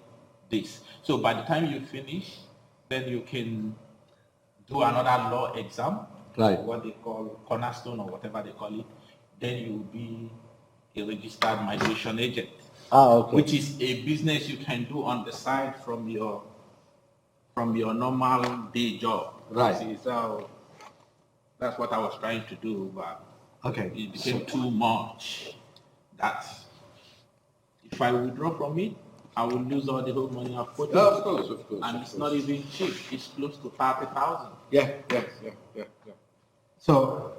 this. So by the time you finish, then you can do another law exam, Right. what they call cornerstone or whatever they call it. Then you'll be a registered migration agent, okay. which is a business you can do on the side from your normal day job. Right. You see, so that's what I was trying to do, but Okay. it became too much. That if I withdraw from it, I will lose all the whole money I've put in. Of course, And it's not even cheap. It's close to 30,000. Yeah. So,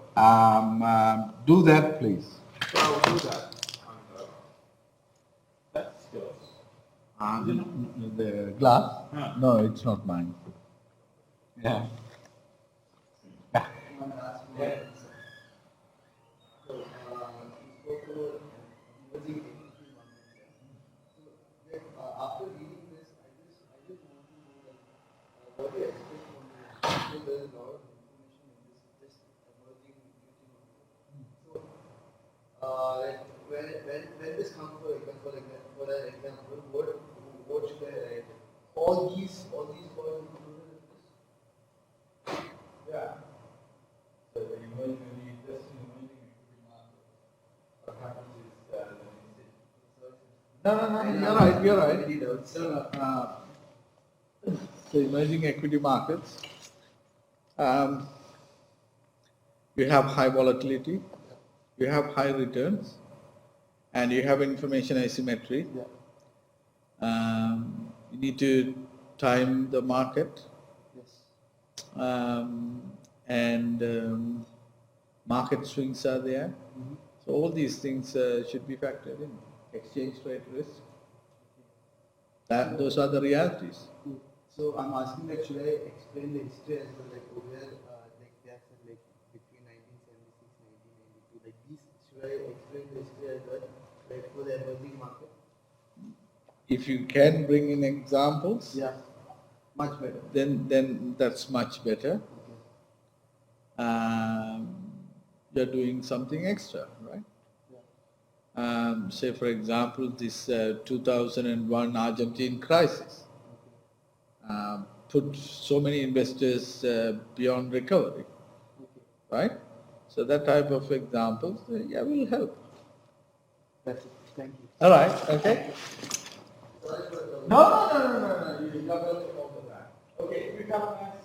do that, please. So I will do that. And, that's yours. The glass? Huh. No, it's not mine. Yeah. One last one. So, you spoke about emerging equity markets. So, after reading this, I just want to know what do you expect from this? Because there is a lot of information in this just emerging equity market. So, when this comes for example, what should I write? All these points included in this? Yeah. So the emerging, just in emerging equity market, what happens is, No, you're right. Any doubts? So emerging equity markets, you have high volatility, you have high returns, and you have information asymmetry. Yeah. You need to time the market, Yes. and market swings are there. So all these things should be factored in. Exchange rate risk. Those are the realities. Cool. So I'm asking that should I explain the history as well, like where like they have said like between 1976 1992, like these should I explain the history as well, like for the emerging market? If you can bring in examples, Yeah, much better. then that's much better. Okay. You're doing something extra, right? Yeah. Say for example, this 2001 Argentine crisis put so many investors beyond recovery, Okay. right? So that type of examples, will help. That's it. Thank you. All right, okay? Sorry for the No. You got over that. Okay, if you have an answer.